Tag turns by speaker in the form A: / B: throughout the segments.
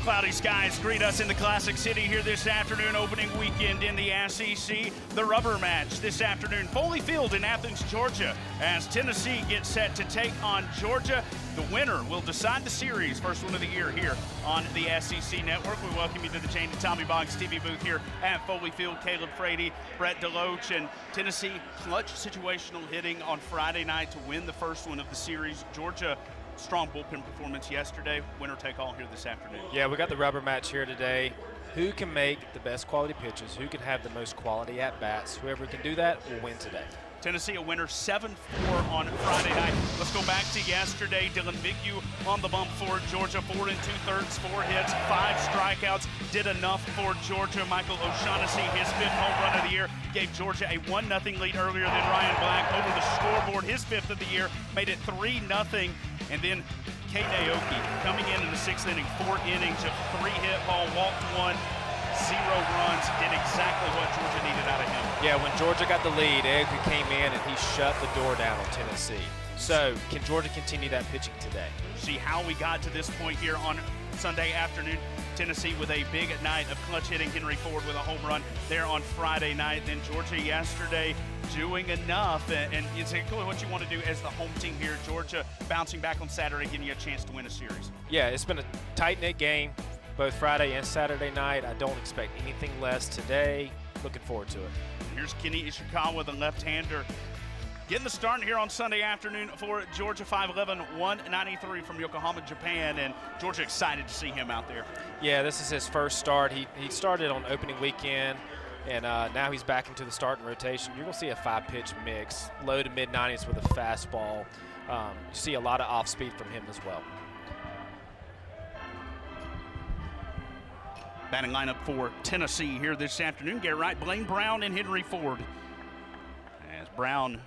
A: Cloudy skies greet us in the Classic City here this afternoon, opening weekend in the SEC. The rubber match this afternoon, Foley Field in Athens, Georgia, as Tennessee gets set to take on Georgia. The winner will decide the series, first one of the year here on the SEC Network. We welcome you to the Jane and Tommy Boggs TV booth here at Foley Field. Caleb Frady, Brett DeLoach, and Tennessee clutch situational hitting on Friday night to win the first one of the series. Georgia, strong bullpen performance yesterday. Winner take all here this afternoon.
B: Yeah, we got the rubber match here today. Who can make the best quality pitches? Who can have the most quality at-bats? Whoever can do that will win today.
A: Tennessee a winner 7-4 on Friday night. Let's go back to yesterday. Dylan Bigue on the bump for Georgia. 4 2/3, 4 hits, 5 strikeouts. Did enough for Georgia. Michael O'Shaughnessy, his 5th home run of the year, gave Georgia a 1-0 lead earlier than Ryan Black over the scoreboard. His 5th of the year made it 3-0. And then Kate Naoki coming in the 6th inning, 4 innings of 3-hit ball, walked 1, 0 runs, did exactly what Georgia needed out of him.
B: Yeah, when Georgia got the lead, Naoki came in and he shut the door down on Tennessee. So, can Georgia continue that pitching today?
A: See how we got to this point here on Sunday afternoon. Tennessee with a big night of clutch hitting. Henry Ford with a home run there on Friday night. Then Georgia yesterday doing enough, and it's exactly what you want to do as the home team here. Georgia bouncing back on Saturday, giving you a chance to win a series.
B: Yeah, it's been a tight-knit game both Friday and Saturday night. I don't expect anything less today. Looking forward to it.
A: Here's Kenny Ishikawa, the left-hander, getting the start here on Sunday afternoon for Georgia. 5'11", 193 from Yokohama, Japan, and Georgia excited to see him out there.
B: Yeah, this is his first start. He started on opening weekend, and now he's back into the starting rotation. You're going to see a 5-pitch mix, low to mid-90s with a fastball. You see a lot of off-speed from him as well.
A: Batting lineup for Tennessee here this afternoon: Garrett Wright, Blaine Brown, and Henry Ford. As Brown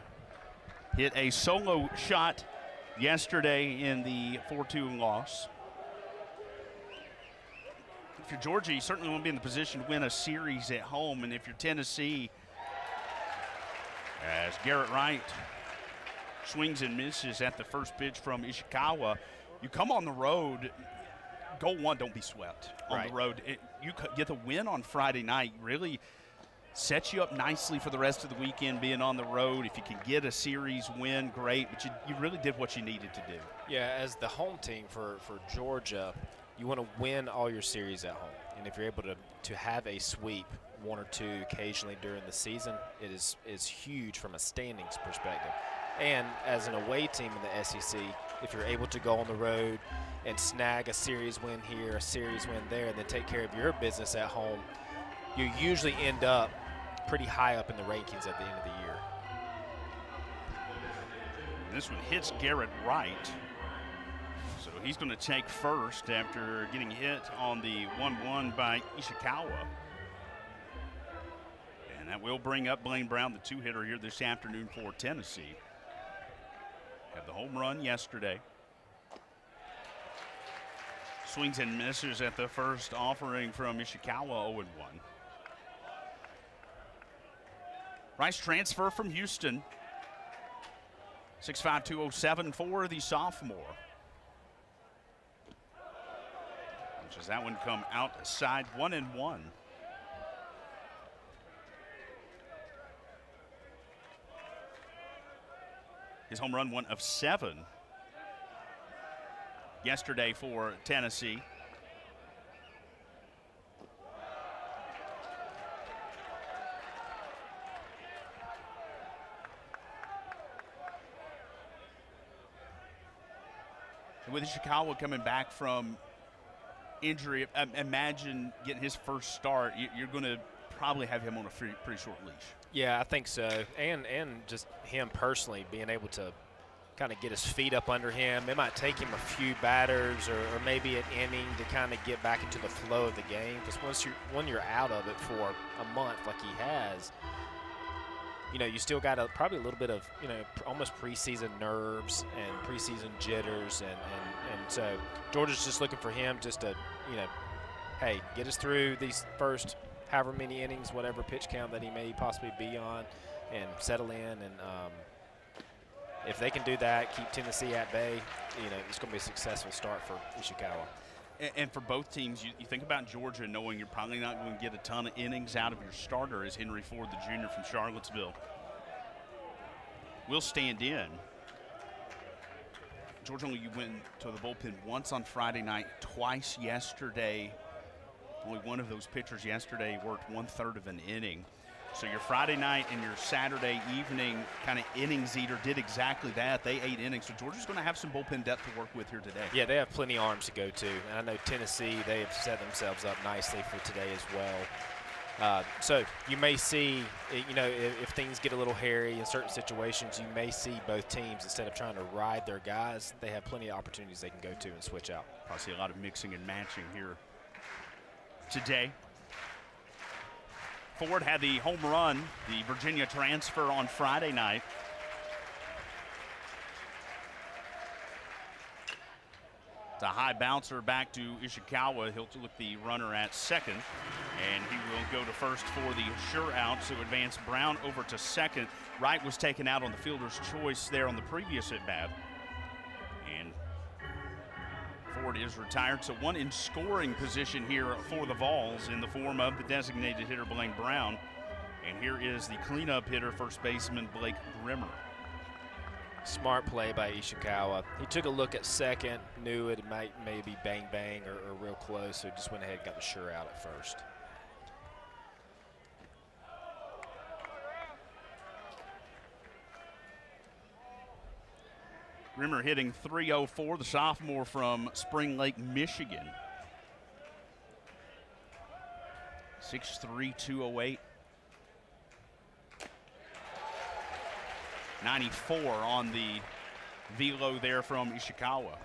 A: hit a solo shot yesterday in the 4-2 loss. If you're Georgia, you certainly want to be in the position to win a series at home. And if you're Tennessee, as Garrett Wright swings and misses at the first pitch from Ishikawa, you come on the road, goal one, don't be swept on the road. You get the win on Friday night, really sets you up nicely for the rest of the weekend being on the road. If you can get a series win, great, but you really did what you needed to do.
B: Yeah, as the home team for Georgia, you want to win all your series at home. And if you're able to have a sweep, 1 or 2 occasionally during the season, it is huge from a standings perspective. And as an away team in the SEC, if you're able to go on the road and snag a series win here, a series win there, and then take care of your business at home, you usually end up pretty high up in the rankings at the end of the year.
A: And this one hits Garrett Wright. So he's going to take first after getting hit on the 1-1 by Ishikawa. And that will bring up Blaine Brown, the 2-hitter here this afternoon for Tennessee. Had the home run yesterday. Swings and misses at the first offering from Ishikawa, 0-1. Rice transfer from Houston. 6'5", 207 for the sophomore. Does that one come outside, 1-1. His home run, 1 of 7 yesterday for Tennessee. And with Ishikawa coming back from injury, imagine getting his first start. You're going to probably have him on a pretty short leash.
B: Yeah, I think so. And just him personally being able to kind of get his feet up under him. It might take him a few batters or maybe an inning to kind of get back into the flow of the game. Because when you're out of it for a month like he has, you know, you still got probably a little bit of, you know, almost preseason nerves and preseason jitters. And so Georgia's just looking for him just to, you know, hey, get us through these first however many innings, whatever pitch count that he may possibly be on, and settle in. And if they can do that, keep Tennessee at bay, you know, it's going to be a successful start for Ishikawa.
A: And for both teams, you think about Georgia knowing you're probably not going to get a ton of innings out of your starter as Henry Ford, the junior from Charlottesville, will stand in. Georgia only went to the bullpen once on Friday night, twice yesterday. Only one of those pitchers yesterday worked 1/3 of an inning. So your Friday night and your Saturday evening kind of innings eater did exactly that. They ate innings. So Georgia's going to have some bullpen depth to work with here today.
B: Yeah, they have plenty of arms to go to. And I know Tennessee, they have set themselves up nicely for today as well. So you may see, you know, if things get a little hairy in certain situations, you may see both teams, instead of trying to ride their guys, they have plenty of opportunities they can go to and switch out.
A: I'll see a lot of mixing and matching here today. Ford had the home run, the Virginia transfer on Friday night. It's a high bouncer back to Ishikawa. He'll look the runner at second, and he will go to first for the sure out to advance Brown over to second. Wright was taken out on the fielder's choice there on the previous at bat. And Ford is retired, so one in scoring position here for the Vols in the form of the designated hitter Blaine Brown. And here is the cleanup hitter, first baseman Blake Grimmer.
B: Smart play by Ishikawa. He took a look at second, knew it might maybe bang bang or real close, so just went ahead and got the sure out at first.
A: Grimmer hitting .304, the sophomore from Spring Lake, Michigan. 6'3", 208. 94 on the velo there from Ishikawa.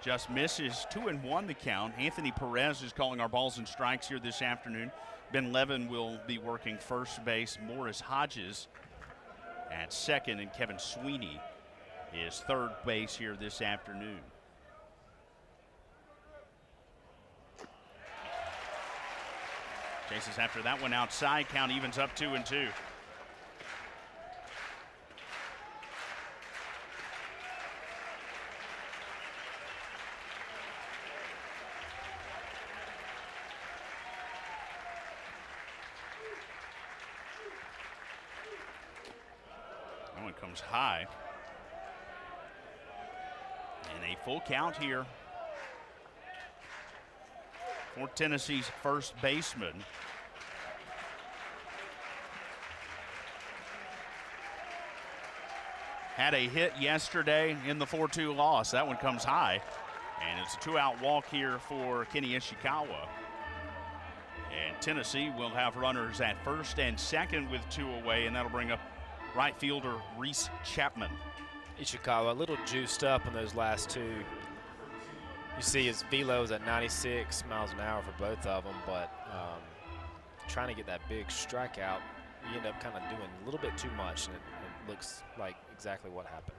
A: Just misses. 2-1 the count. Anthony Perez is calling our balls and strikes here this afternoon. Ben Levin will be working first base. Morris Hodges at second, and Kevin Sweeney is third base here this afternoon. Chases after that one outside. Count evens up 2-2. Comes high. And a full count here for Tennessee's first baseman. Had a hit yesterday in the 4-2 loss. That one comes high. And it's a 2-out walk here for Kenny Ishikawa. And Tennessee will have runners at first and second with 2 away, and that'll bring up right fielder Reese Chapman.
B: Ishikawa a little juiced up in those last two. You see his velo is at 96 miles an hour for both of them, but trying to get that big strikeout, you end up kind of doing a little bit too much, and it looks like exactly what happened.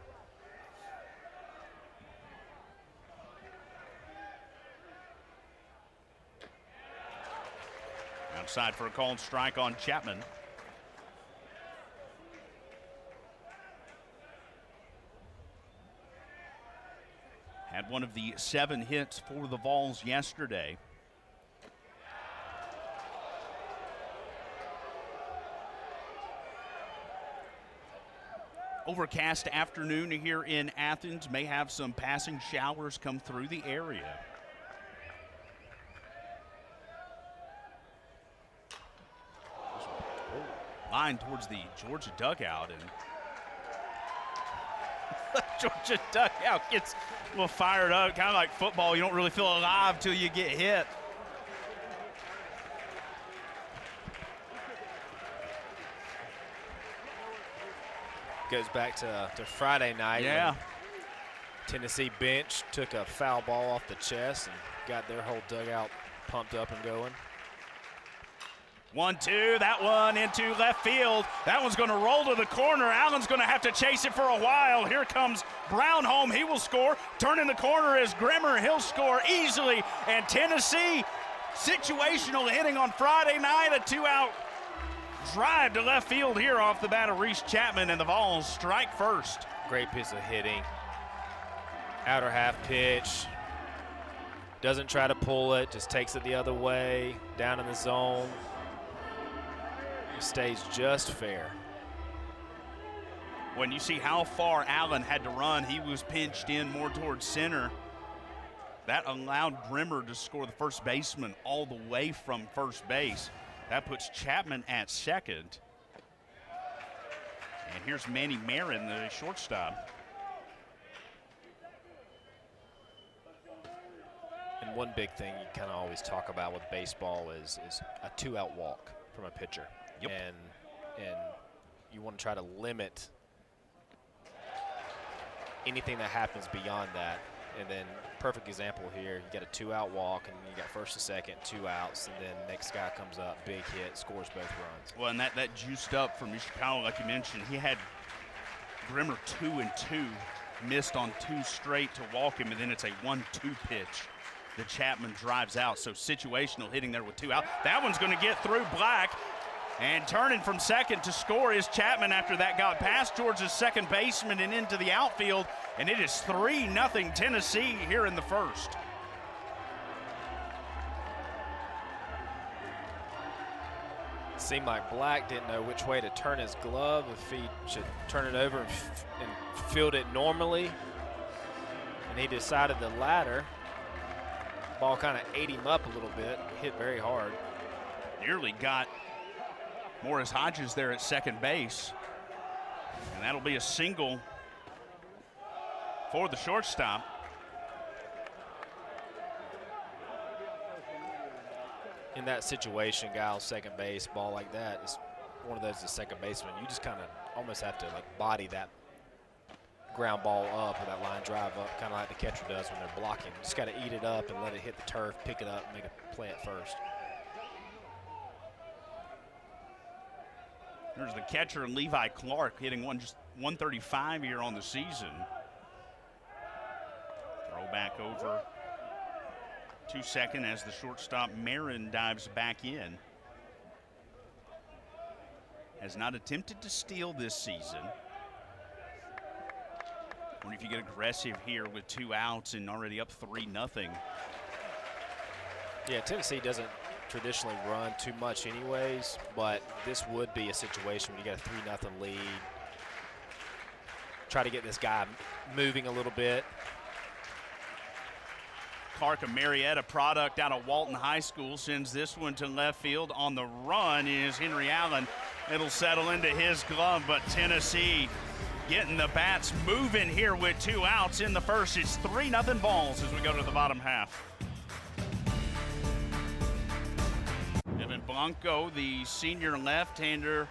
A: Outside for a called strike on Chapman. Had one of the 7 hits for the Vols yesterday. Overcast afternoon here in Athens. May have some passing showers come through the area. Line towards the Georgia dugout, and Georgia dugout gets a little fired up, kind of like football. You don't really feel alive till you get hit.
B: Goes back to Friday night.
A: Yeah.
B: Tennessee bench took a foul ball off the chest and got their whole dugout pumped up and going.
A: 1-2, that one into left field. That one's going to roll to the corner. Allen's going to have to chase it for a while. Here comes Brownholm. He will score. Turning the corner is Grimmer. He'll score easily. And Tennessee, situational hitting on Friday night. A 2-out drive to left field here off the bat of Reese Chapman, and the Vols strike first.
B: Great piece of hitting. Outer half pitch. Doesn't try to pull it, just takes it the other way, down in the zone. Stays just fair.
A: When you see how far Allen had to run, he was pinched in more towards center. That allowed Grimmer to score the first baseman all the way from first base. That puts Chapman at second. And here's Manny Marin, the shortstop.
B: And one big thing you kind of always talk about with baseball is a 2-out walk from a pitcher.
A: Yep.
B: And you want to try to limit anything that happens beyond that. And then perfect example here, you got a 2-out walk and you got first and second, 2 outs, and then next guy comes up, big hit, scores both runs.
A: Well, and that juiced up from Ishikawa, like you mentioned. He had Grimmer 2-2, missed on 2 straight to walk him, and then it's a 1-2 pitch that Chapman drives out. So situational hitting there with 2 out. That one's going to get through Black. And turning from second to score is Chapman after that got past Georgia's second baseman and into the outfield. And it is 3-0 Tennessee here in the first.
B: Seemed like Black didn't know which way to turn his glove, if he should turn it over and field it normally. And he decided the latter. Ball kind of ate him up a little bit, hit very hard.
A: Nearly got Morris Hodges there at second base. And that'll be a single for the shortstop.
B: In that situation, Giles, second base, ball like that, is one of those as second baseman. You just kind of almost have to like body that ground ball up or that line drive up, kind of like the catcher does when they're blocking. You just got to eat it up and let it hit the turf, pick it up, make a play at first.
A: There's the catcher, Levi Clark, hitting just 135 here on the season. Throw back over to second as the shortstop Marin dives back in. Has not attempted to steal this season. Wonder if you get aggressive here with 2 outs and already up 3-0.
B: Yeah, Tennessee doesn't traditionally run too much anyways, but this would be a situation when you got a 3-0 lead. Try to get this guy moving a little bit.
A: Clark, a Marietta product out of Walton High School, sends this one to left field. On the run is Henry Allen. It'll settle into his glove, but Tennessee getting the bats moving here with 2 outs in the first. It's 3-0 Vols as we go to the bottom half. Evan Blanco, the senior left-hander,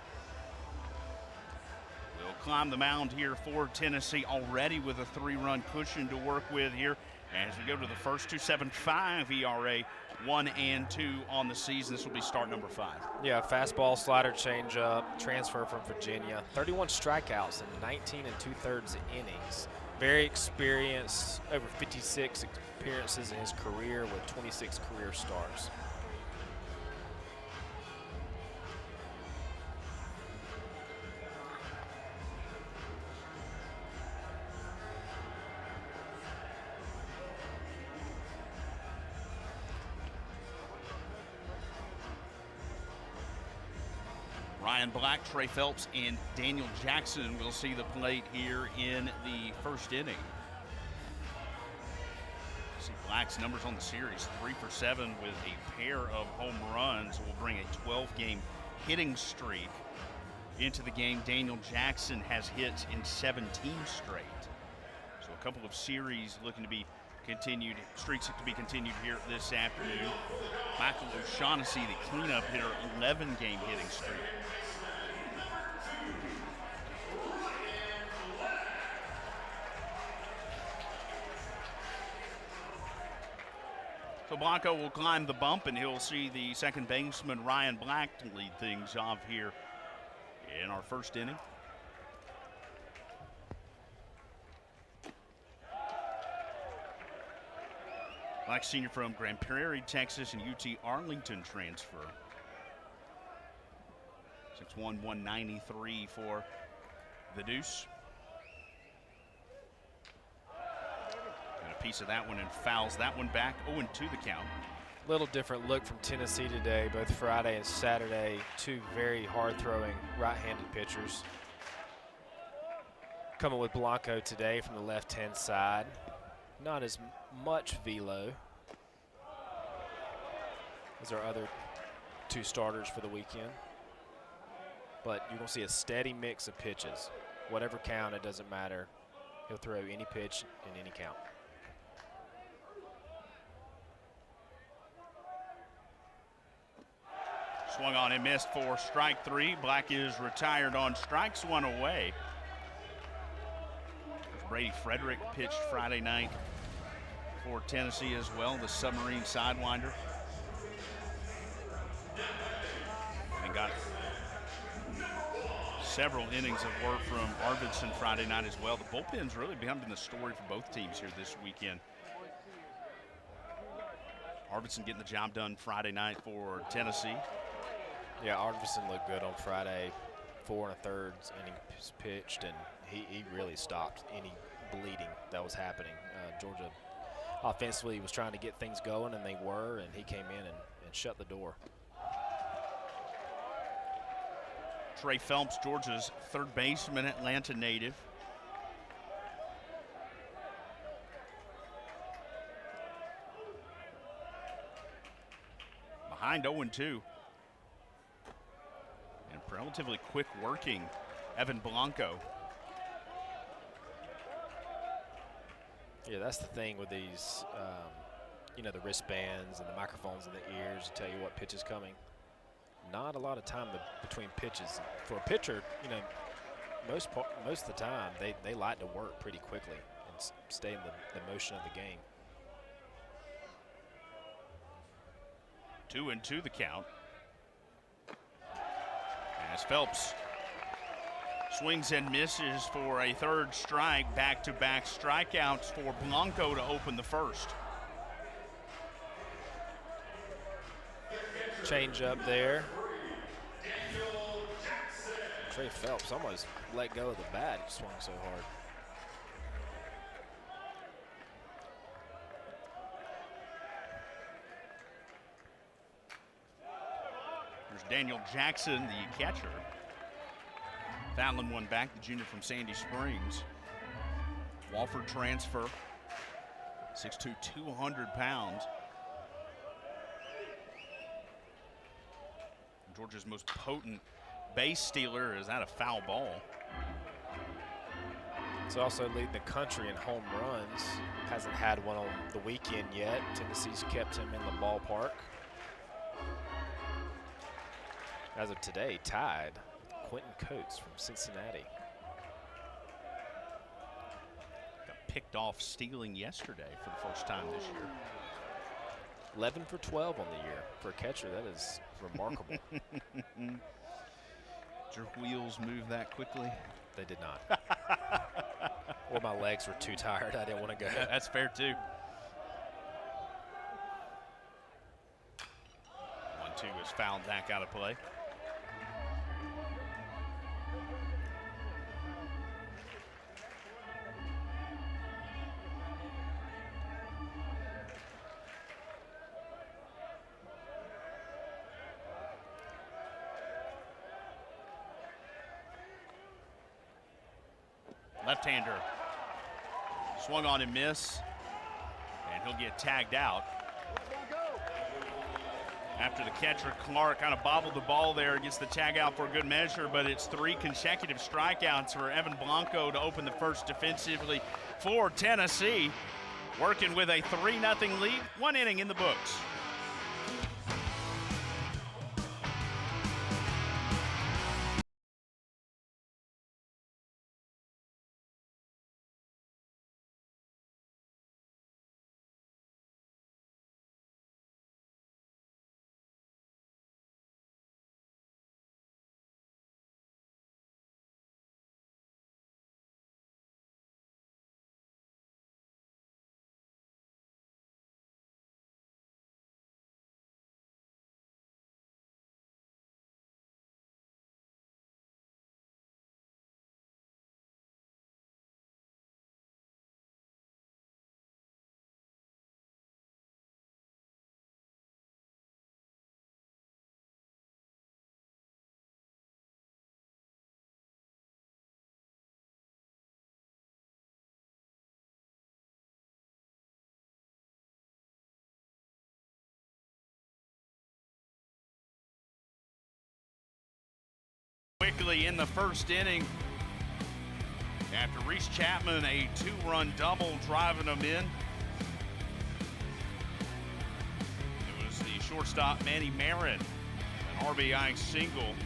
A: will climb the mound here for Tennessee, already with a 3-run cushion to work with here as we go to the first. 2.75 ERA, 1-2 on the season. This will be start number 5.
B: Yeah, fastball, slider, changeup, transfer from Virginia. 31 strikeouts in 19 2/3 innings. Very experienced, over 56 appearances in his career with 26 career starts.
A: Ryan Black, Trey Phelps, and Daniel Jackson will see the plate here in the first inning. See Black's numbers on the series, 3 for 7 with a pair of home runs, will bring a 12-game hitting streak into the game. Daniel Jackson has hits in 17 straight. So a couple of series looking to be continued, streaks to be continued here this afternoon. Michael O'Shaughnessy, the cleanup hitter, 11-game hitting streak. So Blanco will climb the bump, and he'll see the second baseman Ryan Black lead things off here in our first inning. Black senior from Grand Prairie, Texas, and UT Arlington transfer. 6'1", 193 for the Deuce. Got a piece of that one and fouls that one back. 0-2 the count.
B: Little different look from Tennessee today, both Friday and Saturday. Two very hard-throwing right-handed pitchers. Coming with Blanco today from the left-hand side. Not as much velo as our other two starters for the weekend. But you're going to see a steady mix of pitches. Whatever count, it doesn't matter. He'll throw any pitch in any count.
A: Swung on and missed for strike three. Black is retired on strikes one away. Brady Frederick pitched Friday night for Tennessee as well, the submarine sidewinder. And got several innings of work from Arvidsson Friday night as well. The bullpen's really becoming the story for both teams here this weekend. Arvidsson getting the job done Friday night for Tennessee.
B: Yeah, Arvidsson looked good on Friday. 4 1/3 innings pitched, and he really stopped any bleeding that was happening. Georgia offensively was trying to get things going, and they were, and he came in and shut the door.
A: Trey Phelps, Georgia's third baseman, Atlanta native. Behind 0-2. And relatively quick working Evan Blanco.
B: Yeah, that's the thing with these, you know, the wristbands and the microphones in the ears to tell you what pitch is coming. Not a lot of time between pitches. For a pitcher, you know, most of the time they like to work pretty quickly and stay in the motion of the game.
A: 2-2 the count. As Phelps swings and misses for a third strike, back-to-back strikeouts for Blanco to open the first.
B: Change up there. Trey Phelps almost let go of the bat. He swung so hard.
A: There's Daniel Jackson, the catcher. Fallon one back, the junior from Sandy Springs. Wofford transfer, 6'2", 200 pounds. Georgia's most potent base stealer. Is that a foul ball?
B: He's also leading the country in home runs. Hasn't had one on the weekend yet. Tennessee's kept him in the ballpark. As of today, tied with Quentin Coates from Cincinnati.
A: Got picked off stealing yesterday for the first time this year.
B: 11 for 12 on the year. For a catcher, that is remarkable.
A: Did your wheels move that quickly?
B: They did not. Or my legs were too tired. I didn't want to go.
A: That's fair, too. 1-2 is fouled back out of play. Left-hander swung on and miss, and he'll get tagged out. After the catcher, Clark, kind of bobbled the ball there, gets the tag out for good measure, but it's 3 consecutive strikeouts for Evan Blanco to open the first defensively for Tennessee, working with a 3-0 lead, 1 inning in the books. Quickly in the first inning, after Reese Chapman, a 2-run double driving them in. It was the shortstop Manny Marin, an RBI single,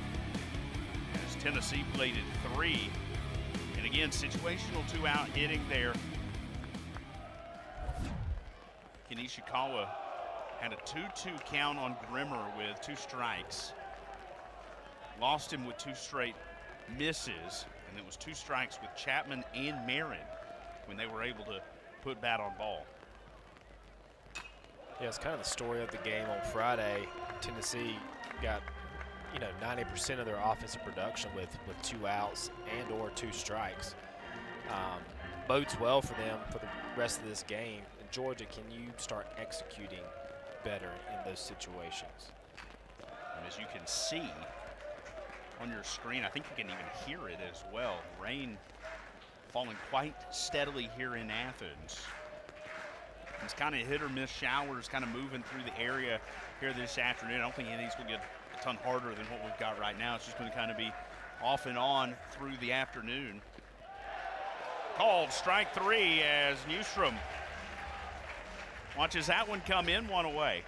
A: as Tennessee plated 3. And again, situational 2-out hitting there. Ken Ishikawa had a 2-2 count on Grimmer with 2 strikes. Lost him with 2 straight misses, and it was 2 strikes with Chapman and Marin when they were able to put bat on ball.
B: Yeah, it's kind of the story of the game on Friday. Tennessee got, 90% of their offensive production with 2 outs and or 2 strikes. Bodes well for them for the rest of this game. In Georgia, can you start executing better in those situations?
A: And as you can see on your screen, I think you can even hear it as well. Rain falling quite steadily here in Athens. It's kind of hit or miss showers kind of moving through the area here this afternoon. I don't think any of these will get a ton harder than what we've got right now. It's just going to kind of be off and on through the afternoon. Called strike 3 as Newstrom watches that one come in, 1 away.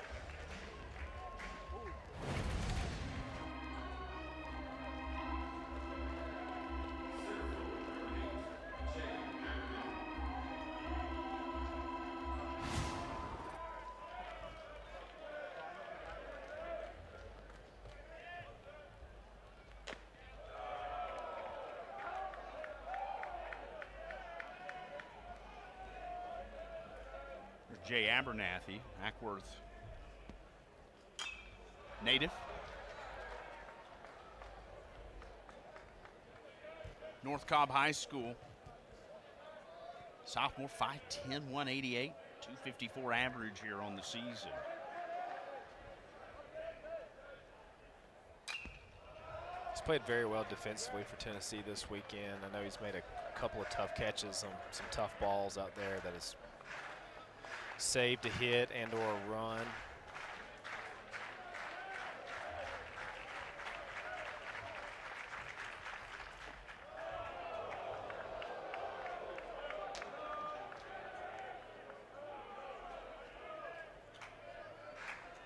A: Jay Abernathy, Ackworth native. North Cobb High School. Sophomore, 5'10", 188, 254 average here on the season.
B: He's played very well defensively for Tennessee this weekend. I know he's made a couple of tough catches on some tough balls out there that has saved a hit and or a run.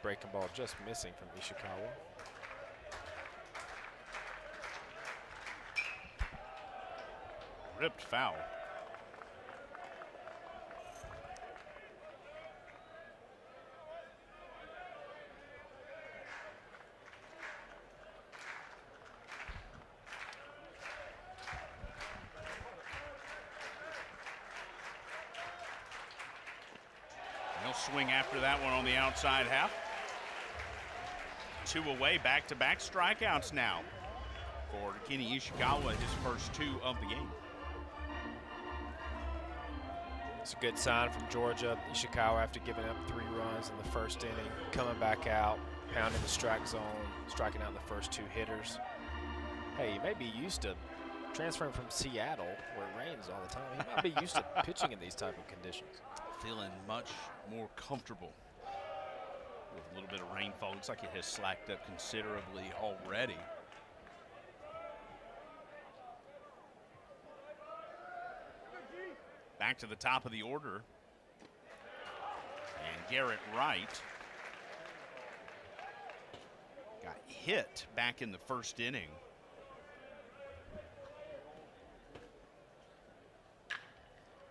B: Breaking ball just missing from Ishikawa.
A: Ripped foul. They'll swing after that one on the outside half. 2 away, back-to-back strikeouts now for Kenny Ishikawa, his first 2 of the game.
B: It's a good sign from Georgia. Ishikawa, after giving up 3 runs in the first inning, coming back out, pounding the strike zone, striking out the first 2 hitters. Hey, you may be used to transferring from Seattle, where it rains all the time. He might be used to pitching in these type of conditions.
A: Feeling much more comfortable with a little bit of rainfall. Looks like it has slacked up considerably already. Back to the top of the order. And Garrett Wright got hit back in the first inning.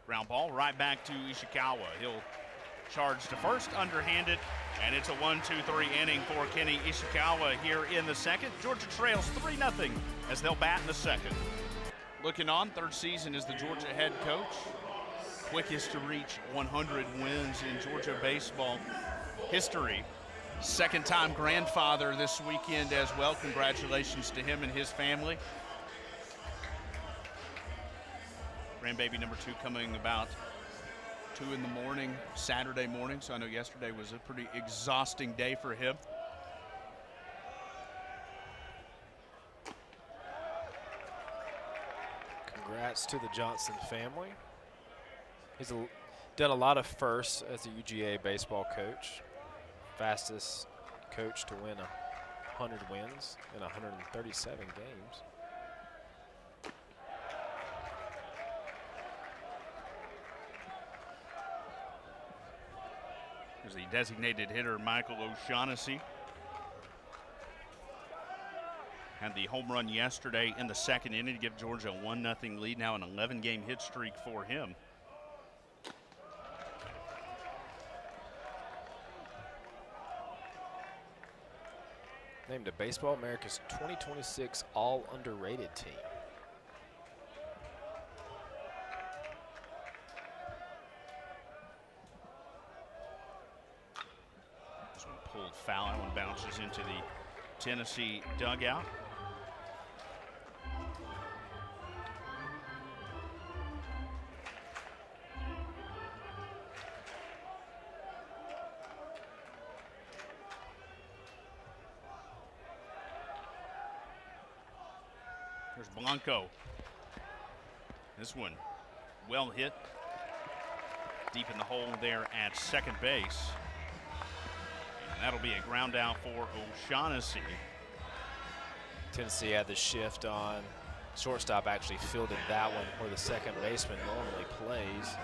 A: Ground ball right back to Ishikawa. He'll charge to first, underhanded, and it's a 1-2-3 inning for Kenny Ishikawa here in the second. Georgia trails 3-0 as they'll bat in the second. Looking on, 3rd season as the Georgia head coach. Quickest to reach 100 wins in Georgia baseball history. 2nd-time grandfather this weekend as well. Congratulations to him and his family. Grandbaby number 2 coming about 2 in the morning, Saturday morning. So I know yesterday was a pretty exhausting day for him.
B: Congrats to the Johnson family. He's done a lot of firsts as a UGA baseball coach. Fastest coach to win 100 wins in 137 games.
A: There's the designated hitter, Michael O'Shaughnessy. Had the home run yesterday in the second inning to give Georgia a 1-0 lead. Now an 11-game hit streak for him.
B: Named a Baseball America's 2026 All Underrated Team.
A: This one pulled foul. That one bounces into the Tennessee dugout. There's Blanco. This one well hit. Deep in the hole there at second base. And that'll be a ground out for O'Shaughnessy.
B: Tennessee had the shift on. Shortstop actually fielded that one where the second baseman normally plays.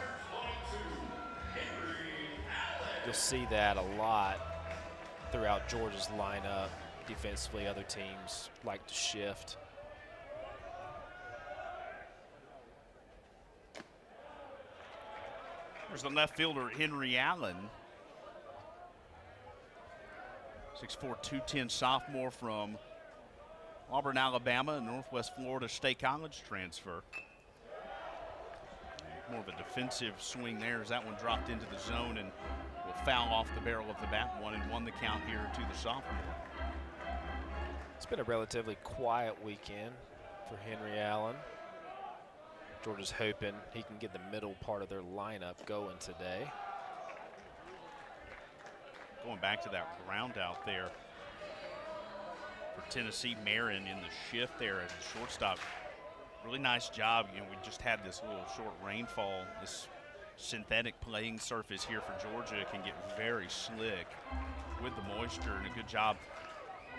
B: You'll see that a lot throughout Georgia's lineup. Defensively, other teams like to shift.
A: There's the left fielder, Henry Allen. 6'4", 210 sophomore from Auburn, Alabama, and Northwest Florida State College transfer. More of a defensive swing there as that one dropped into the zone and will foul off the barrel of the bat. 1-1 the count here to the sophomore.
B: It's been a relatively quiet weekend for Henry Allen. Georgia's hoping he can get the middle part of their lineup going today.
A: Going back to that ground out there for Tennessee, Marin in the shift there as a shortstop. Really nice job. You know, we just had this little short rainfall. This synthetic playing surface here for Georgia can get very slick with the moisture, and a good job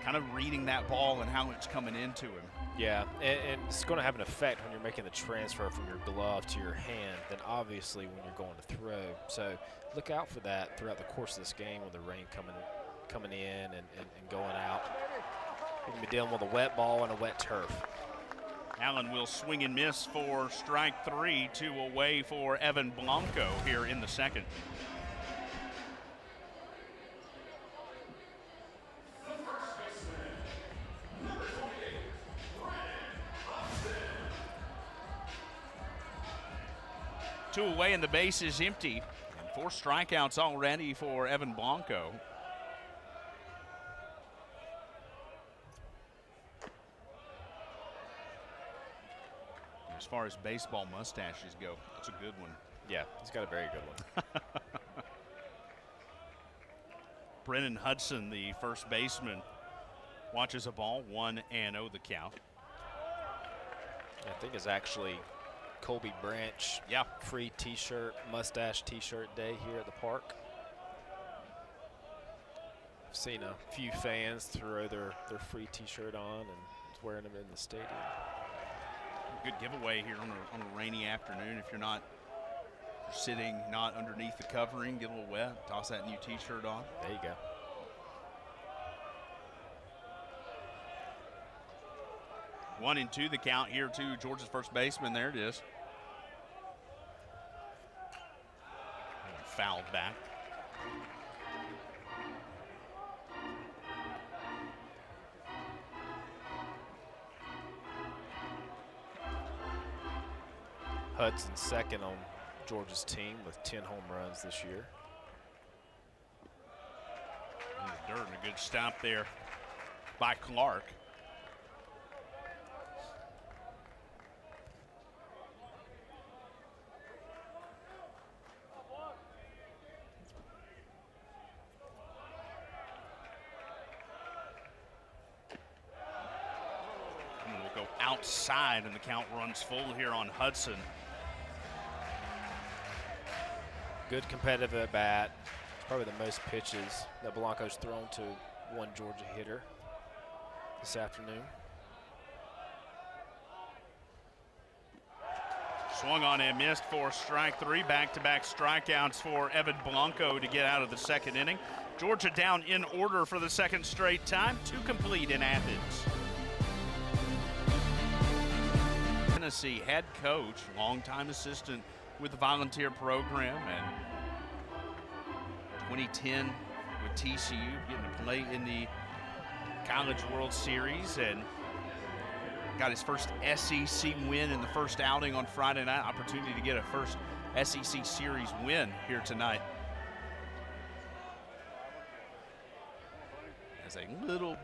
A: kind of reading that ball and how it's coming into him.
B: Yeah, and it's going to have an effect when you're making the transfer from your glove to your hand than obviously when you're going to throw. So look out for that throughout the course of this game with the rain coming in and going out. You're going to be dealing with a wet ball and a wet turf.
A: Allen will swing and miss for strike 3, 2 away for Evan Blanco here in the second. Two away and the base is empty. And 4 strikeouts already for Evan Blanco. As far as baseball mustaches go, that's a good one.
B: Yeah, he's got a very good one.
A: Brennan Hudson, the first baseman, watches a ball, 1-0 the count.
B: I think it's actually Colby Branch, free t-shirt, mustache t-shirt day here at the park. I've seen a few fans throw their free t-shirt on and wearing them in the stadium.
A: Good giveaway here on a rainy afternoon. If you're sitting not underneath the covering, get a little wet, toss that new t-shirt on.
B: There you go.
A: One and 2 the count here to Georgia's first baseman. There it is. And fouled back.
B: Hudson second on Georgia's team with 10 home runs this year.
A: In the dirt, and a good stop there by Clark. And we'll go outside, and the count runs full here on Hudson.
B: Good competitive at bat. It's probably the most pitches that Blanco's thrown to one Georgia hitter this afternoon.
A: Swung on and missed for strike three. Back-to-back strikeouts for Evan Blanco to get out of the second inning. Georgia down in order for the second straight time. 2 complete in Athens. Tennessee head coach, longtime assistant with the volunteer program, and 2010 with TCU, getting to play in the College World Series, and got his first SEC win in the first outing on Friday night. Opportunity to get a first SEC Series win here tonight. As a little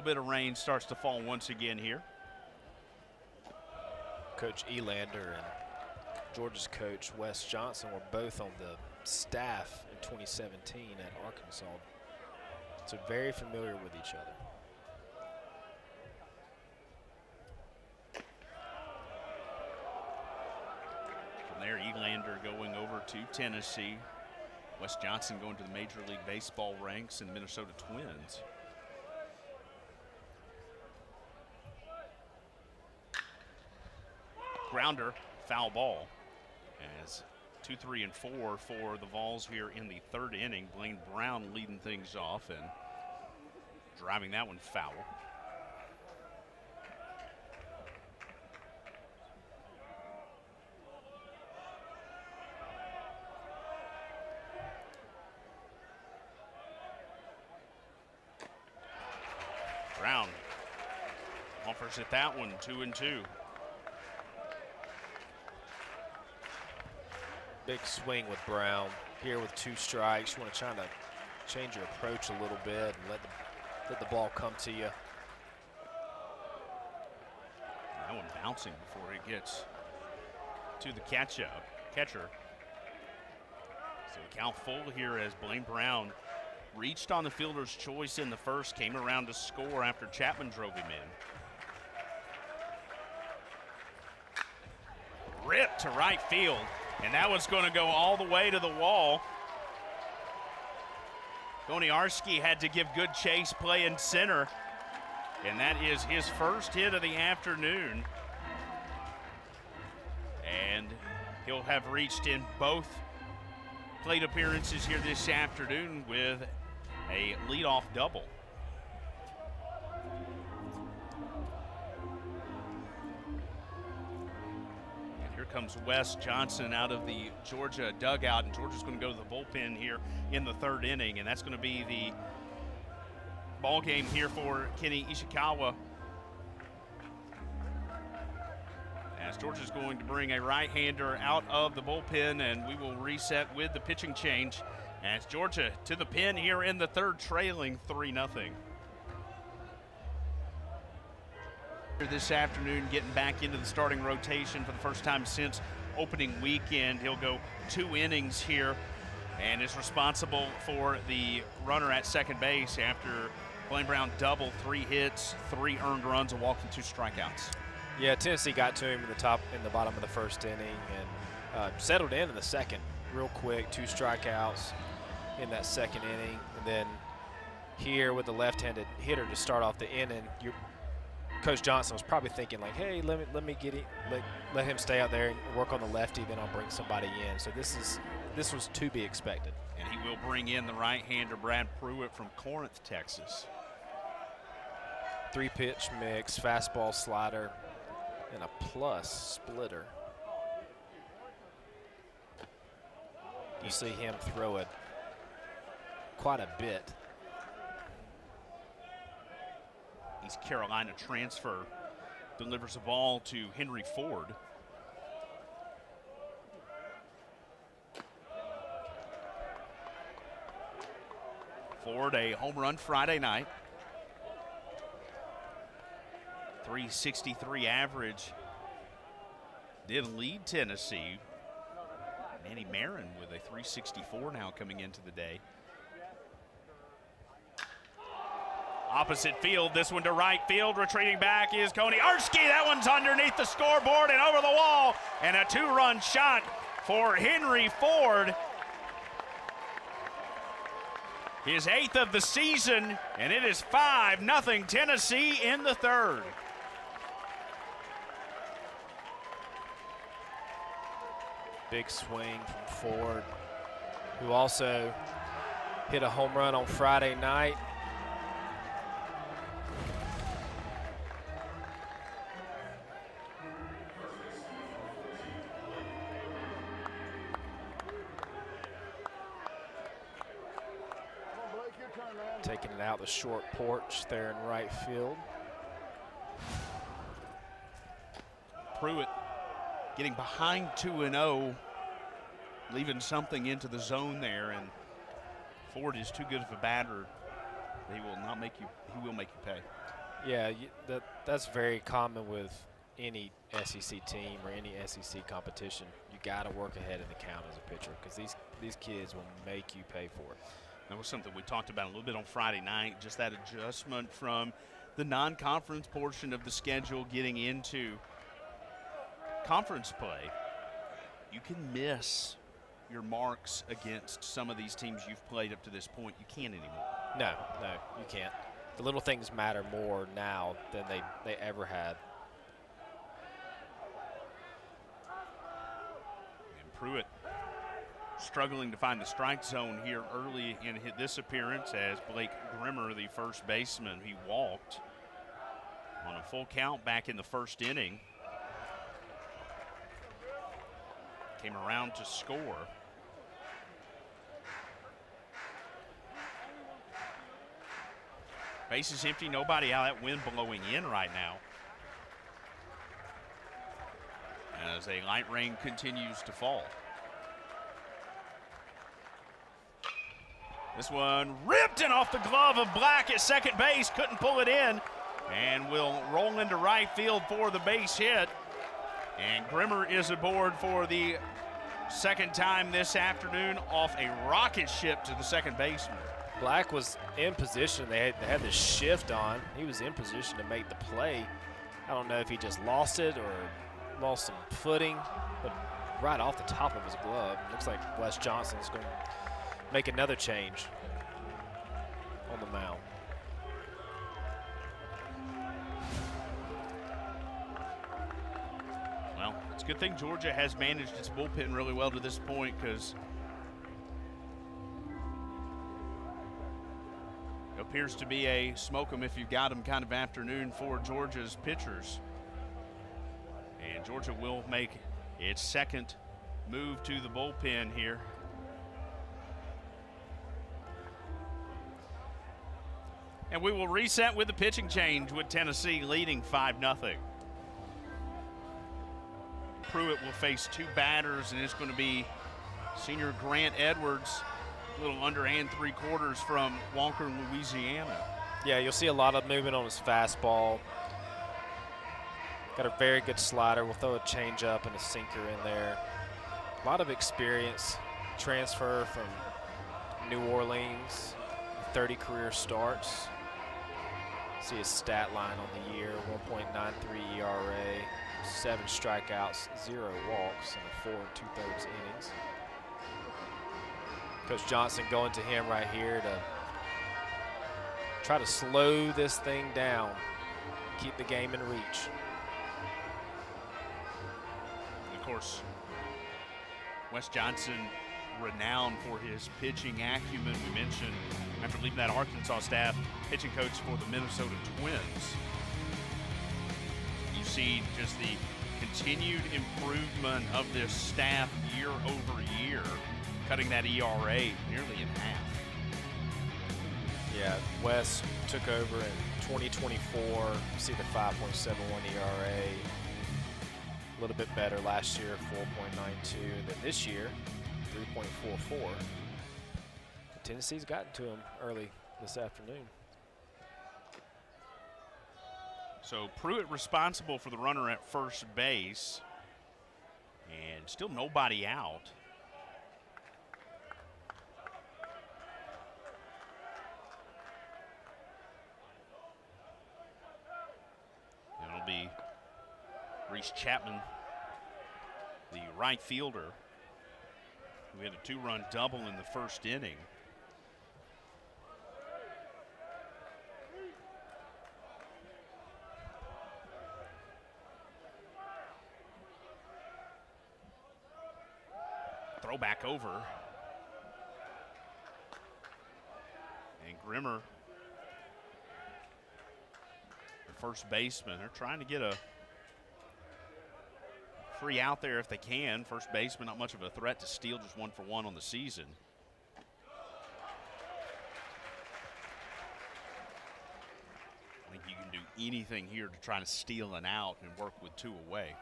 A: bit of rain starts to fall once again here.
B: Coach Elander and Georgia's coach Wes Johnson were both on the staff in 2017 at Arkansas, so very familiar with each other.
A: From there, Elander going over to Tennessee. Wes Johnson going to the Major League Baseball ranks in the Minnesota Twins. Grounder, foul ball. As 2, 3, and 4 for the Vols here in the third inning. Blaine Brown leading things off and driving that one foul. Brown offers at that one, 2-2.
B: Big swing with Brown here with 2 strikes. You want to try to change your approach a little bit and let the ball come to you.
A: That one bouncing before it gets to the catcher. So count full here as Blaine Brown reached on the fielder's choice in the first, came around to score after Chapman drove him in. Ripped to right field, and that one's going to go all the way to the wall. Goniarski had to give good chase play in center, and that is his first hit of the afternoon. And he'll have reached in both plate appearances here this afternoon with a leadoff double. And here comes Wes Johnson out of the Georgia dugout, and Georgia's going to go to the bullpen here in the third inning, and that's going to be the ball game here for Kenny Ishikawa. As Georgia's going to bring a right-hander out of the bullpen, and we will reset with the pitching change as Georgia to the pen here in the third, trailing 3-0. This afternoon, getting back into the starting rotation for the first time since opening weekend. He'll go 2 innings here and is responsible for the runner at second base after Blaine Brown doubled, 3 hits, 3 earned runs, a walk, and 2 strikeouts.
B: Yeah, Tennessee got to him in the bottom of the first inning and settled in the second real quick. 2 strikeouts in that second inning, and then here with the left-handed hitter to start off the inning, Coach Johnson was probably thinking like, hey, let me get it, let him stay out there and work on the lefty, then I'll bring somebody in. So this was to be expected.
A: And he will bring in the right-hander Brad Pruitt from Corinth, Texas.
B: 3-pitch mix, fastball, slider, and a plus splitter. You see him throw it quite a bit.
A: East Carolina transfer delivers a ball to Henry Ford. Ford, a home run Friday night. 363 average. Did lead Tennessee. Manny Marin with a 364 now coming into the day. Opposite field, this one to right field. Retreating back is Koniarski. That one's underneath the scoreboard and over the wall. And a 2-run shot for Henry Ford. His 8th of the season, and it is 5-0 Tennessee in the third.
B: big swing from Ford, who also hit a home run on Friday night. Taking it out the short porch there in right field.
A: Pruitt getting behind 2-0, leaving something into the zone there, and Ford is too good of a batter. He will not make you. He will make you pay.
B: Yeah, that's very common with any SEC team or any SEC competition. You got to work ahead of the count as a pitcher because these kids will make you pay for it.
A: That was something we talked about a little bit on Friday night, just that adjustment from the non-conference portion of the schedule getting into conference play. You can miss your marks against some of these teams you've played up to this point. You can't anymore.
B: No, you can't. The little things matter more now than they ever had.
A: And Pruitt struggling to find the strike zone here early in this appearance as Blake Grimmer, the first baseman, he walked on a full count back in the first inning. Came around to score. Base is empty, nobody out. That wind blowing in right now as a light rain continues to fall. This one ripped and off the glove of Black at second base. Couldn't pull it in and will roll into right field for the base hit. And Grimmer is aboard for the second time this afternoon off a rocket ship to the second baseman.
B: Black was in position. They had this shift on. He was in position to make the play. I don't know if he just lost it or lost some footing, but right off the top of his glove. Looks like Wes Johnson's going to make another change on the mound.
A: Well, it's a good thing Georgia has managed its bullpen really well to this point, because it appears to be a smoke 'em if you've got 'em kind of afternoon for Georgia's pitchers. And Georgia will make its second move to the bullpen here. And we will reset with the pitching change with Tennessee leading 5-0. Pruitt will face two batters, and it's going to be senior Grant Edwards, a little underhand 3/4 from Walker, Louisiana.
B: Yeah, you'll see a lot of movement on his fastball. Got a very good slider. We'll throw a changeup and a sinker in there. A lot of experience. Transfer from New Orleans, 30 career starts. See his stat line on the year: 1.93 ERA, 7 strikeouts, 0 walks in the 4 2/3 innings. Coach Johnson going to him right here to try to slow this thing down, keep the game in reach.
A: And of course, Wes Johnson, renowned for his pitching acumen. We mentioned after leaving that Arkansas staff, pitching coach for the Minnesota Twins. You see just the continued improvement of this staff year over year, cutting that ERA nearly in half.
B: Yeah, Wes took over in 2024. You see the 5.71 ERA. A little bit better last year, 4.92. Then this year, 3.44. Tennessee's gotten to him early this afternoon.
A: So Pruitt responsible for the runner at first base, and still nobody out. It'll be Reese Chapman, the right fielder, who had a 2-run double in the first inning. Throw back over. And Grimmer, the first baseman, they're trying to get a free out there if they can. First baseman, not much of a threat to steal, just 1 for 1 on the season. I think you can do anything here to try to steal an out and work with 2 away.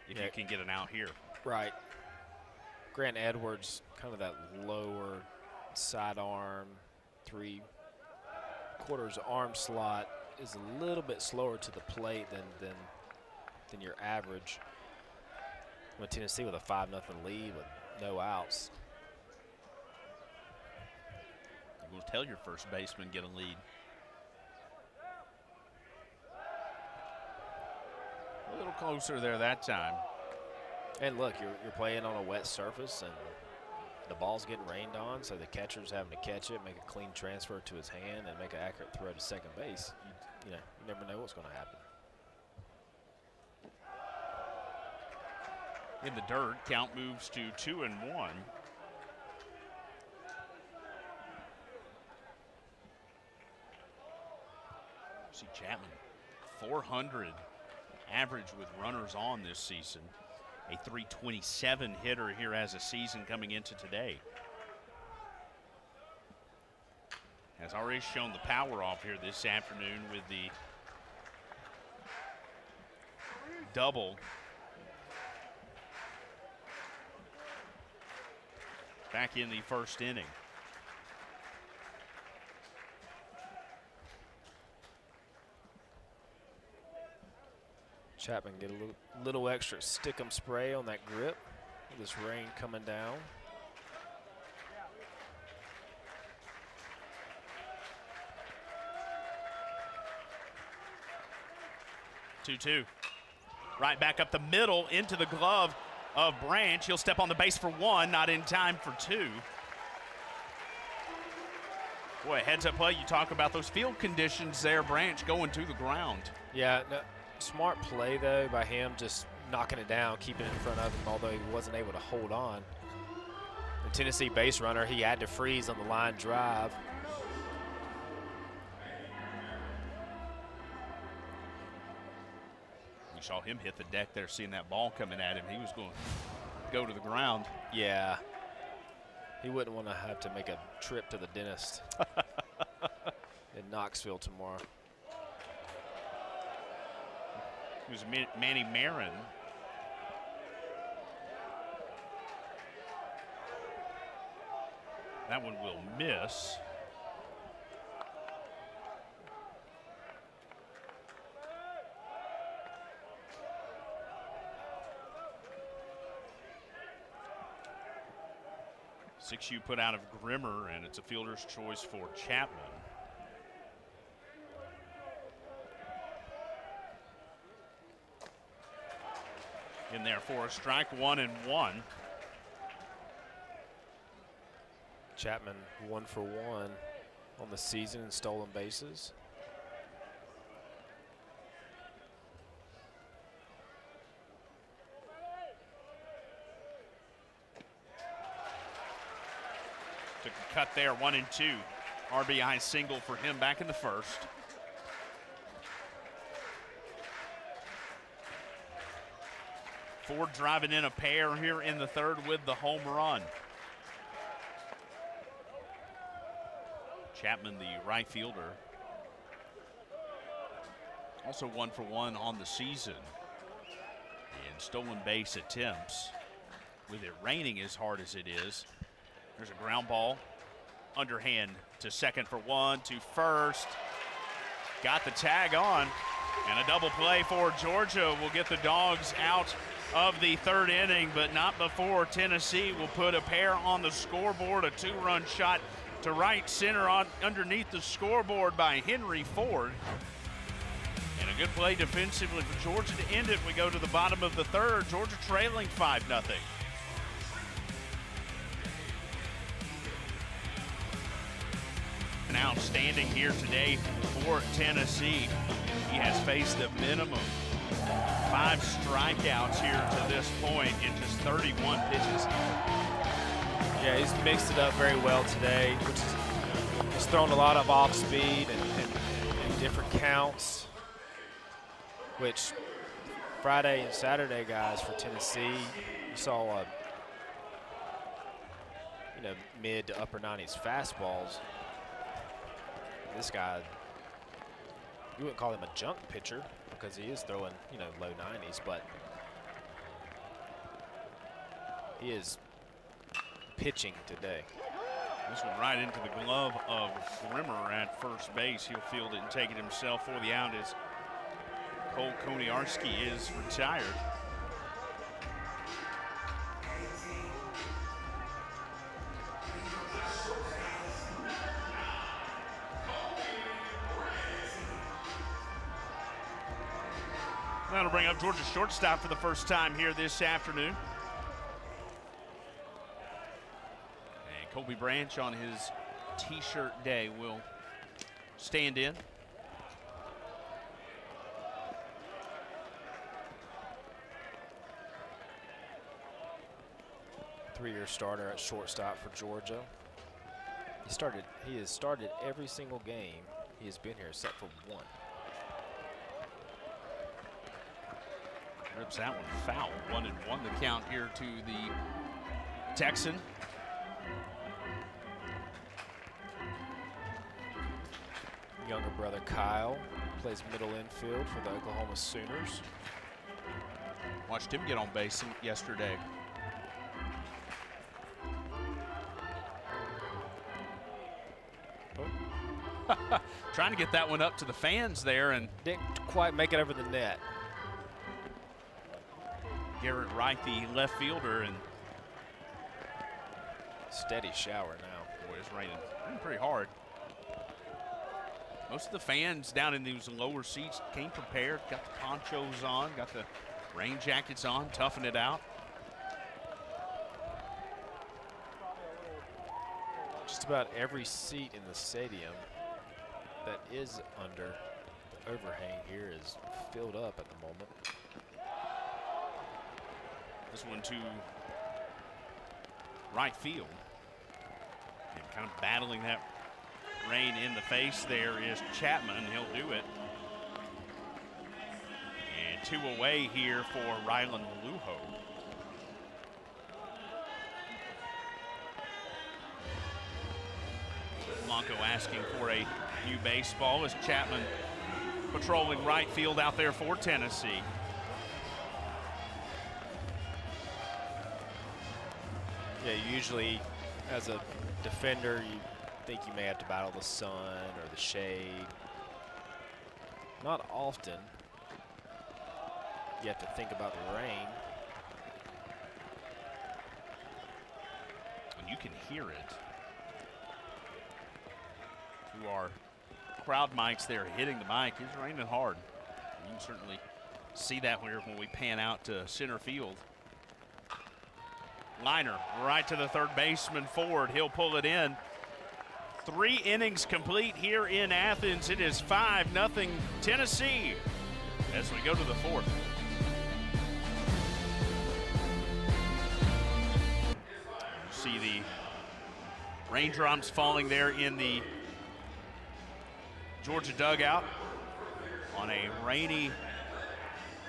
A: If you can get an out here.
B: Right. Grant Edwards, kind of that lower sidearm, 3/4 arm slot, is a little bit slower to the plate than your average. With Tennessee with a 5-0 lead with no outs.
A: You will tell your first baseman get a lead. A little closer there that time.
B: And look, you're playing on a wet surface, and the ball's getting rained on, so the catcher's having to catch it, make a clean transfer to his hand, and make an accurate throw to second base. You never know what's going to happen.
A: In the dirt, count moves to 2-1. See Chapman, 400 average with runners on this season. A .327 hitter here as a season coming into today. Has already shown the power off here this afternoon with the double. Back in the first inning.
B: Chapman get a little extra stick-em spray on that grip with this rain coming down.
A: Two. Right back up the middle into the glove of Branch. He'll step on the base for 1, not in time for 2. Boy, heads up play, you talk about those field conditions there. Branch going to the ground.
B: Yeah, no, smart play, though, by him, just knocking it down, keeping it in front of him, although he wasn't able to hold on. The Tennessee base runner, he had to freeze on the line drive.
A: We saw him hit the deck there, seeing that ball coming at him. He was going to go to the ground.
B: Yeah. He wouldn't want to have to make a trip to the dentist in Knoxville tomorrow.
A: It was Manny Marin. That one will miss. Six-U put out of Grimmer, and it's a fielder's choice for Chapman. In there for a strike, 1-1.
B: Chapman 1 for 1 on the season in stolen bases.
A: Took a cut there, 1-2. RBI single for him back in the first. Ford driving in a pair here in the third with the home run. Chapman, the right fielder, also 1 for 1 on the season in stolen base attempts. With it raining as hard as it is, there's a ground ball, underhand to second for 1, to first. Got the tag on, and a double play for Georgia will get the Dogs out of the third inning, but not before Tennessee will put a pair on the scoreboard. A 2-run shot to right center underneath the scoreboard by Henry Ford. And a good play defensively for Georgia to end it. We go to the bottom of the third. Georgia trailing 5-0. An outstanding here today for Tennessee. He has faced the minimum 5 strikeouts here to this point in just 31 pitches.
B: Yeah, he's mixed it up very well today, which is, he's thrown a lot of off speed and different counts, which Friday and Saturday, guys, for Tennessee, you saw mid to upper 90s fastballs. This guy, you wouldn't call him a junk pitcher because he is throwing, low 90s, but he is pitching today.
A: This one right into the glove of Grimmer at first base. He'll field it and take it himself for the out as Cole Koniarski is retired. That'll bring up Georgia's shortstop for the first time here this afternoon. And Colby Branch on his T-shirt day will stand in.
B: Three-year starter at shortstop for Georgia. He has started every single game he has been here except for one.
A: Rips that one foul. 1-1 the count here to the Texan.
B: Younger brother Kyle plays middle infield for the Oklahoma Sooners.
A: Watched him get on base yesterday. Trying to get that one up to the fans there, and
B: didn't quite make it over the net.
A: Garrett Wright, the left fielder, and
B: steady shower now.
A: Boy, it's raining pretty hard. Most of the fans down in these lower seats came prepared, got the ponchos on, got the rain jackets on, toughing it out.
B: Just about every seat in the stadium that is under the overhang here is filled up at the moment.
A: This one to right field. And kind of battling that rain in the face there is Chapman. He'll do it. And 2 away here for Rylan Lujo. Blanco asking for a new baseball as Chapman patrolling right field out there for Tennessee.
B: Yeah, usually as a defender, you think you may have to battle the sun or the shade. Not often. You have to think about the rain.
A: And you can hear it. To our crowd mics there hitting the mic, it's raining hard. You can certainly see that when we pan out to center field. Liner right to the third baseman Ford. He'll pull it in. 3 innings complete here in Athens. It is 5-0 Tennessee as we go to the 4th. You see the raindrops falling there in the Georgia dugout on a rainy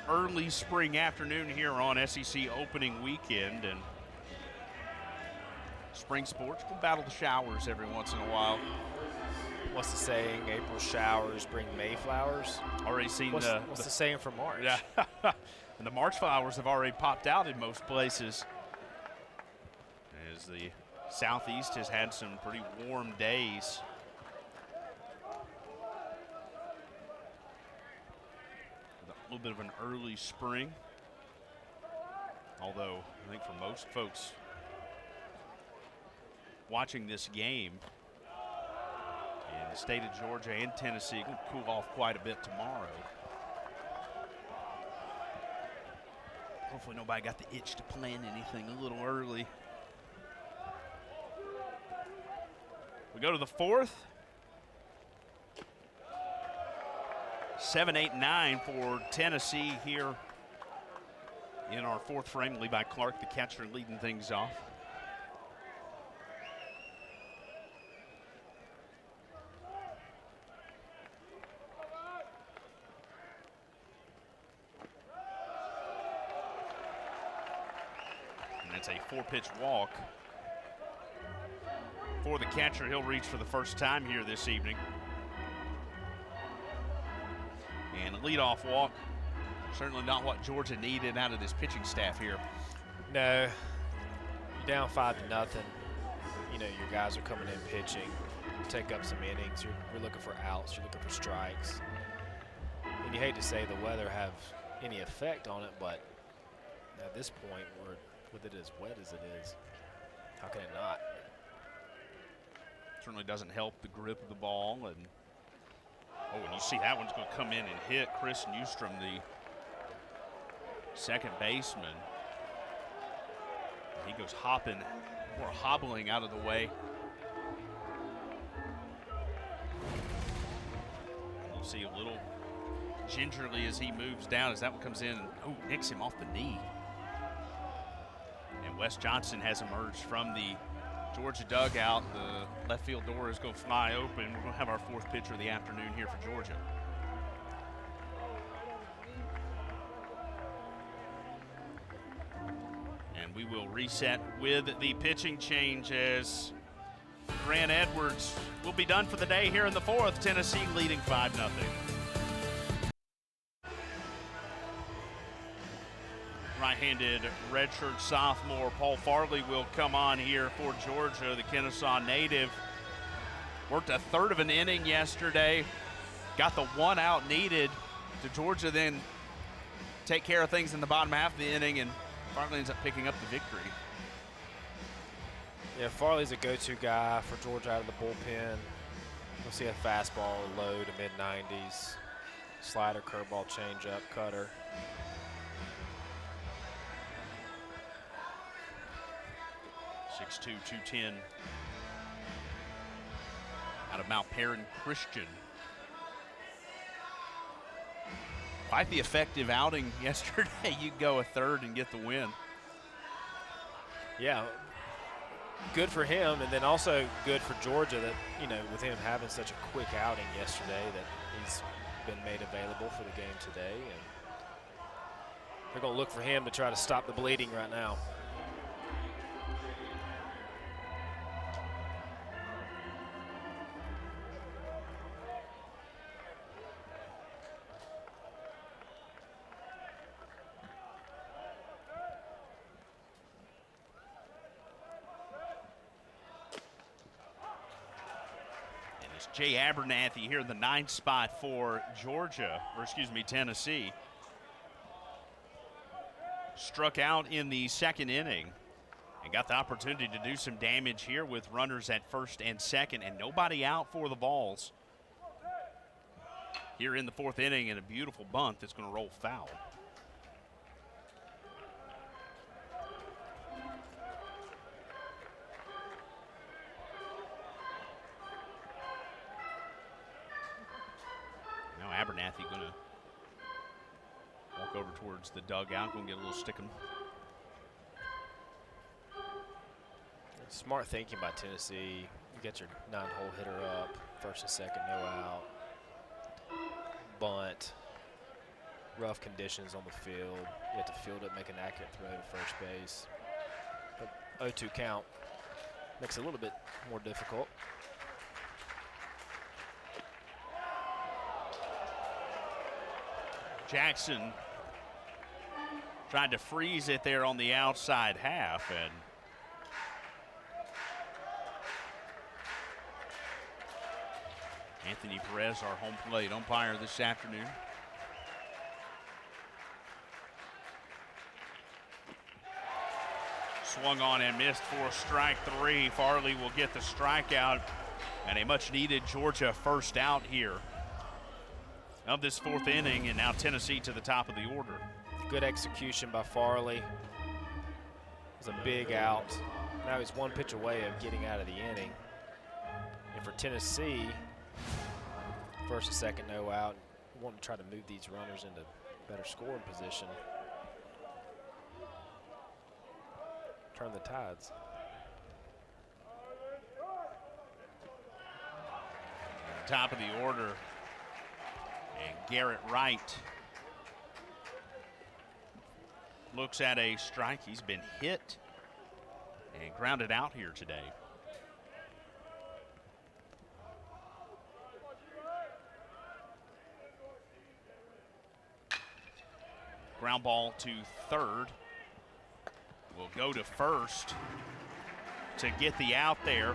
A: early spring afternoon here on SEC opening weekend. And spring sports will battle the showers every once in a while.
B: What's the saying? April showers bring May flowers.
A: Already seen
B: what's the saying for March?
A: Yeah, and the March flowers have already popped out in most places. As the Southeast has had some pretty warm days. A little bit of an early spring. Although I think for most folks watching this game in the state of Georgia and Tennessee, it can cool off quite a bit tomorrow. Hopefully nobody got the itch to plan anything a little early. We go to the 4th. 7-8-9 for Tennessee here In our fourth frame, Levi Clark, the catcher, leading things off. And it's a 4-pitch walk for the catcher. He'll reach for the first time here this evening. And a leadoff walk. Certainly not what Georgia needed out of this pitching staff here.
B: No, you're down 5-0. You know, your guys are coming in pitching, take up some innings. You're looking for outs, you're looking for strikes. And you hate to say the weather have any effect on it, but at this point, with it as wet as it is, how can it not?
A: Certainly doesn't help the grip of the ball. And you see that one's going to come in and hit Chris Newstrom, the second baseman. He goes hobbling out of the way. You see a little gingerly as he moves down as that one comes in and nicks him off the knee. And Wes Johnson has emerged from the Georgia dugout. The left field door is going to fly open. We're going to have our fourth pitcher of the afternoon here for Georgia. And we will reset with the pitching change as Grant Edwards will be done for the day here in the fourth. Tennessee leading 5-0. Right-handed redshirt sophomore Paul Farley will come on here for Georgia. The Kennesaw native worked a third of an inning yesterday, got the 1 out needed to Georgia then take care of things in the bottom half of the inning, and Farley ends up picking up the victory.
B: Yeah, Farley's a go-to guy for Georgia out of the bullpen. You'll see a fastball, low to mid-90s, slider, curveball, changeup, cutter.
A: .6'2", 210 out of Mount Perrin Christian. Quite the effective outing yesterday. You go a third and get the win.
B: Yeah, good for him, and then also good for Georgia that, you know, with him having such a quick outing yesterday, that he's been made available for the game today. And they're going to look for him to try to stop the bleeding right now.
A: Jay Abernathy here in the 9th spot for Tennessee. Struck out in the second inning and got the opportunity to do some damage here with runners at first and second and nobody out for the Vols. Here in the fourth inning, and a beautiful bunt that's going to roll foul. Abernathy going to walk over towards the dugout, going to get a little sticking.
B: Smart thinking by Tennessee. You get your 9-hole hitter up, first and second, no out. Bunt, rough conditions on the field. You have to field it, make an accurate throw to first base. But 0-2 count makes it a little bit more difficult.
A: Jackson tried to freeze it there on the outside half, and Anthony Perez, our home plate umpire this afternoon. Swung on and missed for strike 3. Farley will get the strikeout, and a much needed Georgia first out here of this fourth inning, and now Tennessee to the top of the order.
B: Good execution by Farley. It was a big out. Now he's one pitch away of getting out of the inning. And for Tennessee, first and second, no out. We want to try to move these runners into better scoring position. turn the tides.
A: Top of the order, and Garrett Wright looks at a strike. He's been hit and grounded out here today. Ground ball to third. Will go to first to get the out there.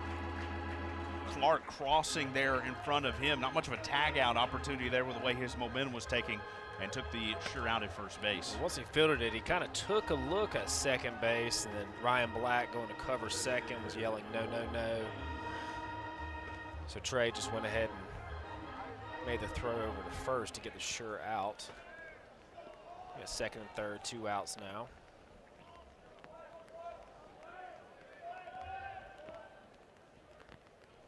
A: Clark crossing there in front of him. Not much of a tag out opportunity there with the way his momentum was taking, and took the sure out at first base.
B: Well, once he fielded it, he kind of took a look at second base, and then Ryan Black going to cover second was yelling no, no, no. So Trey just went ahead and made the throw over to first to get the sure out. We got second and third, 2 outs now.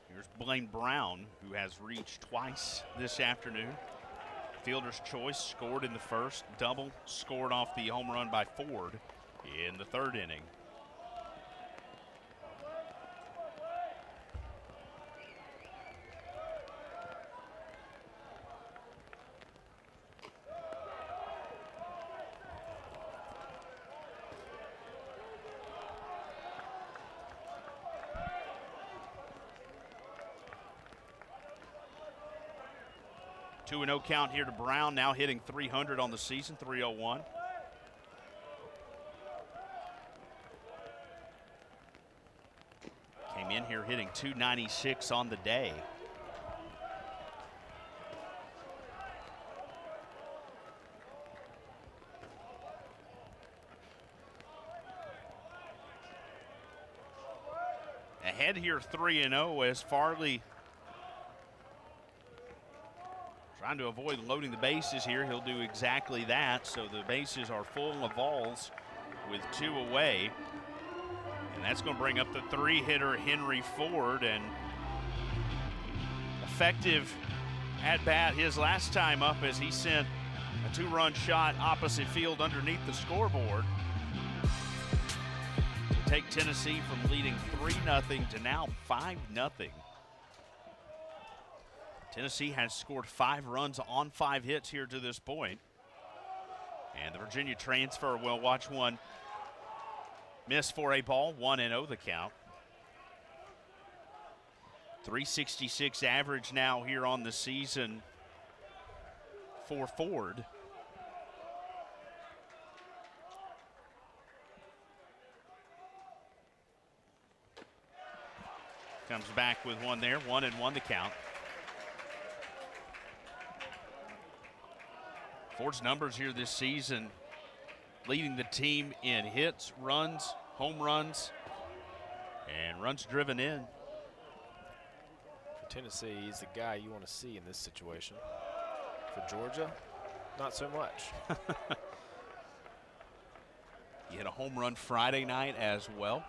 A: Here's Blaine Brown, who has reached twice this afternoon. Fielder's choice, scored in the first, double scored off the home run by Ford in the third inning. Two and 0 count here to Brown, now hitting 300 on the season, 301. Came in here hitting 296 on the day. Ahead here 3-0 as Farley trying to avoid loading the bases here. He'll do exactly that. So the bases are full of balls with 2 away. And that's going to bring up the 3-hitter Henry Ford. And effective at bat his last time up as he sent a 2-run shot opposite field underneath the scoreboard to take Tennessee from leading 3-0 to now 5-0. Tennessee has scored 5 runs on 5 hits here to this point. And the Virginia transfer will watch one miss for a ball, 1-0 the count. 366 average now here on the season for Ford. Comes back with one there, 1-1 the count. Ford's numbers here this season, leading the team in hits, runs, home runs, and runs driven in.
B: For Tennessee, he's the guy you want to see in this situation. For Georgia, not so much.
A: He hit a home run Friday night as well.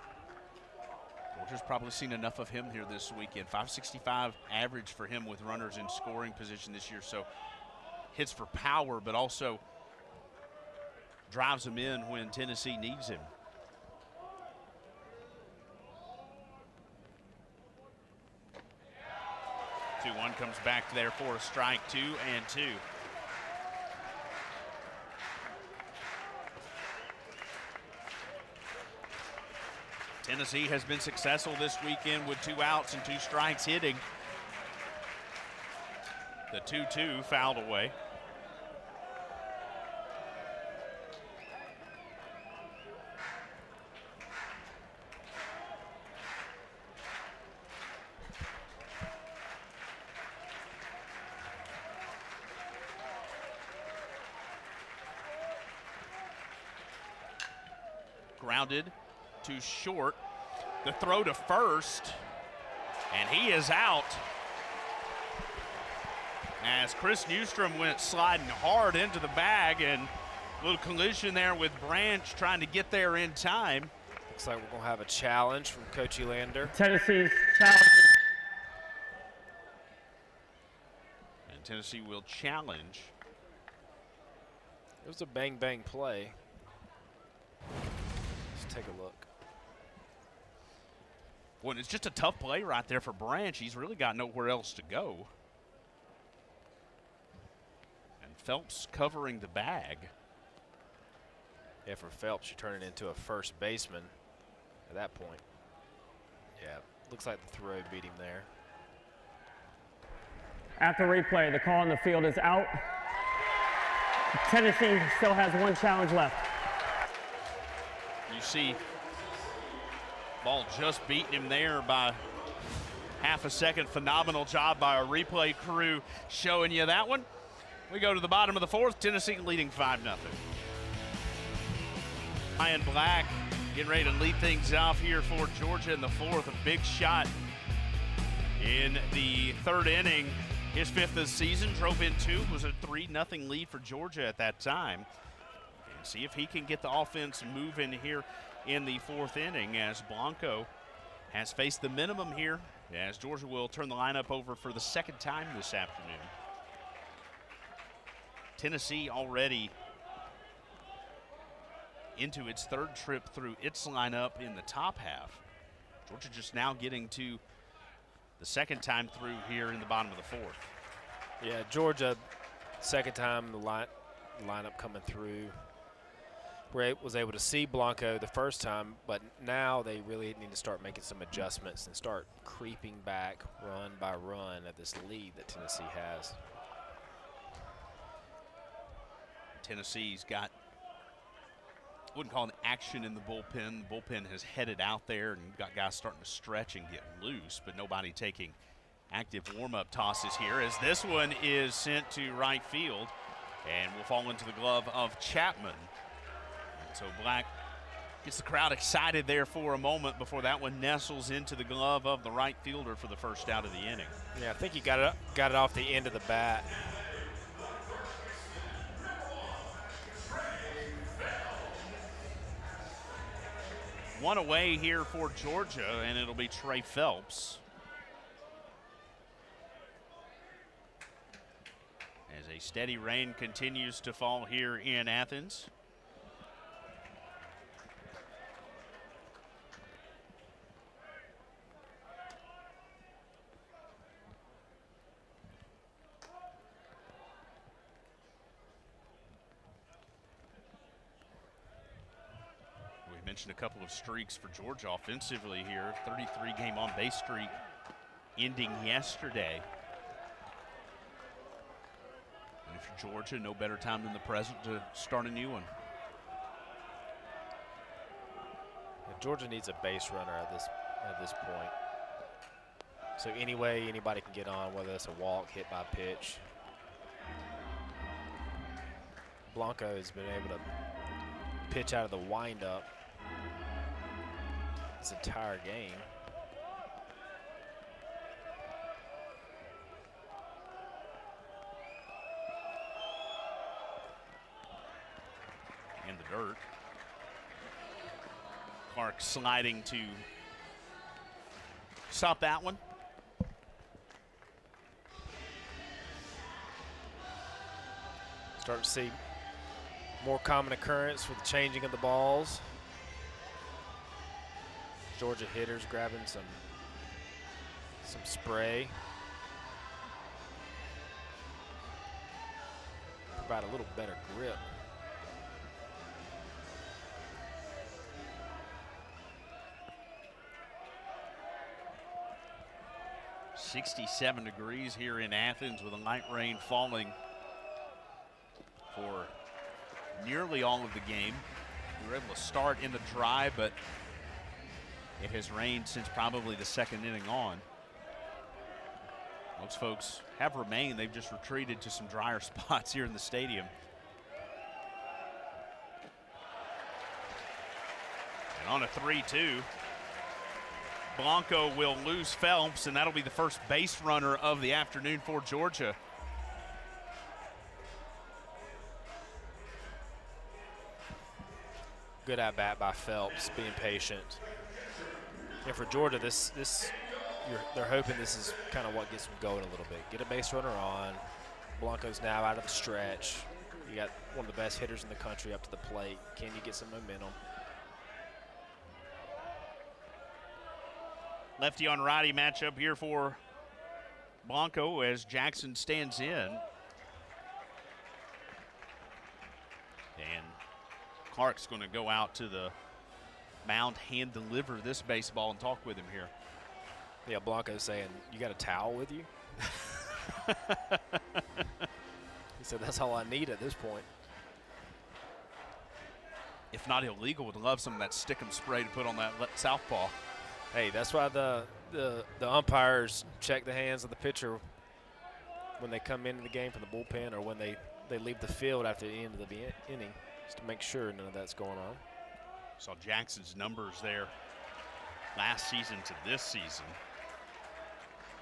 A: Georgia's probably seen enough of him here this weekend. 565 average for him with runners in scoring position this year. So hits for power, but also drives them in when Tennessee needs him. 2-1 comes back there for a strike, 2-2. Tennessee has been successful this weekend with 2 outs and 2 strikes hitting. The 2-2 fouled away. Grounded to short. The throw to first, and he is out. As Chris Newstrom went sliding hard into the bag, and a little collision there with Branch trying to get there in time.
B: Looks like we're going to have a challenge from Coach Elander.
C: Tennessee's challenging.
A: And Tennessee will challenge.
B: It was a bang-bang play. Let's take a look.
A: Well, it's just a tough play right there for Branch. He's really got nowhere else to go. And Phelps covering the bag.
B: Yeah, for Phelps, you turn it into a first baseman at that point. Yeah, looks like the throw beat him there.
C: After replay, the call on the field is out. Tennessee still has one challenge left.
A: You see, ball just beating him there by half a second. Phenomenal job by our replay crew showing you that one. We go to the bottom of the fourth. Tennessee leading 5-0. Ryan Black getting ready to lead things off here for Georgia in the fourth. A big shot in the third inning. His fifth of the season, drove in two, was a 3-0 lead for Georgia at that time. And see if he can get the offense moving here in the fourth inning, as Blanco has faced the minimum here, as Georgia will turn the lineup over for the second time this afternoon. Tennessee already into its third trip through its lineup in the top half. Georgia just now getting to the second time through here in the bottom of the fourth.
B: Yeah, Georgia, second time the lineup coming through. Was able to see Blanco the first time, but now they really need to start making some adjustments and start creeping back run by run at this lead that Tennessee has.
A: Tennessee's got, wouldn't call it action in the bullpen. The bullpen has headed out there and got guys starting to stretch and get loose, but nobody taking active warm-up tosses here, as this one is sent to right field and will fall into the glove of Chapman. And so Black gets the crowd excited there for a moment before that one nestles into the glove of the right fielder for the first out of the inning.
B: Yeah, I think he got it off the end of the bat.
A: One away here for Georgia, and it'll be Trey Phelps. As a steady rain continues to fall here in Athens. Mentioned a couple of streaks for Georgia offensively here. 33-game on-base streak ending yesterday. And if you're Georgia, no better time than the present to start a new one.
B: Yeah, Georgia needs a base runner at this point. So anyway, anybody can get on, whether it's a walk, hit by pitch. Blanco has been able to pitch out of the windup this entire game.
A: In the dirt. Clark sliding to stop that one.
B: Start to see more common occurrence with the changing of the balls. Georgia hitters grabbing some spray. Provide a little better grip.
A: .67 degrees here in Athens with a light rain falling for nearly all of the game. We were able to start in the dry, but it has rained since probably the second inning on. Most folks have remained. They've just retreated to some drier spots here in the stadium. And on a 3-2, Blanco will lose Phelps, and that'll be the first base runner of the afternoon for Georgia.
B: Good at bat by Phelps, being patient. And for Georgia, they're hoping this is kind of what gets them going a little bit. Get a base runner on. Blanco's now out of the stretch. You got one of the best hitters in the country up to the plate. Can you get some momentum?
A: Lefty on righty matchup here for Blanco as Jackson stands in. And Clark's going to go out to the mound, hand deliver this baseball, and talk with him here.
B: Yeah, Blanco's saying, "You got a towel with you?" He said, "That's all I need at this point."
A: If not illegal, would love some of that stick-em spray to put on that southpaw.
B: Hey, that's why the umpires check the hands of the pitcher when they come into the game from the bullpen or when they leave the field after the end of the inning, just to make sure none of that's going on.
A: Saw Jackson's numbers there last season to this season.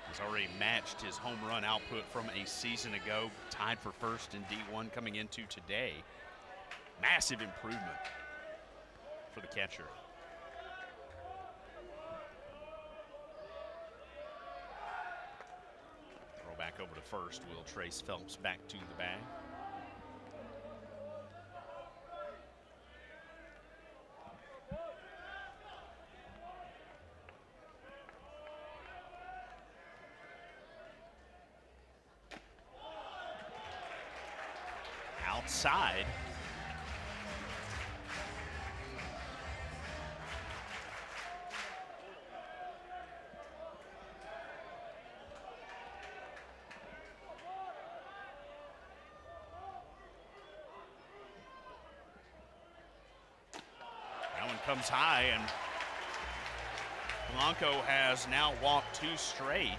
A: He's already matched his home run output from a season ago, tied for first in D1 coming into today. Massive improvement for the catcher. Throw back over to first. Will Trace Phelps back to the bag. Outside. That one comes high, and Blanco has now walked 2 straight.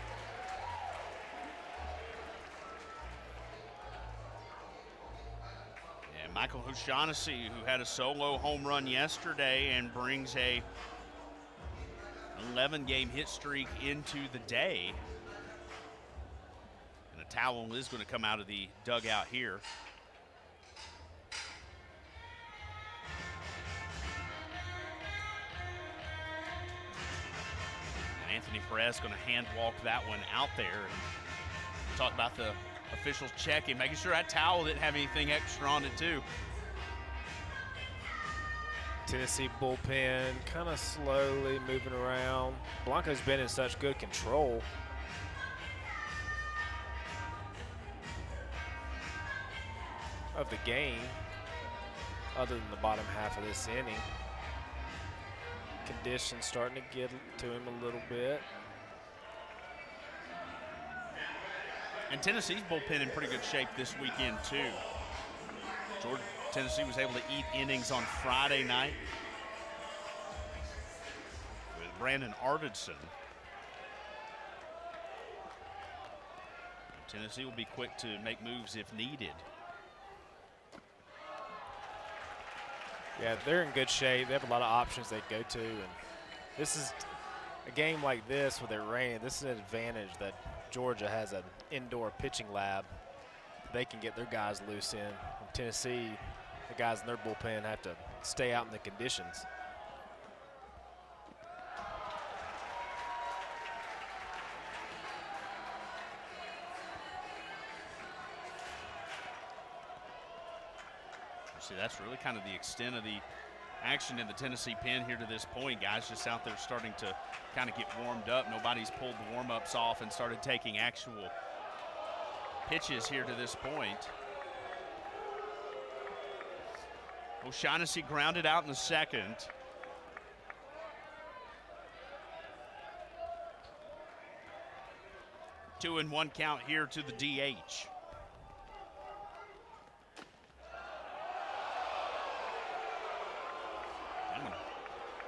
A: Michael O'Shaughnessy, who had a solo home run yesterday and brings a 11-game hit streak into the day. And a towel is going to come out of the dugout here. And Anthony Perez going to hand walk that one out there. And talk about the officials checking, making sure that towel didn't have anything extra on it too.
B: Tennessee bullpen kind of slowly moving around. Blanco's been in such good control. Of the game, other than the bottom half of this inning. Conditions starting to get to him a little bit.
A: And Tennessee's bullpen in pretty good shape this weekend, too. Tennessee was able to eat innings on Friday night with Brandon Arvidsson. Tennessee will be quick to make moves if needed.
B: Yeah, they're in good shape. They have a lot of options they go to. And this is a game like this with it raining. This is an advantage that Georgia has an indoor pitching lab. They can get their guys loose in. In Tennessee, the guys in their bullpen have to stay out in the conditions.
A: See, that's really kind of the extent of the action in the Tennessee pen here to this point. Guys just out there starting to kind of get warmed up. Nobody's pulled the warm-ups off and started taking actual pitches here to this point. O'Shaughnessy grounded out in the second. Two and one count here to the DH.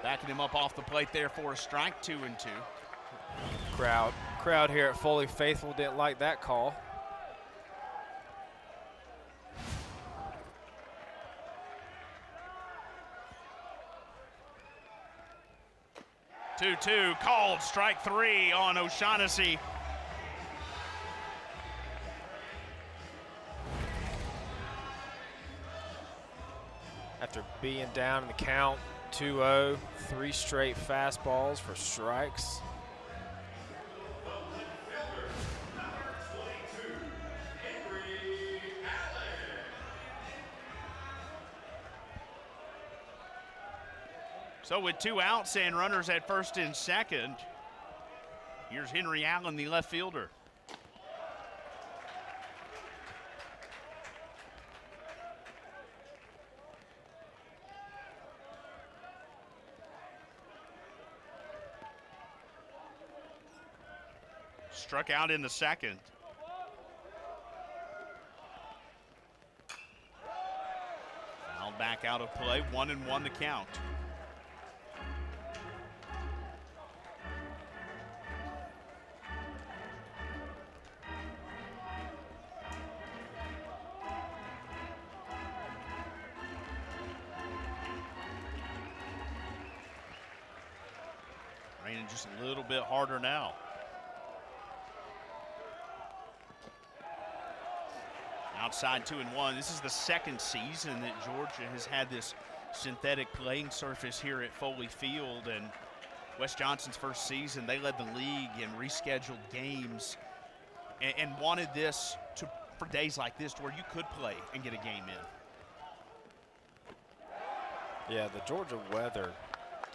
A: Backing him up off the plate there for a strike, 2-2.
B: Crowd here at Foley Faithful didn't like that call.
A: Two called, strike 3 on O'Shaughnessy.
B: After being down in the count, 2-0, 3 straight fastballs for strikes.
A: So with 2 outs and runners at first and second, Here's Henry Allen, the left fielder. Struck out in the second. Fouled back out of play, 1-1 the count. Raining just a little bit harder now. Outside 2-1. This is the second season that Georgia has had this synthetic playing surface here at Foley Field, and Wes Johnson's first season, they led the league in rescheduled games and wanted this for days like this to where you could play and get a game in.
B: Yeah, the Georgia weather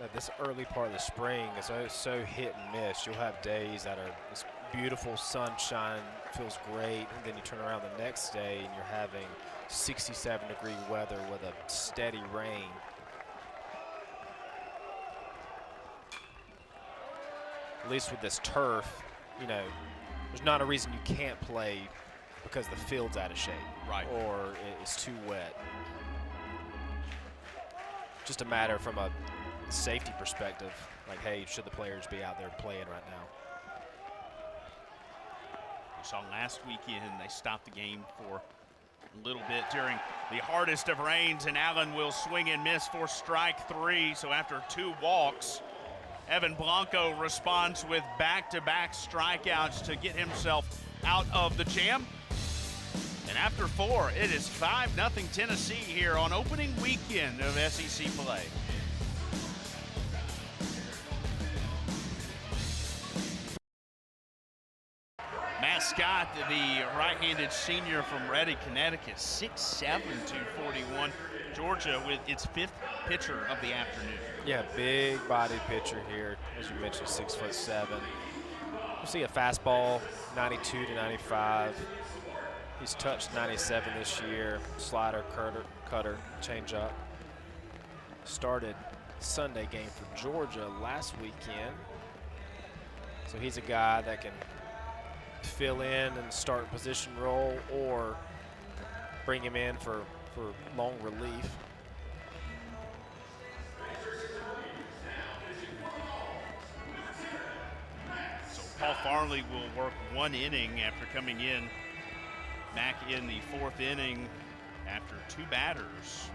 B: at this early part of the spring is so hit and miss. You'll have days that are this beautiful sunshine, feels great, and then you turn around the next day and you're having 67-degree weather with a steady rain. At least with this turf, you know, there's not a reason you can't play because the field's out of shape,
A: right, or
B: it's too wet. Just a matter from a safety perspective, like, hey, should the players be out there playing right now?
A: We saw last weekend they stopped the game for a little bit during the hardest of rains, and Allen will swing and miss for strike 3. So after 2 walks, Evan Blanco responds with back-to-back strikeouts to get himself out of the jam. And after 4, it is 5-0 Tennessee here on opening weekend of SEC play. Matt Scott, the right-handed senior from Reading, Connecticut, 6'7", 241. Georgia with its 5th pitcher of the afternoon.
B: Yeah, big-bodied pitcher here, as you mentioned, 6'7". We'll see a fastball, 92 to 95. He's touched 97 this year. Slider, cutter, changeup. Started Sunday game for Georgia last weekend. So he's a guy that can fill in and start position role or bring him in for long relief.
A: So Paul Farley will work 1 inning after coming in back in the 4th inning after 2 batters.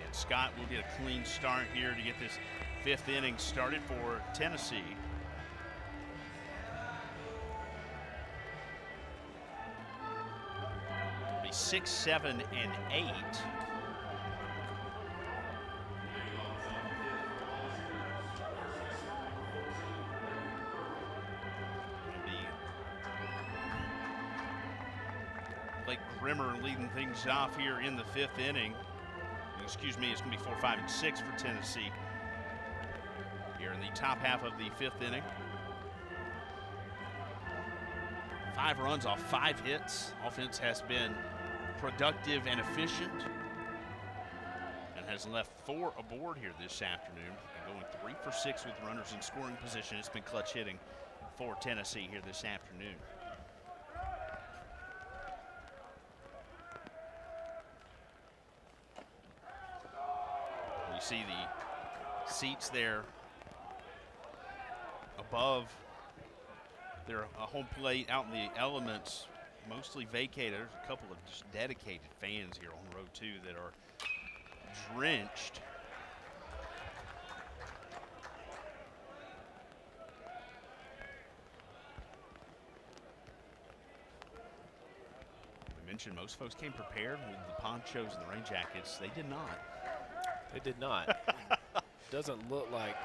A: And Scott will get a clean start here to get this 5th inning started for Tennessee. It'll be 6, 7, and 8. Blake Grimmer leading things off here in the 5th inning. Excuse me, it's going to be 4, 5, and 6 for Tennessee here in the top half of the 5th inning. 5 runs off 5 hits. Offense has been productive and efficient and has left 4 aboard here this afternoon. And going 3 for 6 with runners in scoring position. It's been clutch hitting for Tennessee here this afternoon. You see the seats there above their home plate out in the elements, mostly vacated. There's a couple of just dedicated fans here on row 2 that are drenched. We mentioned most folks came prepared with the ponchos and the rain jackets. They did not.
B: They did not. Doesn't look like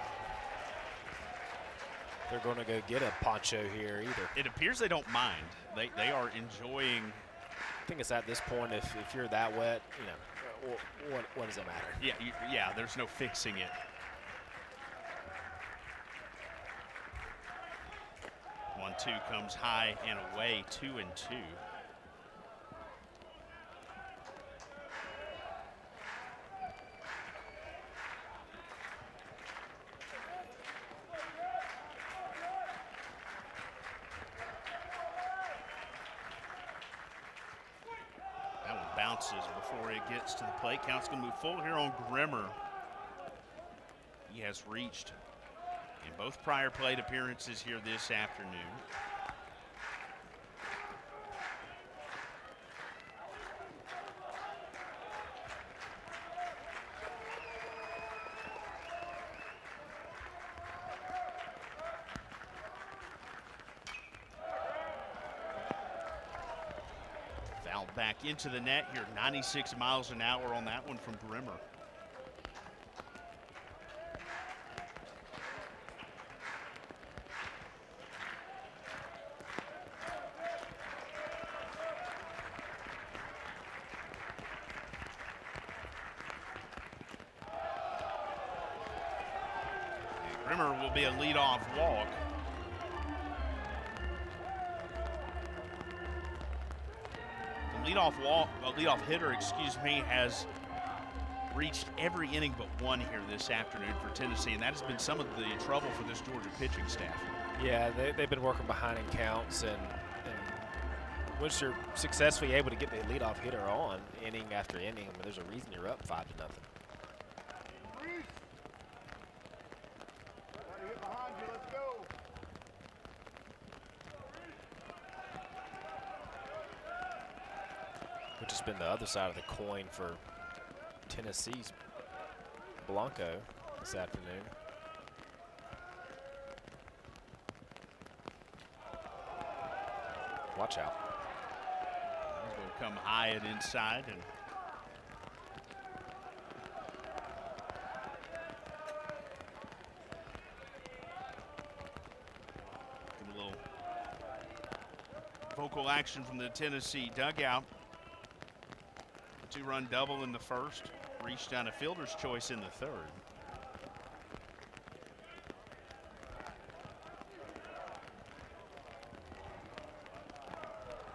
B: they're going to go get a poncho here either.
A: It appears they don't mind. They are enjoying.
B: I think it's at this point, if you're that wet, you know, what does it matter?
A: Yeah, yeah, there's no fixing it. 1-2 comes high and away, 2-2. That one bounces before it gets to the plate. Count's going to move full here on Grimmer. He has reached in both prior plate appearances here this afternoon. Fouled back into the net here, 96 miles an hour on that one from Grimmer. Grimmer will be a leadoff walk. The leadoff hitter, has reached every inning but one here this afternoon for Tennessee, and that has been some of the trouble for this Georgia pitching staff.
B: Yeah, they've been working behind in counts, and once you're successfully able to get the leadoff hitter on inning after inning, I mean, there's a reason you're up 5-0. Which has been the other side of the coin for Tennessee's Blanco this afternoon. Watch out.
A: He's going to come high and inside, and a little vocal action from the Tennessee dugout. 2-run double in the first, reached down a fielder's choice in the third.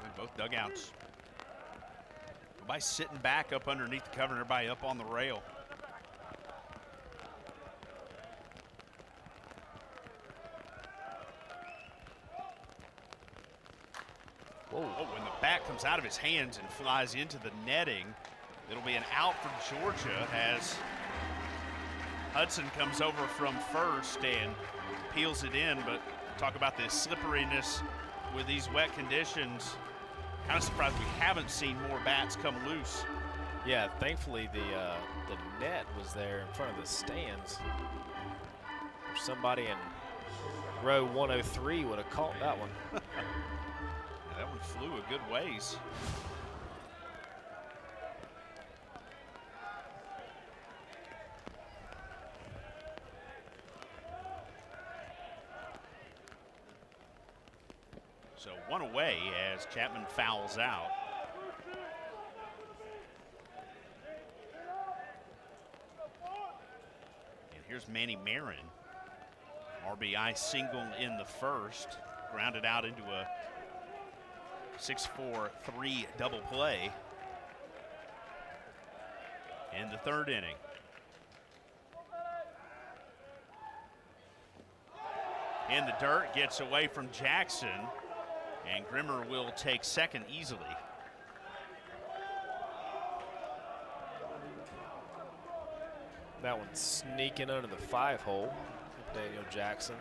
A: And both dugouts. Everybody sitting back up underneath the cover, and everybody up on the rail. Whoa. Oh, when the bat comes out of his hands and flies into the netting, it'll be an out for Georgia as Hudson comes over from first and peels it in. But talk about the slipperiness with these wet conditions. Kind of surprised we haven't seen more bats come loose.
B: Yeah, thankfully the net was there in front of the stands. Or somebody in row 103 would have caught that one.
A: That one flew a good ways. So one away as Chapman fouls out. And here's Manny Marin. RBI single in the first, grounded out into a 6-4-3 double play in the third inning. In the dirt, gets away from Jackson, and Grimmer will take second easily.
B: That one sneaking under the 5-hole, Daniel Jackson.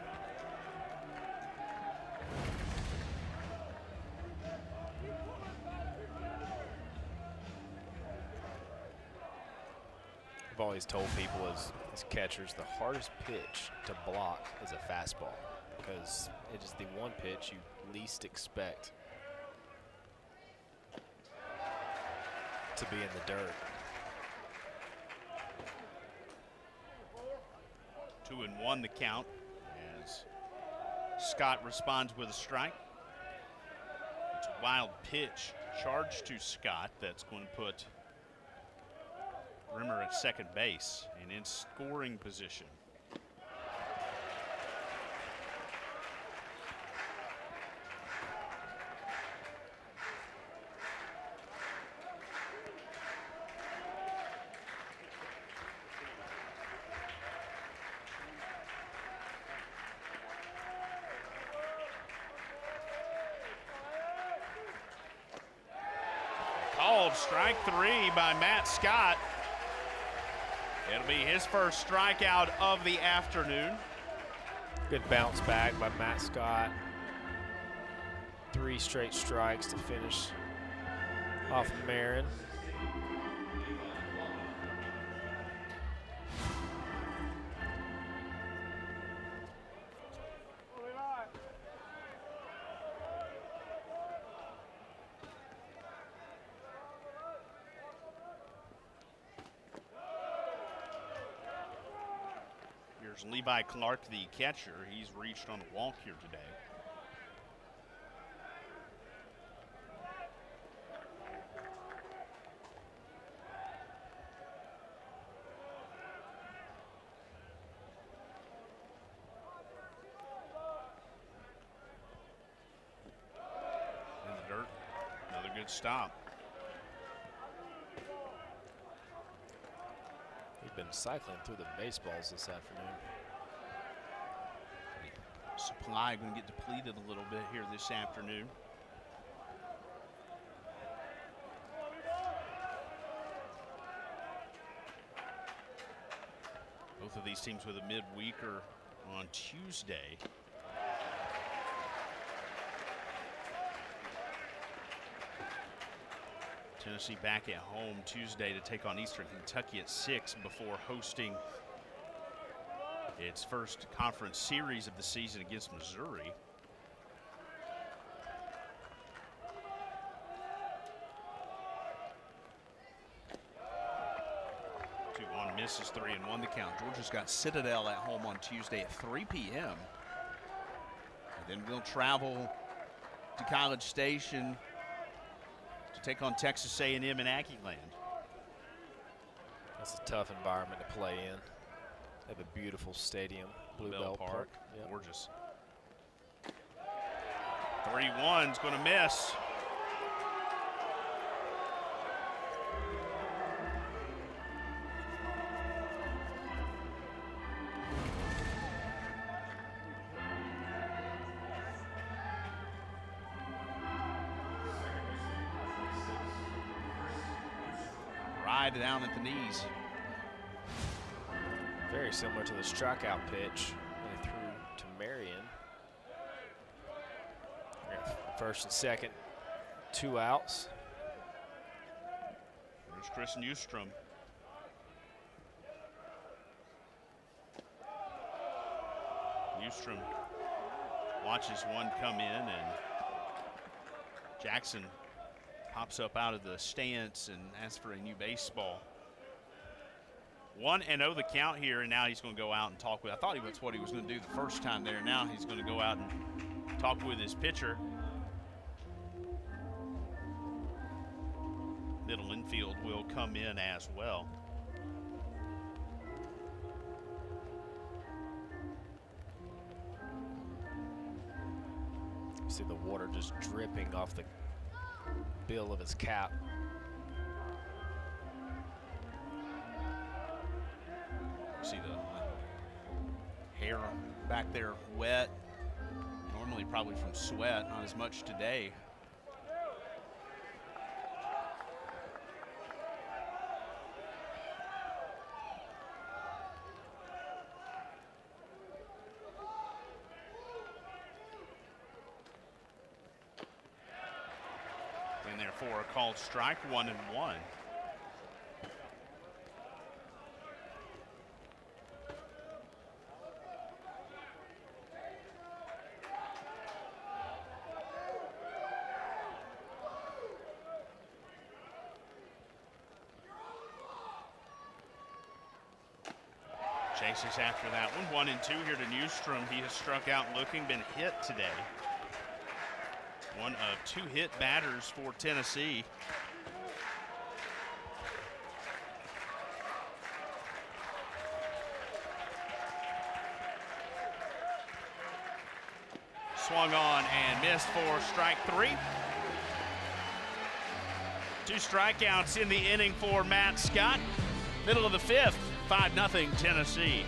B: I've always told people as catchers, the hardest pitch to block is a fastball because it is the one pitch you least expect to be in the dirt.
A: 2-1 the count as Scott responds with a strike. It's a wild pitch charged to Scott that's going to put Rimmer at second base and in scoring position. Called strike 3 by Matt Scott. It'll be his first strikeout of the afternoon.
B: Good bounce back by Matt Scott. 3 straight strikes to finish off Marin.
A: Here's Levi Clark, the catcher. He's reached on a walk here today. In the dirt, another good stop.
B: We've been cycling through the baseballs this afternoon.
A: Supply going to get depleted a little bit here this afternoon. Both of these teams with a midweeker on Tuesday. Tennessee back at home Tuesday to take on Eastern Kentucky at 6 before hosting its first conference series of the season against Missouri. Two on misses, 3-1 the count. Georgia's got Citadel at home on Tuesday at 3 p.m. And then we'll travel to College Station to take on Texas A&M in Aggieland.
B: That's a tough environment to play in. They have a beautiful stadium, Blue Bell Park. Yep.
A: Gorgeous. 3-1's going to miss. Right down at the knees.
B: Very similar to the strikeout pitch they threw to Marion. First and second, 2 outs.
A: There's Chris Newstrom. Newstrom watches one come in, and Jackson pops up out of the stance and asks for a new baseball. 1-0 the count here, and now he's going to go out and talk with. I thought that's what he was going to do the first time there. Now he's going to go out and talk with his pitcher. Middle infield will come in as well.
B: You see the water just dripping off the bill of his cap.
A: See the hair back there wet. Normally probably from sweat, not as much today. And therefore a called strike, 1-1. Chases after that one. 1-2 here to Newstrom. He has struck out looking, been hit today. One of 2 hit batters for Tennessee. Swung on and missed for strike 3. 2 strikeouts in the inning for Matt Scott. Middle of the 5th, 5-0 Tennessee.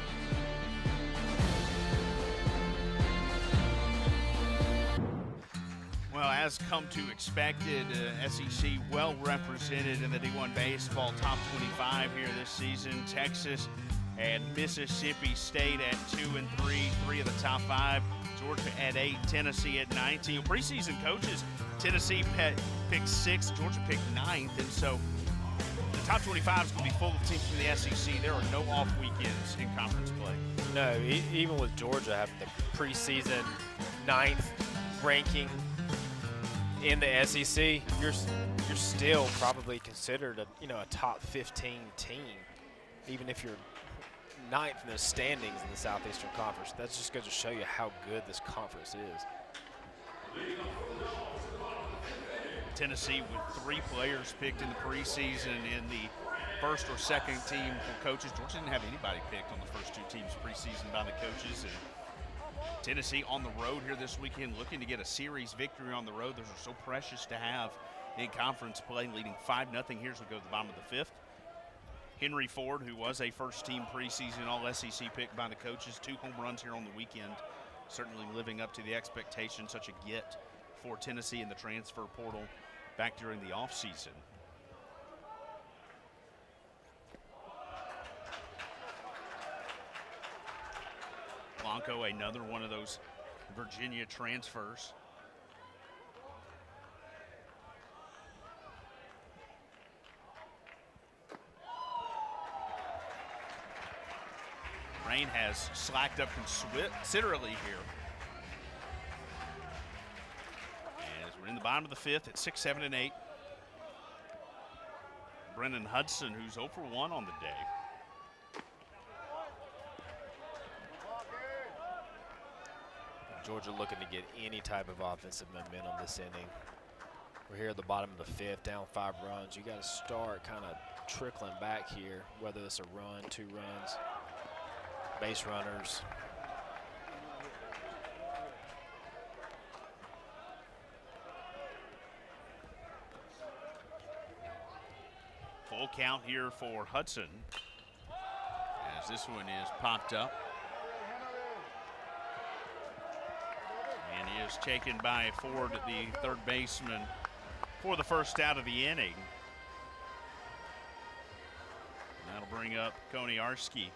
A: Well, as come to expected, SEC well represented in the D1 baseball top 25 here this season. Texas and Mississippi State at 2 and 3, 3 of the top 5. Georgia at 8, Tennessee at 19. Preseason coaches, Tennessee picked 6th, Georgia picked 9th, and so the top 25 is going to be full of teams from the SEC. There are no off weekends in conference play.
B: No, even with Georgia having the preseason 9th ranking in the SEC, you're still probably considered a top 15 team, even if you're 9th in the standings in the Southeastern Conference. That's just going to show you how good this conference is.
A: Tennessee with 3 players picked in the preseason in the first or second team for coaches. Georgia didn't have anybody picked on the first 2 teams preseason by the coaches. And Tennessee on the road here this weekend, looking to get a series victory on the road. Those are so precious to have in conference play, leading 5-0 here as we go to the bottom of the 5th. Henry Ford, who was a first-team preseason All-SEC pick by the coaches, 2 home runs here on the weekend, certainly living up to the expectation. Such a get for Tennessee in the transfer portal back during the offseason. Blanco, another one of those Virginia transfers. Rain has slacked up considerably here. As we're in the bottom of the 5th at 6, 7, and 8. Brennan Hudson, who's 0 for 1 on the day.
B: Georgia looking to get any type of offensive momentum this inning. We're here at the bottom of the 5th, down 5 runs. You got to start kind of trickling back here, whether it's a run, 2 runs, base runners.
A: Full count here for Hudson, as this one is popped up. And he is taken by Ford, the third baseman, for the first out of the inning. And that'll bring up Koniarski.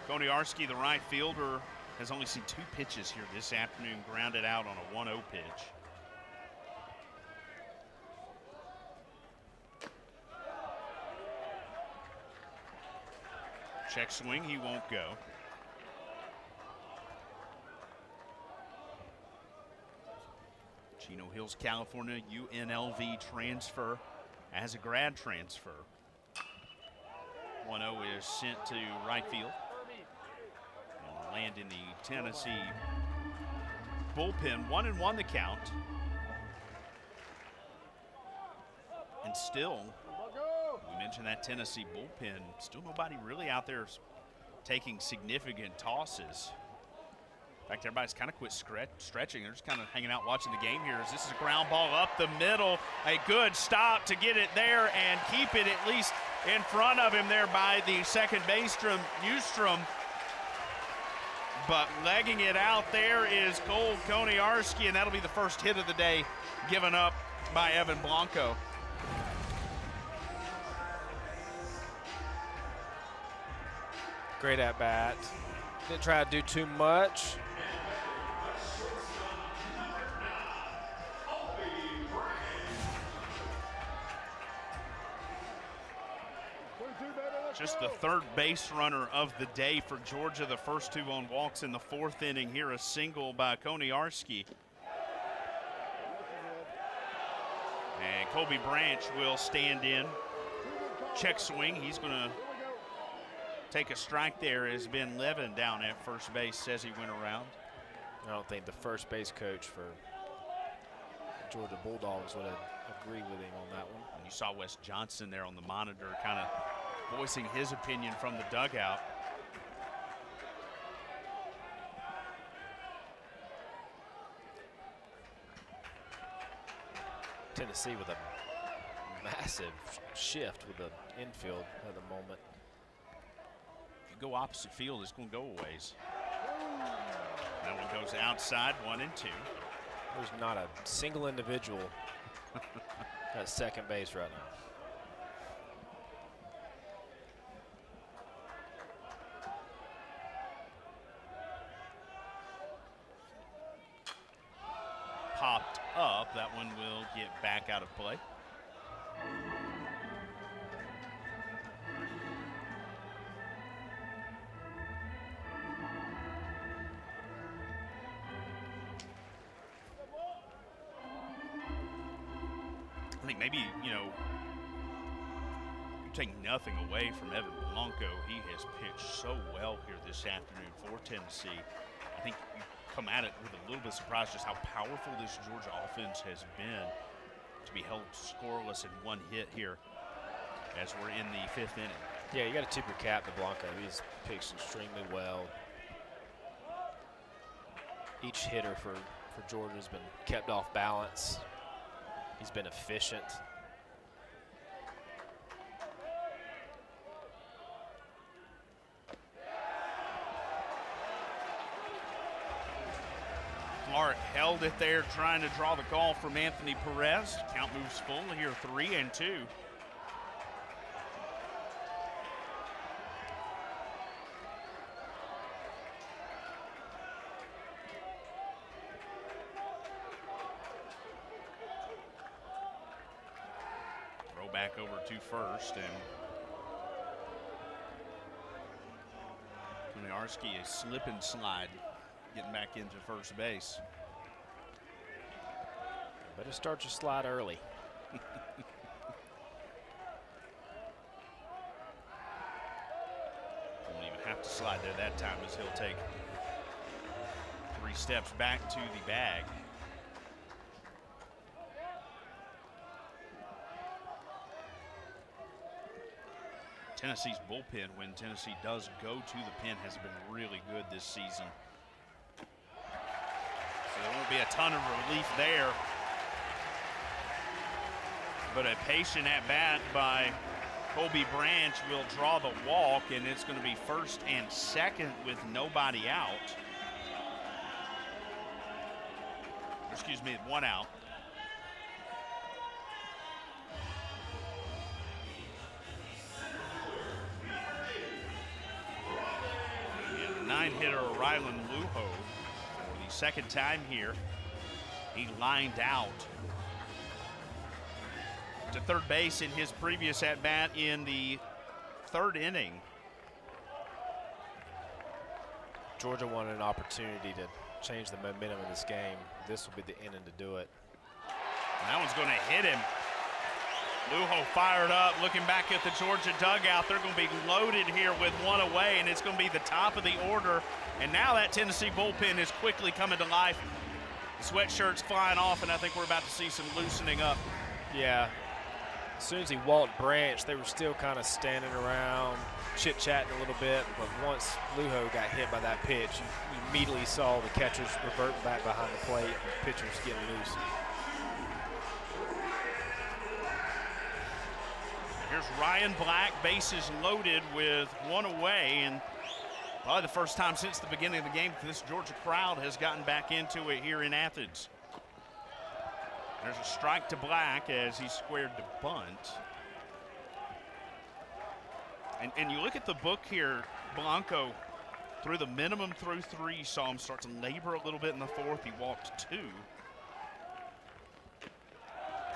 A: Koniarski, the right fielder, has only seen 2 pitches here this afternoon, grounded out on a 1-0 pitch. Check swing, he won't go. Chino Hills, California, UNLV transfer as a grad transfer. 1-0 is sent to right field. And land in the Tennessee bullpen. 1-1 the count. And still, we mentioned that Tennessee bullpen, still nobody really out there taking significant tosses. In fact, everybody's kind of quit stretching. They're just kind of hanging out watching the game here. As this is a ground ball up the middle. A good stop to get it there and keep it at least in front of him there by the second baseman, Newstrom. But legging it out there is Cole Koniarski, and that'll be the first hit of the day given up by Evan Blanco.
B: Great at bat. Didn't try to do too much.
A: Just the third base runner of the day for Georgia. The first 2 on walks in the 4th inning. Here a single by Koniarski. And Colby Branch will stand in. Check swing. He's going to take a strike there, as Ben Levin down at first base says he went around.
B: I don't think the first base coach for Georgia Bulldogs would have agree with him on that one.
A: And you saw Wes Johnson there on the monitor kind of voicing his opinion from the dugout.
B: Tennessee with a massive shift with the infield at the moment.
A: If you go opposite field, it's going to go a ways. That one goes outside, 1 and 2.
B: There's not a single individual at second base right now.
A: Popped up. That one will get back out of play. I think maybe, you know, you take nothing away from Evan Blanco. He has pitched so well here this afternoon for Tennessee. I think you come at it with a little bit surprised just how powerful this Georgia offense has been to be held scoreless in 1 hit here as we're in the 5th inning.
B: Yeah, you got to tip your cap to Blanco. He's pitched extremely well. Each hitter for Georgia has been kept off balance. He's been efficient.
A: Clark held it there, trying to draw the call from Anthony Perez. Count moves full here, 3 and 2. Throw back over to first, and Kuniarski a slip and slide, getting back into first base.
B: Better start your slide early.
A: Won't even have to slide there that time, as he'll take 3 steps back to the bag. Tennessee's bullpen, when Tennessee does go to the pen, has been really good this season. So there won't be a ton of relief there. But a patient at bat by Colby Branch will draw the walk, and it's going to be first and second with nobody out. Excuse me, 1 out. And the 9-hitter Rylan Lujo, for the second time here, he lined out to third base in his previous at-bat in the 3rd inning.
B: Georgia wanted an opportunity to change the momentum of this game. This will be the inning to do it.
A: And that one's going to hit him. Lujo fired up, looking back at the Georgia dugout. They're going to be loaded here with 1 away, and it's going to be the top of the order. And now that Tennessee bullpen is quickly coming to life. The sweatshirt's flying off, and I think we're about to see some loosening up.
B: Yeah. As soon as he walked Branch, they were still kind of standing around, chit-chatting a little bit. But once Lujo got hit by that pitch, you immediately saw the catchers revert back behind the plate and pitchers getting loose.
A: Here's Ryan Black, bases loaded with 1 away, and probably the first time since the beginning of the game this Georgia crowd has gotten back into it here in Athens. There's a strike to Black as he squared the bunt. And you look at the book here, Blanco, through the minimum through 3, you saw him start to labor a little bit in the 4th. He walked 2.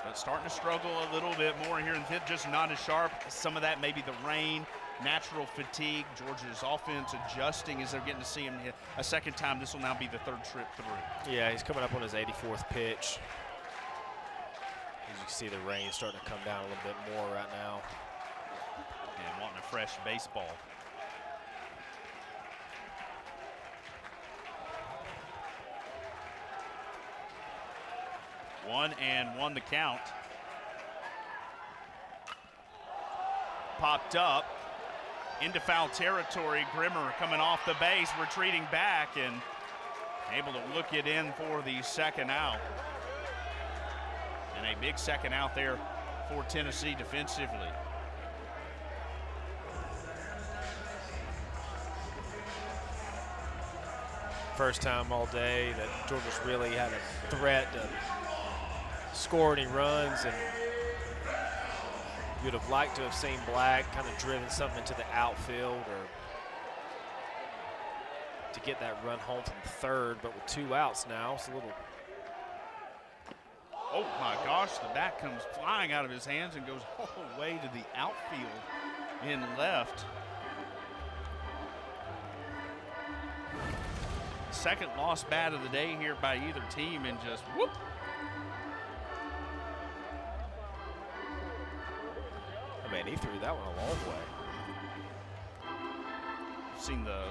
A: But starting to struggle a little bit more here in the 5th, just not as sharp. Some of that maybe the rain, natural fatigue. Georgia's offense adjusting as they're getting to see him hit a second time. This will now be the 3rd trip through.
B: Yeah, he's coming up on his 84th pitch. As you can see, the rain starting to come down a little bit more right now.
A: And wanting a fresh baseball. One and 1 the count. popped up into foul territory. Grimmer coming off the base, retreating back, and able to look it in for the second out. And a big second out there for Tennessee defensively.
B: First time all day that Georgia's really had a threat to score any runs, and you'd have liked to have seen Black kind of driven something into the outfield or to get that run home from third, but with 2 outs now, it's a little.
A: Oh my gosh, the bat comes flying out of his hands and goes all the way to the outfield in left. Second lost bat of the day here by either team, and just whoop.
B: I mean, he threw that one a long way.
A: Seen the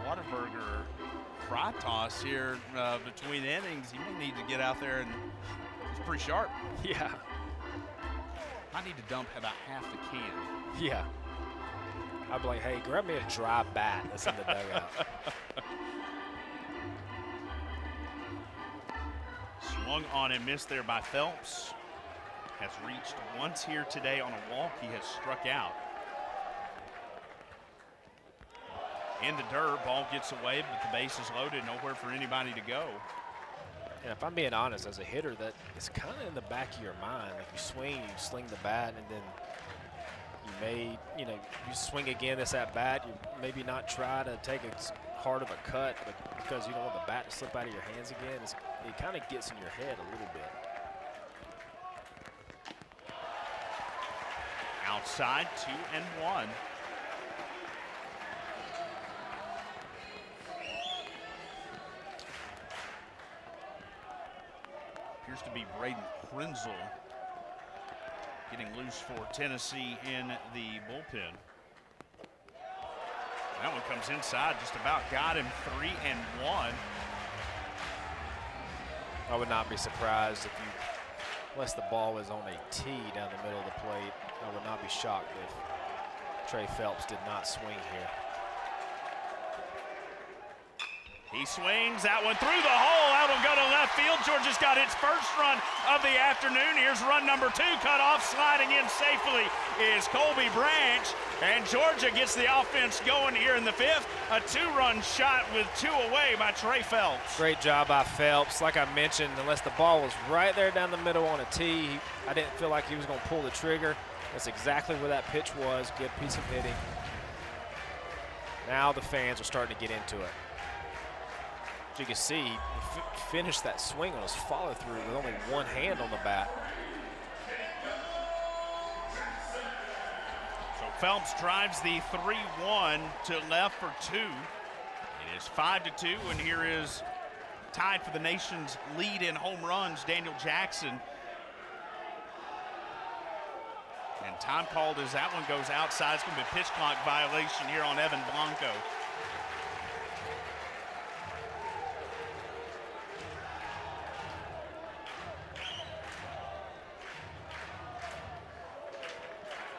A: Whataburger fry toss here between innings. He may need to get out there, and it's pretty sharp.
B: Yeah.
A: I need to dump about half the can.
B: Yeah. I'd be like, hey, grab me a dry bat that's in the dugout.
A: Swung on and missed there by Phelps. Has reached once here today on a walk. He has struck out. In the dirt, ball gets away, but the base is loaded, nowhere for anybody to go.
B: And if I'm being honest, as a hitter, that is kind of in the back of your mind. Like you swing, you sling the bat, and then you may, you swing again this at bat. You maybe not try to take as hard of a cut, but because you don't want the bat to slip out of your hands again, it kind of gets in your head a little bit.
A: Outside, 2-1. Appears to be Braden Krenzel getting loose for Tennessee in the bullpen. That one comes inside, just about got him. 3-1.
B: I would not be surprised if unless the ball was on a tee down the middle of the plate, I would not be shocked if Trey Phelps did not swing here.
A: He swings that one through the hole. That one go to left field. Georgia's got its first run of the afternoon. Here's run number 2. Cut off, sliding in safely is Colby Branch. And Georgia gets the offense going here in the 5th. A 2-run shot with 2 away by Trey Phelps.
B: Great job by Phelps. Like I mentioned, unless the ball was right there down the middle on a tee, I didn't feel like he was going to pull the trigger. That's exactly where that pitch was. Good piece of hitting. Now the fans are starting to get into it. As you can see, he finished that swing on his follow-through with only one hand on the bat.
A: So Phelps drives the 3-1 to left for 2. It is 5-2, and here is tied for the nation's lead in home runs, Daniel Jackson. And time called as that one goes outside. It's going to be a pitch clock violation here on Evan Blanco.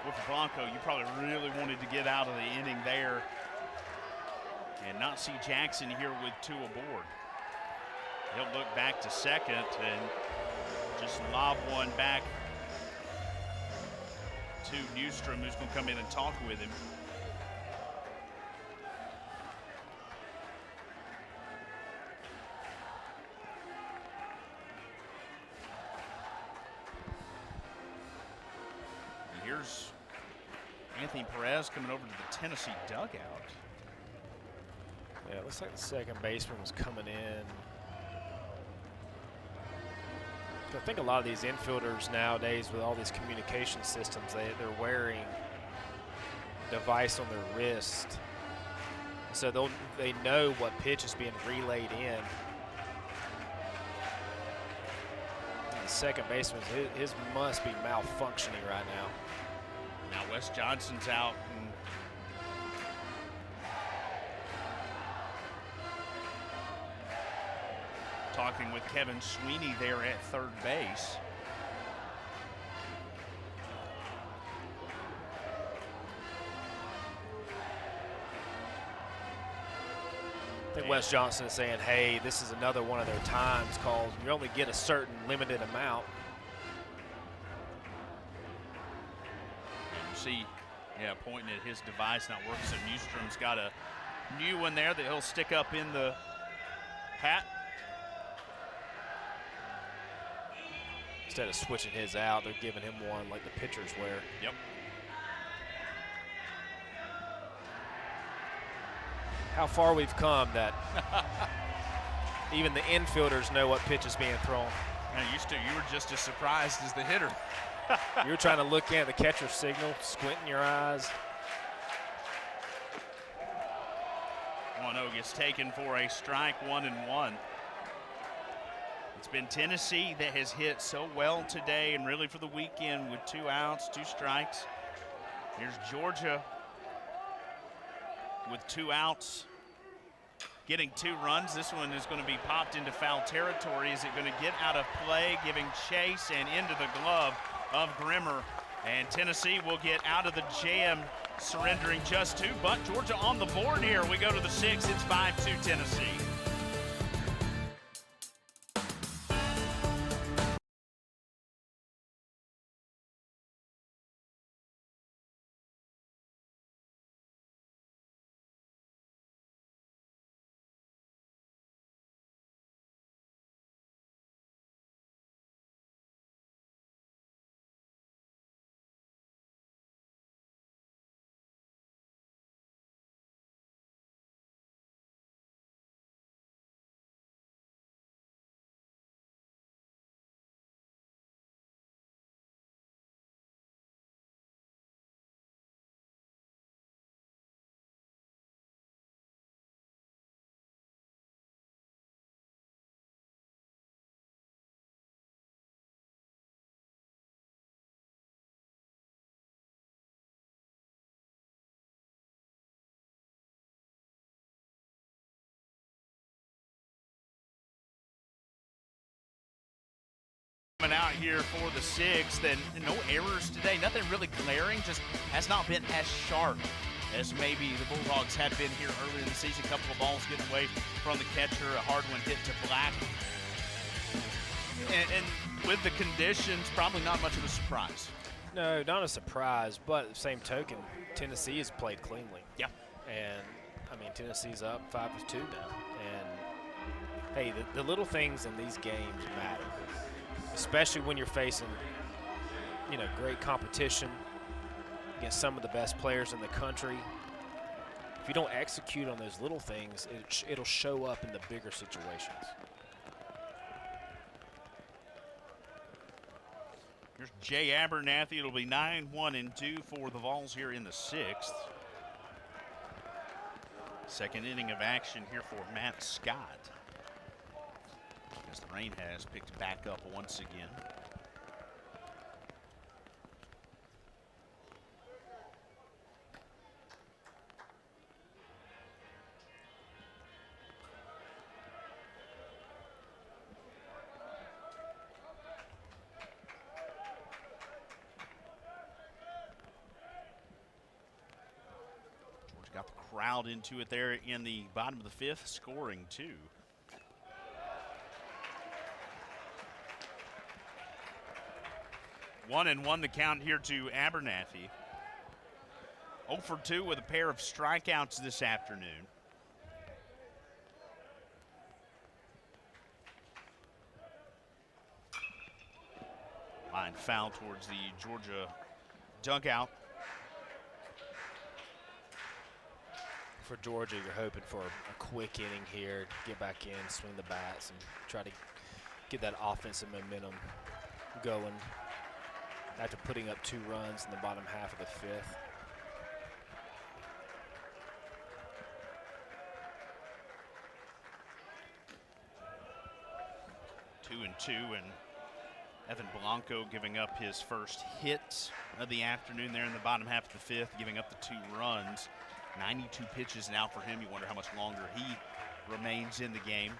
A: With Blanco, you probably really wanted to get out of the inning there and not see Jackson here with 2 aboard. He'll look back to second and just lob one back to Newstrom, who's going to come in and talk with him. And here's Anthony Perez coming over to the Tennessee dugout.
B: Yeah, it looks like the second baseman was coming in. I think a lot of these infielders nowadays, with all these communication systems, they're wearing a device on their wrist, so they know what pitch is being relayed in. And the second baseman, his must be malfunctioning right now.
A: Now Wes Johnson's out. And talking with Kevin Sweeney there at third base.
B: I think Wes Johnson is saying, hey, this is another one of their times calls. You only get a certain limited amount.
A: You see, yeah, pointing at his device not working, so Newstrom's got a new one there that he'll stick up in the hat.
B: Instead of switching his out, they're giving him one like the pitchers wear.
A: Yep.
B: How far we've come that even the infielders know what pitch is being thrown.
A: And you were just as surprised as the hitter.
B: You were trying to look at the catcher's signal, squinting your eyes.
A: 1-0 gets taken for a strike, 1-1. It's been Tennessee that has hit so well today and really for the weekend with 2 outs, 2 strikes. Here's Georgia with 2 outs, getting 2 runs. This one is going to be popped into foul territory. Is it going to get out of play, giving chase and into the glove of Grimmer? And Tennessee will get out of the jam, surrendering just 2, but Georgia on the board here. We go to the 6th, it's 5-2 Tennessee. Out here for the 6th, and no errors today, nothing really glaring, just has not been as sharp as maybe the Bulldogs had been here earlier in the season. A couple of balls getting away from the catcher, a hard one hit to Black. And with the conditions, probably not much of a surprise.
B: No, not a surprise, but at the same token, Tennessee has played cleanly.
A: Yeah.
B: And, I mean, Tennessee's up 5-2 now. And, hey, the little things in these games matter, especially when you're facing, you know, great competition against some of the best players in the country. If you don't execute on those little things, it'll show up in the bigger situations.
A: Here's Jay Abernathy. It'll be 9-1-2 for the Vols here in the 6th. Second inning of action here for Matt Scott, as the rain has picked back up once again. Georgia got the crowd into it there in the bottom of the 5th, scoring 2. 1-1 the count here to Abernathy. 0 for 2 with a pair of strikeouts this afternoon. Line foul towards the Georgia dugout.
B: For Georgia, you're hoping for a quick inning here, get back in, swing the bats, and try to get that offensive momentum going after putting up 2 runs in the bottom half of the 5th.
A: Two and 2, and Evan Blanco giving up his first hit of the afternoon there in the bottom half of the 5th, giving up the 2 runs. 92 pitches now for him. You wonder how much longer he remains in the game,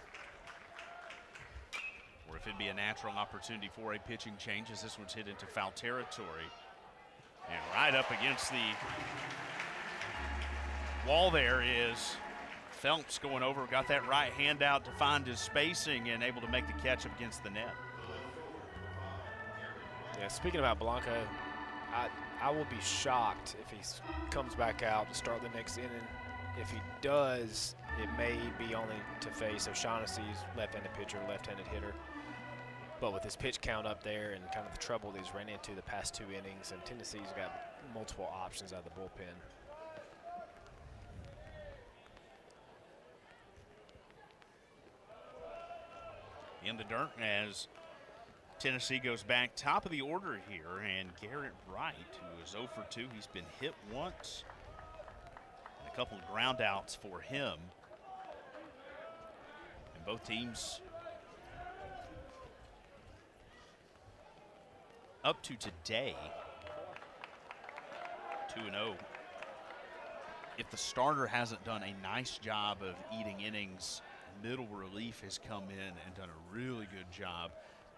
A: or if it'd be a natural opportunity for a pitching change, as this one's hit into foul territory. And right up against the wall there is Phelps going over, got that right hand out to find his spacing and able to make the catch up against the net.
B: Yeah, speaking about Blanco, I will be shocked if he comes back out to start the next inning. If he does, it may be only to face O'Shaughnessy's left-handed pitcher, left-handed hitter. But with his pitch count up there and kind of the trouble that he's ran into the past 2 innings, and Tennessee's got multiple options out of the bullpen.
A: In the dirt as Tennessee goes back top of the order here, and Garrett Wright, who is 0 for 2, he's been hit once, and a couple of ground outs for him. And both teams up to today 2-0. If the starter hasn't done a nice job of eating innings, middle relief has come in and done a really good job.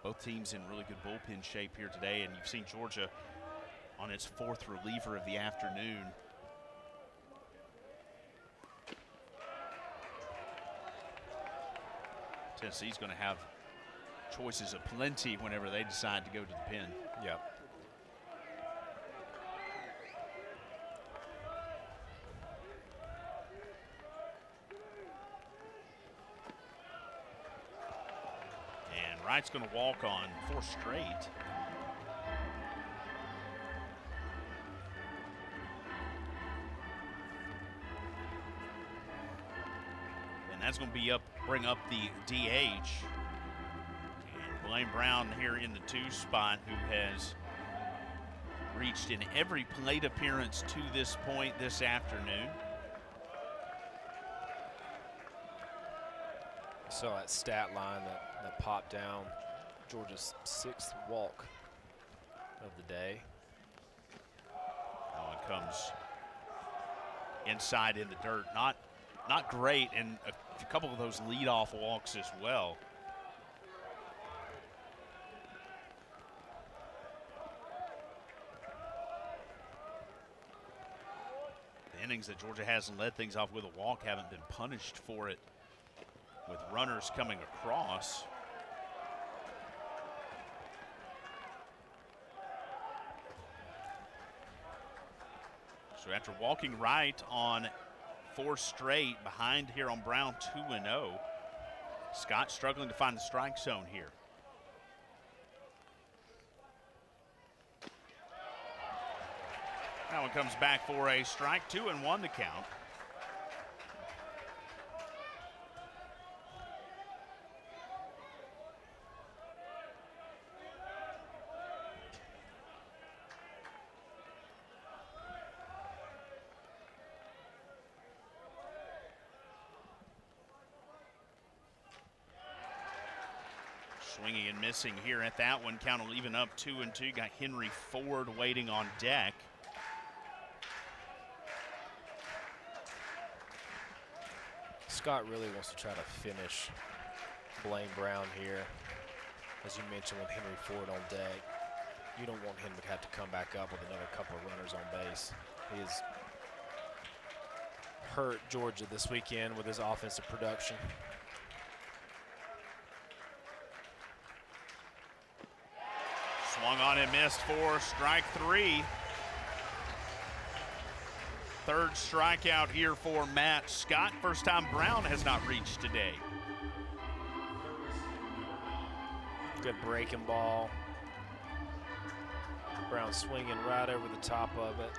A: Both teams in really good bullpen shape here today, and you've seen Georgia on its 4th reliever of the afternoon. Tennessee's going to have choices aplenty whenever they decide to go to the pen.
B: Yep.
A: Wright's going to walk on 4 straight. And that's going to be bring up the DH. And Blaine Brown here in the 2 spot, who has reached in every plate appearance to this point this afternoon.
B: Saw that stat line that popped down. Georgia's 6th walk of the day.
A: That one comes inside in the dirt. Not great, and a couple of those leadoff walks as well. The innings that Georgia hasn't led things off with a walk haven't been punished for it, with runners coming across. So after walking right on 4 straight, behind here on Brown 2-0, Scott struggling to find the strike zone here. That one comes back for a strike, 2-1 the count. Swinging and missing here at that one. Count will even up 2-2. Got Henry Ford waiting on deck.
B: Scott really wants to try to finish Blaine Brown here. As you mentioned, with Henry Ford on deck, you don't want him to have to come back up with another couple of runners on base. He has hurt Georgia this weekend with his offensive production.
A: Swung on and missed for strike 3. 3rd strikeout here for Matt Scott. First time Brown has not reached today.
B: Good breaking ball. Brown swinging right over the top of it.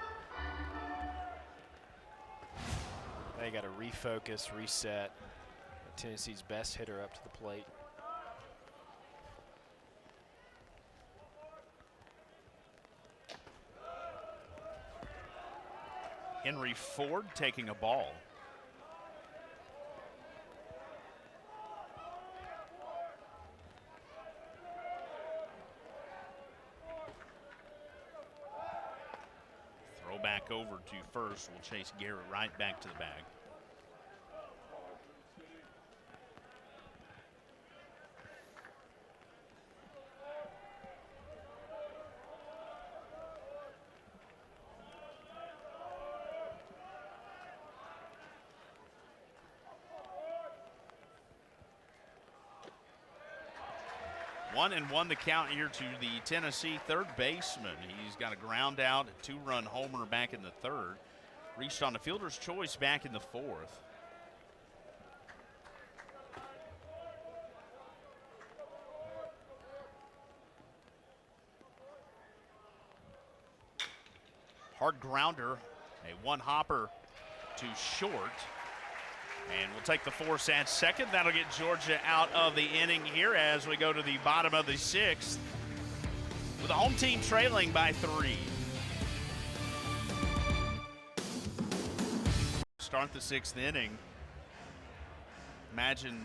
B: They got to refocus, reset. Tennessee's best hitter up to the plate.
A: Henry Ford taking a ball. Throw back over to first. Will chase Garrett right back to the bag. 1-1 the count here to the Tennessee third baseman. He's got a ground out, a 2-run homer back in the third. Reached on the fielder's choice back in the fourth. Hard grounder, a one hopper to short. And we'll take the force at second. That'll get Georgia out of the inning here as we go to the bottom of the sixth with the home team trailing by 3. Start the sixth inning. Imagine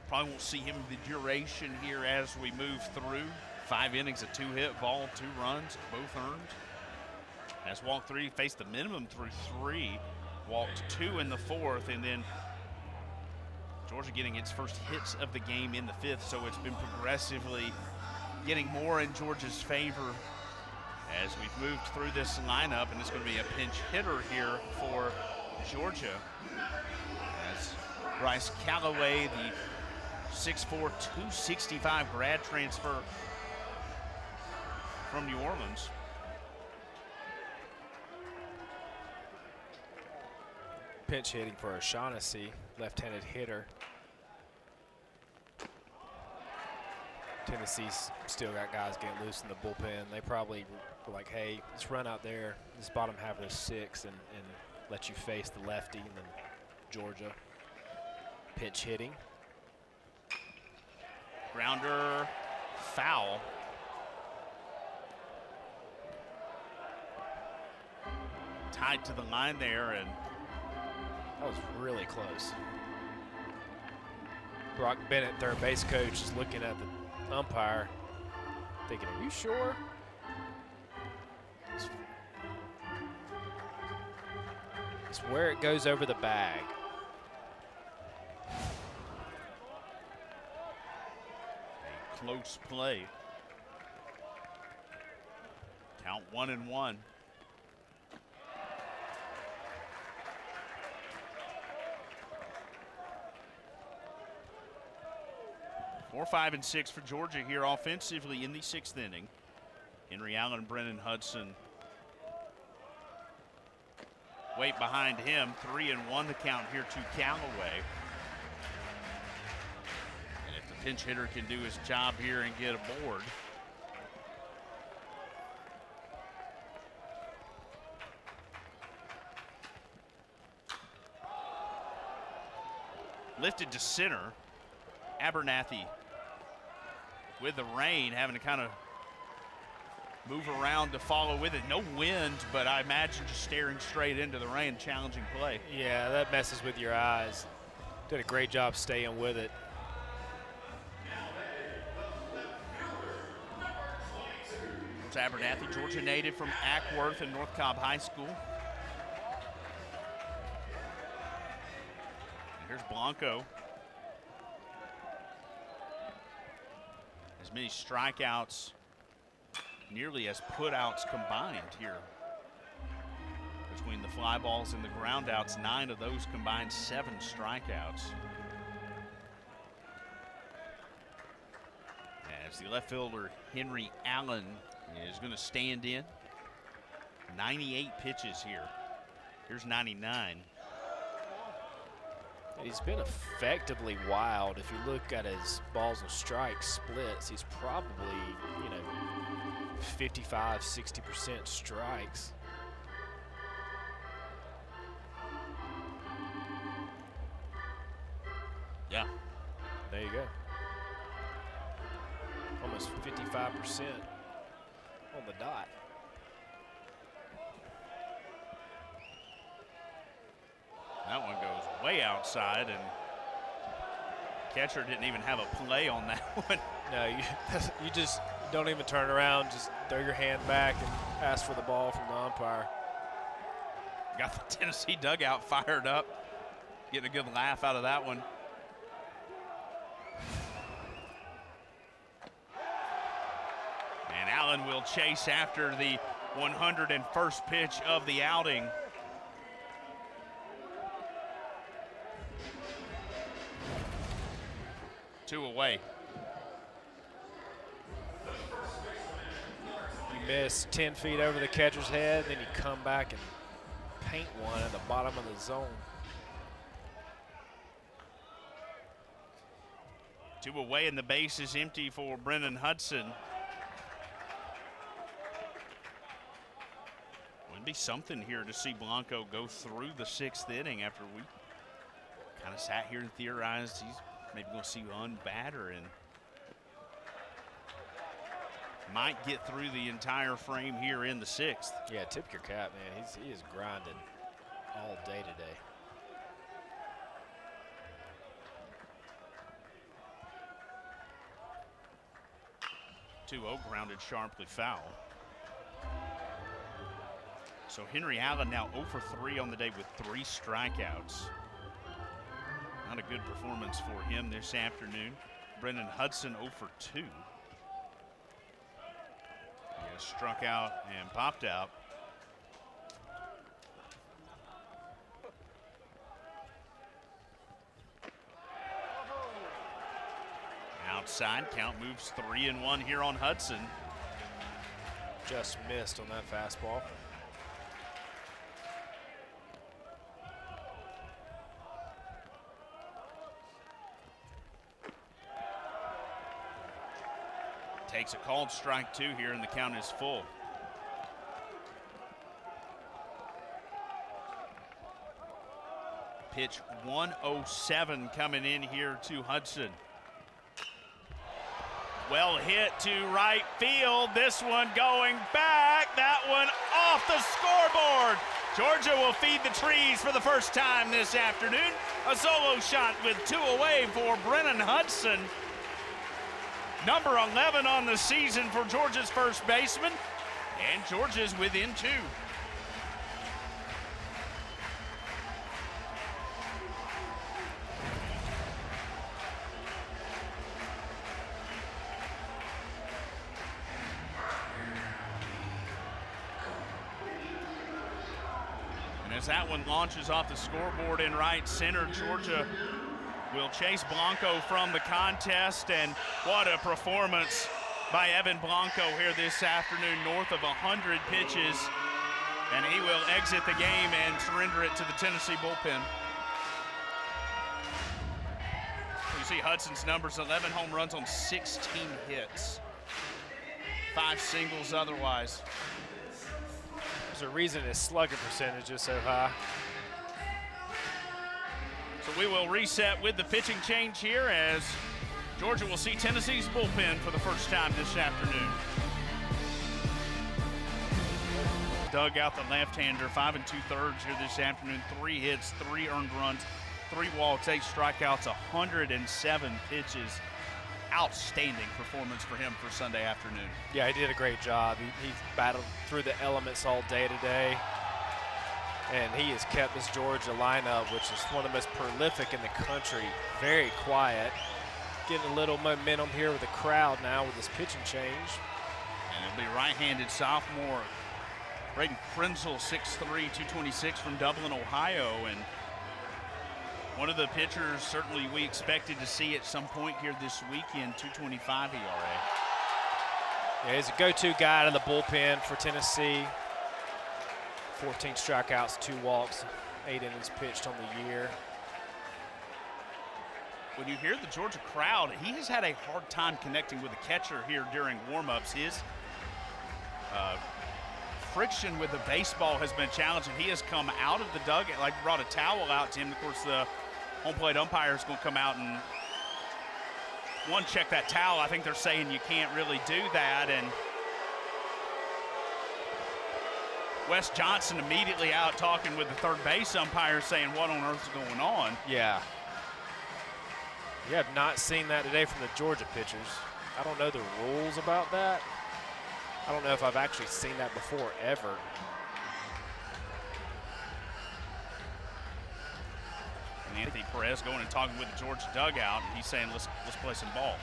A: probably won't see him the duration here as we move through. 5 innings, a 2-hit ball, 2 runs, both earned. Has walked 3, faced the minimum through 3, walked 2 in the fourth, and then Georgia getting its first hits of the game in the fifth, so it's been progressively getting more in Georgia's favor as we've moved through this lineup, and it's going to be a pinch hitter here for Georgia as Bryce Callaway, the 6'4", 265 grad transfer from New Orleans.
B: Pinch hitting for O'Shaughnessy, left-handed hitter. Tennessee's still got guys getting loose in the bullpen. They probably were like, hey, let's run out there this bottom half of the 6 and let you face the lefty, and then Georgia pinch hitting.
A: Grounder, foul. Tied to the line there, and
B: that was really close. Brock Bennett, third base coach, is looking at the umpire, thinking, are you sure? It's where it goes over the bag.
A: A close play. Count 1-1. 4, 5, and 6 for Georgia here offensively in the 6th inning. Henry Allen, Brennan Hudson. Wait behind him, 3-1 the count here to Callaway. And if the pinch hitter can do his job here and get aboard. Lifted to center. Abernathy with the rain, having to kind of move around to follow with it. No wind, but I imagine just staring straight into the rain, challenging play.
B: Yeah, that messes with your eyes. Did a great job staying with it.
A: It's Abernathy, Georgia native from Ackworth and North Cobb High School. And here's Blanco. As many strikeouts nearly as putouts combined here between the fly balls and the ground outs. 9 of those combined, 7 strikeouts. As the left fielder Henry Allen is going to stand in. 98 pitches here. Here's 99.
B: He's been effectively wild. If you look at his balls and strikes splits, he's probably, 55, 60% strikes.
A: Yeah.
B: There you go. Almost 55% on the dot.
A: That one goes way outside, and catcher didn't even have a play on that one.
B: No, you just don't even turn around. Just throw your hand back and ask for the ball from the umpire.
A: Got the Tennessee dugout fired up. Getting a good laugh out of that one. And Allen will chase after the 101st pitch of the outing. Two away.
B: miss 10 feet over the catcher's head, then you come back and paint one at the bottom of the zone.
A: 2 away and the base is empty for Brennan Hudson. Would be something here to see Blanco go through the 6th inning after we kind of sat here and theorized he's maybe going to see one batter and might get through the entire frame here in the 6th.
B: Yeah, tip your cap, man. He is grinding all day today.
A: Grounded sharply foul. So Henry Allen now 0 for 3 on the day with 3 strikeouts. Not a good performance for him this afternoon. Brennan Hudson 0 for 2. He has struck out and popped out. Outside, count moves 3-1 here on Hudson.
B: Just missed on that fastball.
A: Takes a called strike 2 here, and the count is full. Pitch 107 coming in here to Hudson. Well hit to right field. This one going back. That one off the scoreboard. Georgia will feed the trees for the first time this afternoon. A solo shot with 2 away for Brennan Hudson. Number 11 on the season for Georgia's first baseman. And Georgia's within 2. As that one launches off the scoreboard in right center, Georgia will chase Blanco from the contest. And what a performance by Evan Blanco here this afternoon, north of 100 pitches. And he will exit the game and surrender it to the Tennessee bullpen. You see Hudson's numbers: 11 home runs on 16 hits, 5 singles otherwise.
B: There's a reason his slugging percentage is so high.
A: So we will reset with the pitching change here as Georgia will see Tennessee's bullpen for the first time this afternoon. Dug out the left-hander, 5 2/3 here this afternoon. 3 hits, 3 earned runs, 3 walks, 8 strikeouts, 107 pitches. Outstanding performance for him for Sunday afternoon.
B: Yeah, he did a great job. He battled through the elements all day today. And he has kept this Georgia lineup, which is one of the most prolific in the country, very quiet. Getting a little momentum here with the crowd now with this pitching change.
A: And it'll be right-handed sophomore Braden Krenzel, 6'3", 226 from Dublin, Ohio. And one of the pitchers certainly we expected to see at some point here this weekend, 2.25 ERA.
B: Yeah, he's a go-to guy out of the bullpen for Tennessee. 14 strikeouts, 2 walks, 8 innings pitched on the year.
A: When you hear the Georgia crowd, he has had a hard time connecting with the catcher here during warm-ups. His friction with the baseball has been challenging. He has come out of the dugout, like brought a towel out to him. Of course, the home plate umpire is going to come out and check that towel. I think they're saying you can't really do that. And Wes Johnson immediately out talking with the third base umpire saying, what on earth is going on?
B: Yeah. You have not seen that today from the Georgia pitchers. I don't know the rules about that. I don't know if I've actually seen that before, ever.
A: And Anthony Perez going and talking with the Georgia dugout, and he's saying, let's play some ball.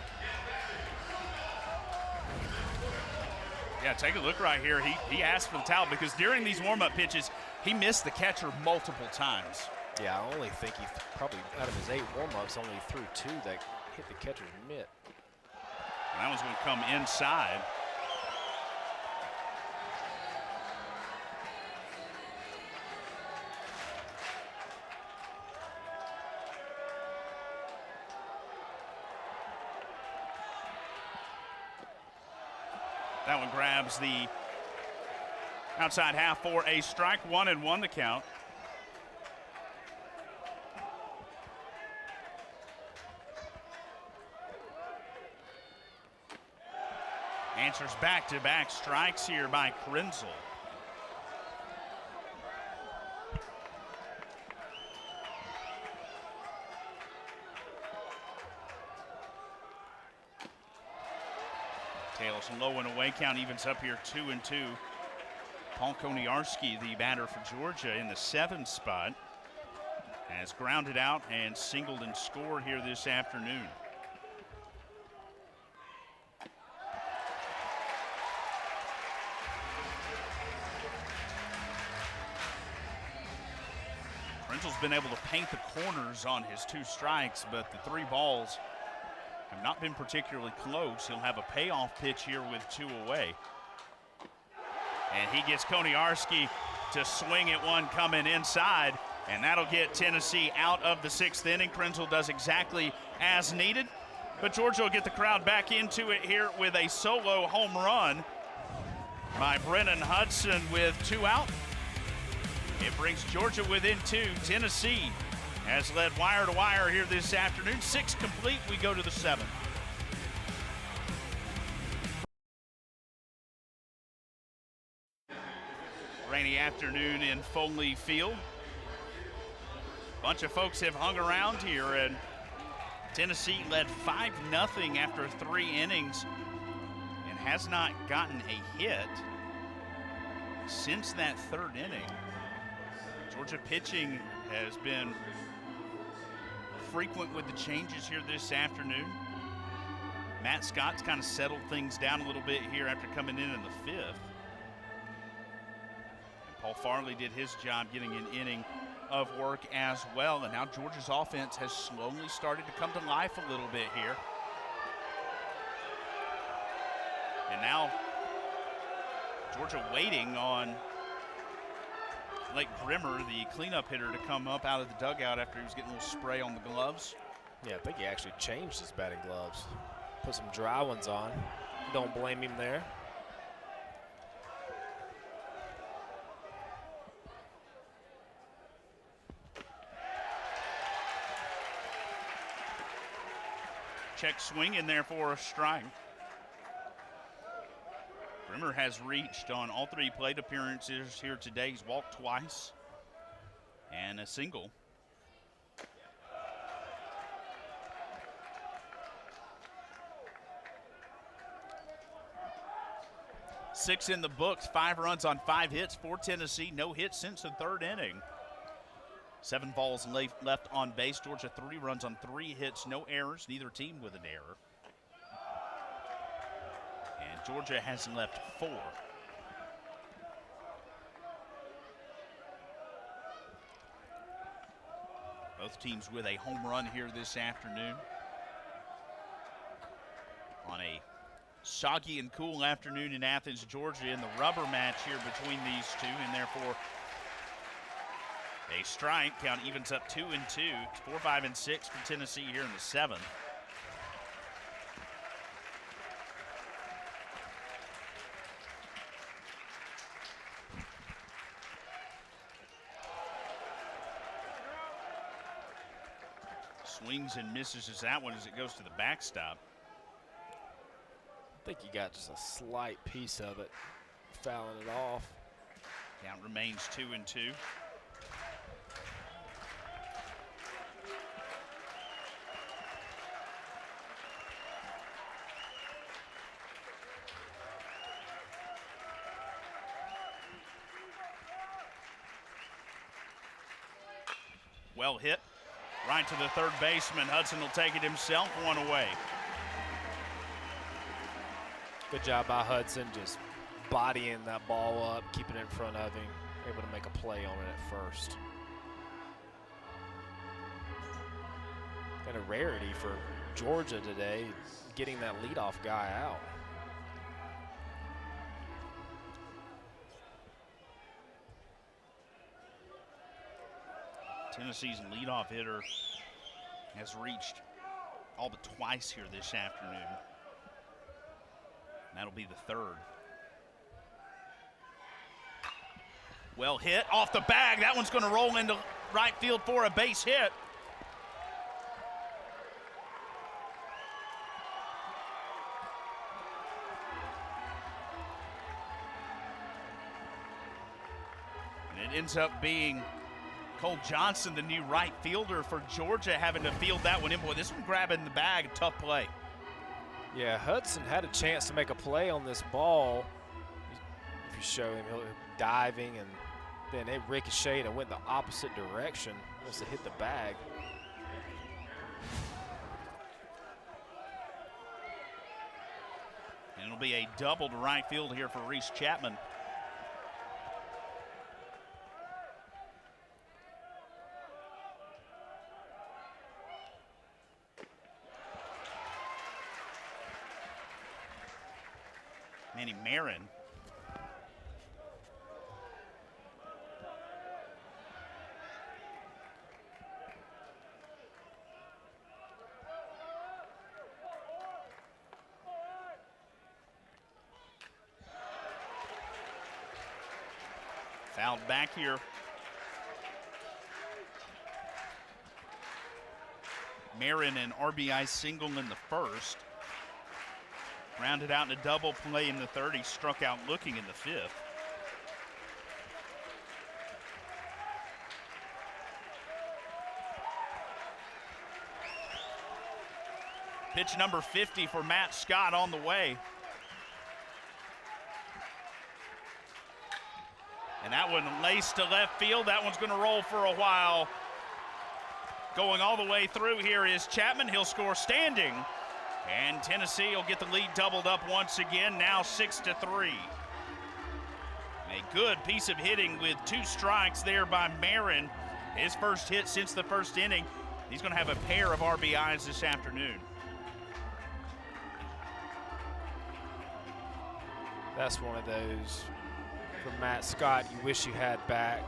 A: Yeah, take a look right here. He asked for the towel because during these warm-up pitches, he missed the catcher multiple times.
B: Yeah, I only think he probably, out of his 8 warm-ups, only threw 2 that hit the catcher's mitt.
A: And that one's going to come inside. That one grabs the outside half for a strike. 1-1 the count. Answers back-to-back strikes here by Krenzel. Tails low and away count evens up here 2-2. Paul Koniarski, the batter for Georgia, in the 7th spot, has grounded out and singled and scored here this afternoon. Krenzel's been able to paint the corners on his 2 strikes, but the 3 balls have not been particularly close. He'll have a payoff pitch here with 2 away. And he gets Koniarski to swing at one coming inside, and that'll get Tennessee out of the 6th inning. Krenzel does exactly as needed, but Georgia will get the crowd back into it here with a solo home run by Brennan Hudson with 2 out. It brings Georgia within 2. Tennessee has led wire to wire here this afternoon. 6 complete, we go to the 7th. Rainy afternoon in Foley Field. Bunch of folks have hung around here, and Tennessee led 5-0 after 3 innings and has not gotten a hit since that 3rd inning. Georgia pitching has been frequent with the changes here this afternoon. Matt Scott's kind of settled things down a little bit here after coming in the 5th. And Paul Farley did his job getting an inning of work as well. And now Georgia's offense has slowly started to come to life a little bit here. And now Georgia waiting on Blake Brimmer, the cleanup hitter, to come up out of the dugout after he was getting a little spray on the gloves.
B: Yeah, I think he actually changed his batting gloves. Put some dry ones on. Don't blame him there.
A: Check swing in there for a strike. Brimmer has reached on all 3 plate appearances here today. He's walked twice and a single. Six in the books, 5 runs on 5 hits for Tennessee. No hits since the 3rd inning. 7 balls left on base. Georgia 3 runs on 3 hits, no errors, neither team with an error. And Georgia has left 4. Both teams with a home run here this afternoon. On a soggy and cool afternoon in Athens, Georgia, in the rubber match here between these 2, and therefore a strike. Count evens up 2-2. 4, 5, and 6 for Tennessee here in the 7th. Swings and misses as that one as it goes to the backstop.
B: I think he got just a slight piece of it, fouling it off.
A: Count remains 2-2. Well hit, right to the 3rd baseman. Hudson will take it himself, 1 away.
B: Good job by Hudson, just bodying that ball up, keeping it in front of him, able to make a play on it at first. Kind of rarity for Georgia today, getting that leadoff guy out.
A: Tennessee's leadoff hitter has reached all but twice here this afternoon. That'll be the 3rd. Well hit off the bag. That one's going to roll into right field for a base hit. And it ends up being Cole Johnson, the new right fielder for Georgia, having to field that one in. Boy, this one grabbing the bag, a tough play.
B: Yeah, Hudson had a chance to make a play on this ball. If you show him, he'll diving, and then it ricocheted and went the opposite direction. Must have hit the bag.
A: And it'll be a double to right field here for Reese Chapman. Manny Marin. Fouled back here. Marin an RBI single in the first. Rounded out in a double play in the third. He struck out looking in the fifth. Pitch number 50 for Matt Scott on the way. And that one laced to left field. That one's going to roll for a while. Going all the way through here is Chapman. He'll score standing. And Tennessee will get the lead doubled up once again, now 6-3. A good piece of hitting with 2 strikes there by Marin. His first hit since the first inning. He's going to have a pair of RBIs this afternoon.
B: That's one of those for Matt Scott you wish you had back.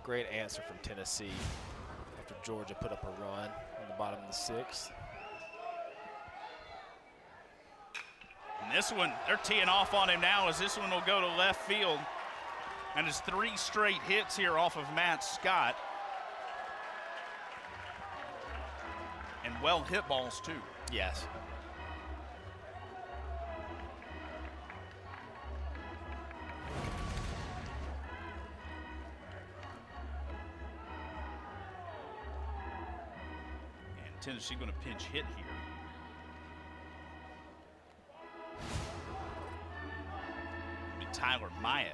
B: Great answer from Tennessee after Georgia put up a run in the bottom of the 6th.
A: And this one, they're teeing off on him now as this one will go to left field. And it's 3 straight hits here off of Matt Scott. And well hit balls too.
B: Yes.
A: Tennessee going to pinch hit here. It'll be Tyler Myatt.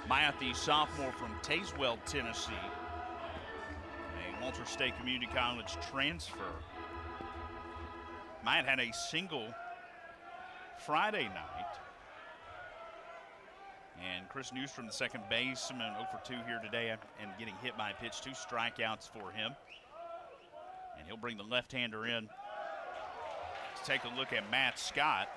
A: Myatt, the sophomore from Tazewell, Tennessee. A Walter State Community College transfer. Myatt had a single Friday night. And Chris Newstrom, the second baseman, 0 for 2 here today and getting hit by a pitch. 2 strikeouts for him. And he'll bring the left-hander in to take a look at Matt Scott.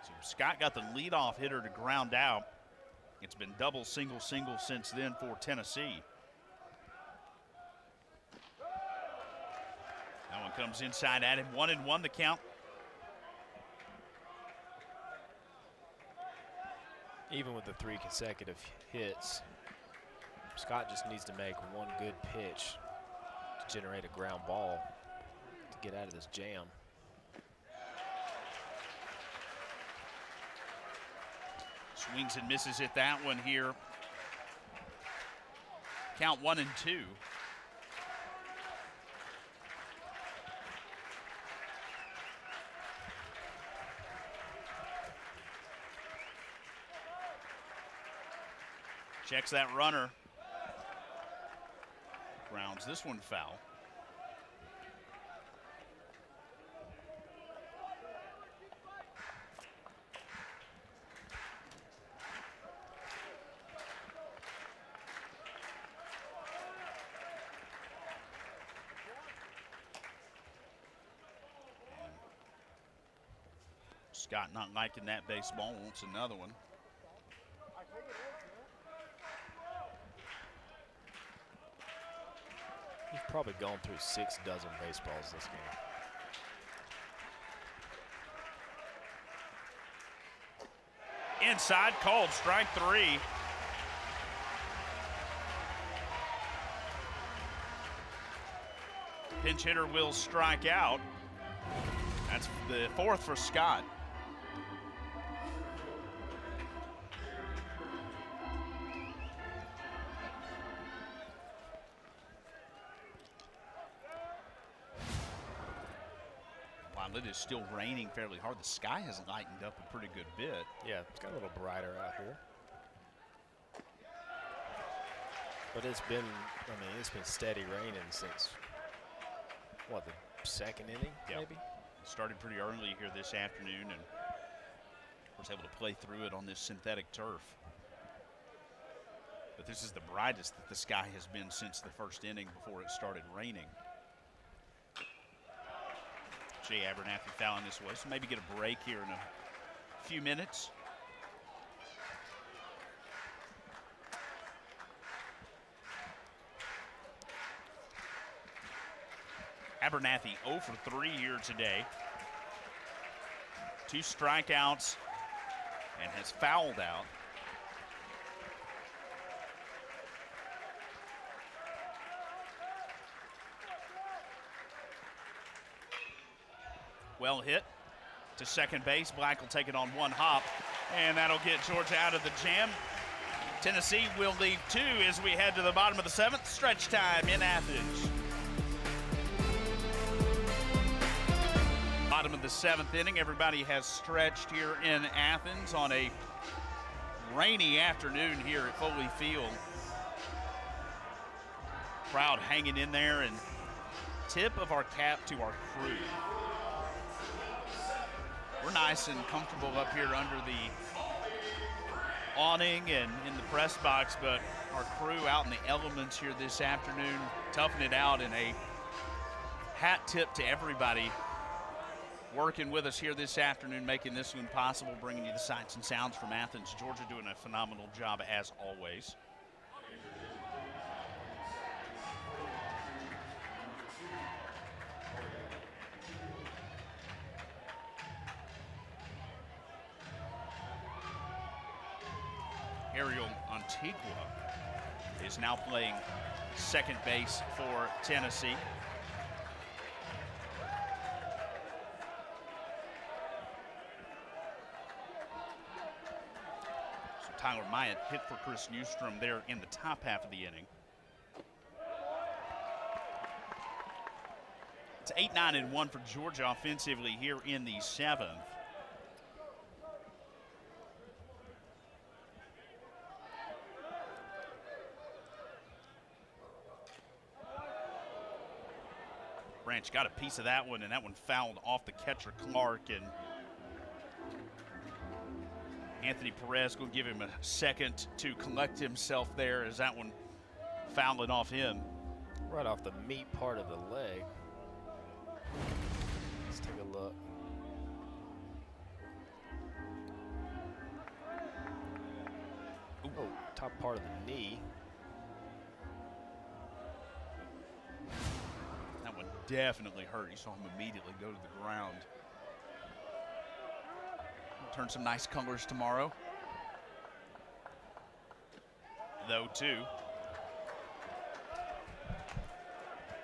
A: So Scott got the leadoff hitter to ground out. It's been double, single, single since then for Tennessee. That one comes inside at him. 1-1 the count.
B: Even with the 3 consecutive hits, Scott just needs to make one good pitch to generate a ground ball to get out of this jam.
A: Swings and misses at that one here. Count 1-2. Checks that runner. Grounds this one foul. Scott not liking that baseball, wants another one.
B: He's probably gone through 6 dozen baseballs this game.
A: Inside, called, strike 3. Pinch hitter will strike out. That's the 4th for Scott. While it is still raining fairly hard, the sky has lightened up a pretty good bit.
B: Yeah, it's got a little brighter out here. But it's been, it's been steady raining since, what, the 2nd inning, maybe?
A: Started pretty early here this afternoon and was able to play through it on this synthetic turf. But this is the brightest that the sky has been since the 1st inning before it started raining. Jay Abernathy fouling this way, so maybe get a break here in a few minutes. Abernathy 0 for 3 here today. 2 strikeouts and has fouled out. Well hit to second base. Black will take it on 1 hop, and that'll get Georgia out of the jam. Tennessee will leave 2 as we head to the bottom of the 7th. Stretch time in Athens. Bottom of the 7th inning. Everybody has stretched here in Athens on a rainy afternoon here at Foley Field. Crowd hanging in there, and tip of our cap to our crew. We're nice and comfortable up here under the awning and in the press box, but our crew out in the elements here this afternoon, toughing it out, in a hat tip to everybody working with us here this afternoon, making this one possible, bringing you the sights and sounds from Athens, Georgia, doing a phenomenal job as always. Ariel Antigua is now playing second base for Tennessee. So Tyler Myatt hit for Chris Newstrom there in the top half of the inning. It's 8-9-1 for Georgia offensively here in the 7th. Branch got a piece of that one, and that one fouled off the catcher Clark, and Anthony Perez going to give him a second to collect himself there as that one fouling off him.
B: Right off the meat part of the leg. Let's take a look. Ooh. Oh, top part of the knee.
A: That one definitely hurt. You saw him immediately go to the ground. We'll turn some nice colors tomorrow. Though, too.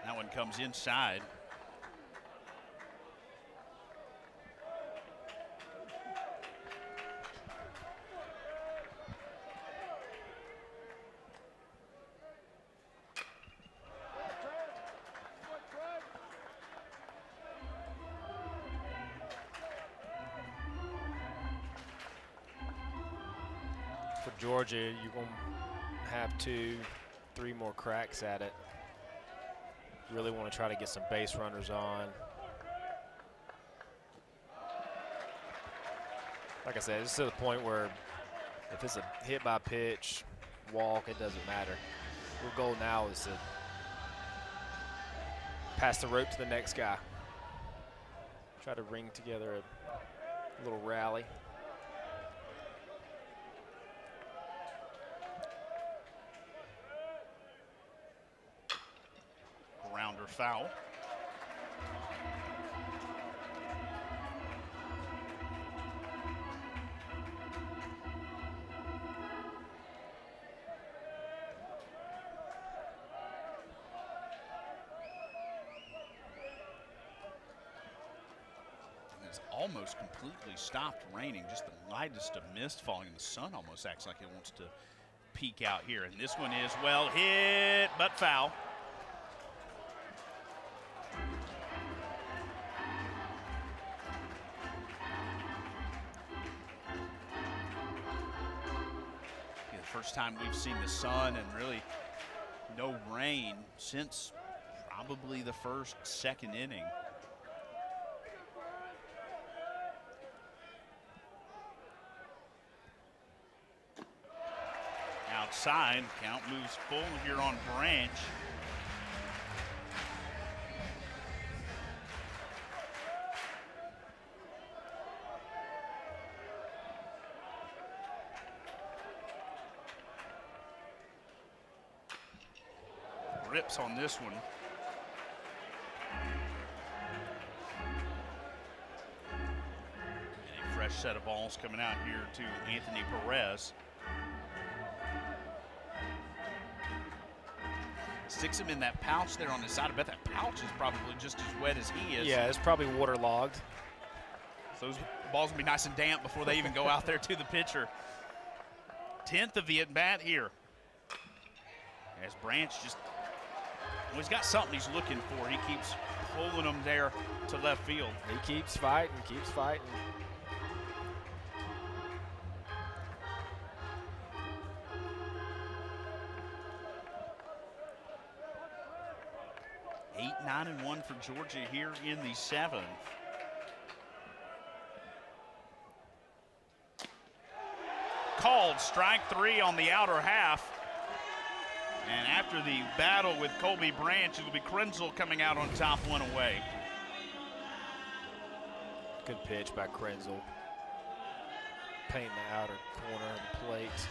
A: That one comes inside.
B: For Georgia, you're going to have 2-3 more cracks at it. Really want to try to get some base runners on. Like I said, it's to the point where if it's a hit by pitch, walk, it doesn't matter. Your goal now is to pass the rope to the next guy. Try to ring together Little rally.
A: Rounder foul. It's almost completely stopped raining, just the lightest of mist falling, and the sun almost acts like it wants to peek out here. And this one is well hit, but foul. First time we've seen the sun and really no rain since probably the second inning. Outside, count moves full here on Branch. Rips on this one. And a fresh set of balls coming out here to Anthony Perez. Sticks him in that pouch there on the side. I bet that pouch is probably just as wet as he is.
B: Yeah, it's probably waterlogged.
A: So those balls will be nice and damp before they even go out there to the pitcher. 10th of the at-bat here. As Branch just, well, he's got something he's looking for. He keeps pulling them there to left field.
B: He keeps fighting, keeps fighting.
A: Eight, 9, and 1 for Georgia here in the 7th. Called strike 3 on the outer half. And after the battle with Colby Branch, it'll be Krenzel coming out on top, 1 away.
B: Good pitch by Krenzel. Painting the outer corner of the plate.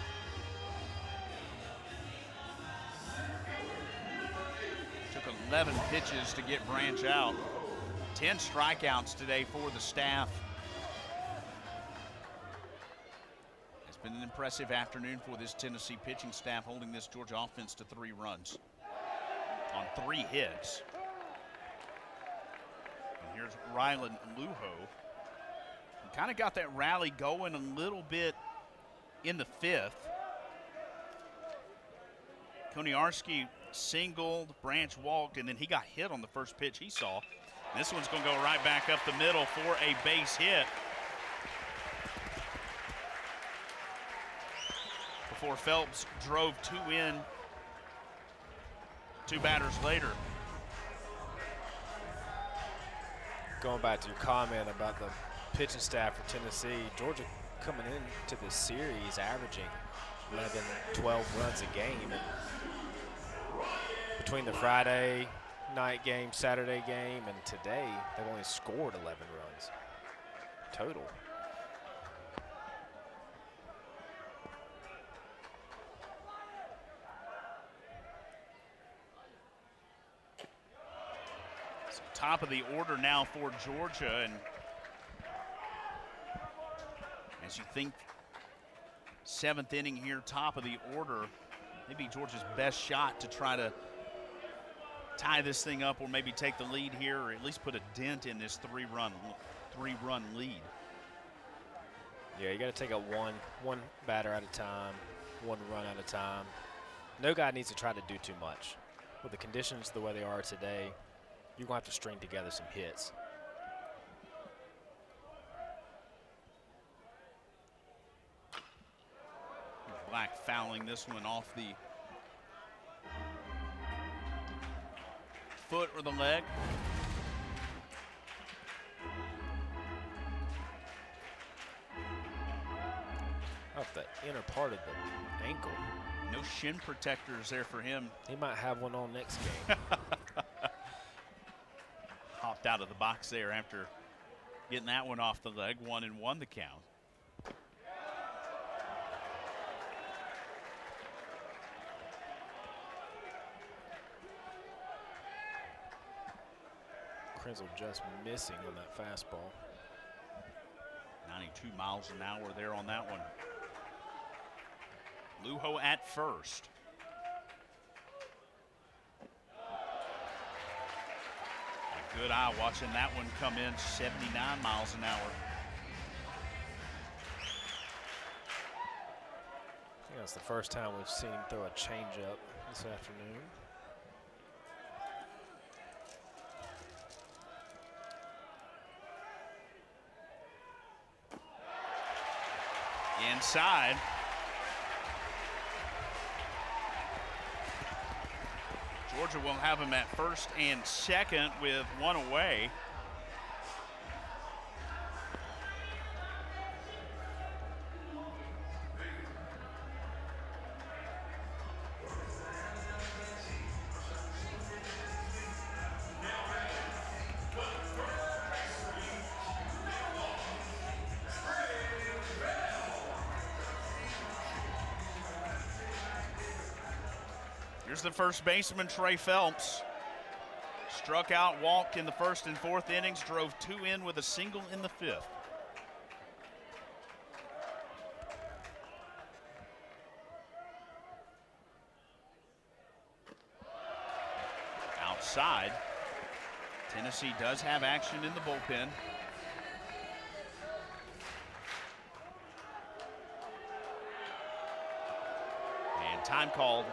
A: Took 11 pitches to get Branch out. 10 strikeouts today for the staff. It's been an impressive afternoon for this Tennessee pitching staff, holding this Georgia offense to 3 runs on 3 hits. And here's Rylan Lujo. He kind of got that rally going a little bit in the 5th. Koniarski singled, Branch walked, and then he got hit on the first pitch he saw. This one's going to go right back up the middle for a base hit. Before Phelps drove 2 in, 2 batters later.
B: Going back to your comment about the pitching staff for Tennessee, Georgia coming into this series averaging 11, 12 runs a game. And between the Friday night game, Saturday game, and today, they've only scored 11 runs total.
A: So top of the order now for Georgia, and as you think 7th inning here, top of the order, maybe Georgia's best shot to try to tie this thing up or maybe take the lead here, or at least put a dent in this three-run lead.
B: Yeah, you got to take it one batter at a time, 1 run at a time. No guy needs to try to do too much. With the conditions the way they are today, you're going to have to string together some hits.
A: Black fouling this one off the foot or the leg.
B: Off the inner part of the ankle.
A: No shin protectors there for him.
B: He might have one on next game.
A: Hopped out of the box there after getting that one off the leg, 1-1 the count.
B: Krenzel just missing on that fastball.
A: 92 miles an hour there on that one. Lujo at first. A good eye watching that one come in, 79 miles an hour.
B: I think that's the first time we've seen him throw a changeup this afternoon.
A: Inside. Georgia will have him at first and second with one away. Here's the first baseman, Trey Phelps. Struck out, walked in the first and fourth innings, drove 2 in with a single in the 5th. Outside, Tennessee does have action in the bullpen. And time called.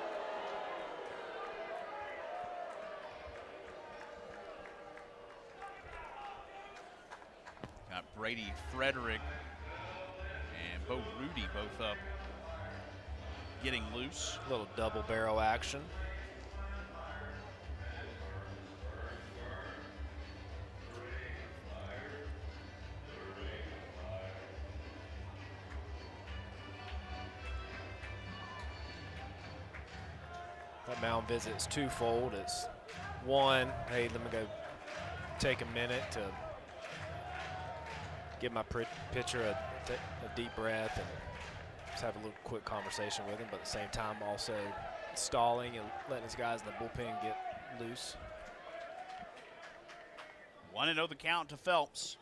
A: Brady Frederick and Bo Rudy both up getting loose.
B: A little double barrel action. That mound visit is twofold. It's one, hey, let me go take a minute to give my pitcher a deep breath and just have a little quick conversation with him, but at the same time also stalling and letting his guys in the bullpen get loose.
A: 1-0 the count to Phelps.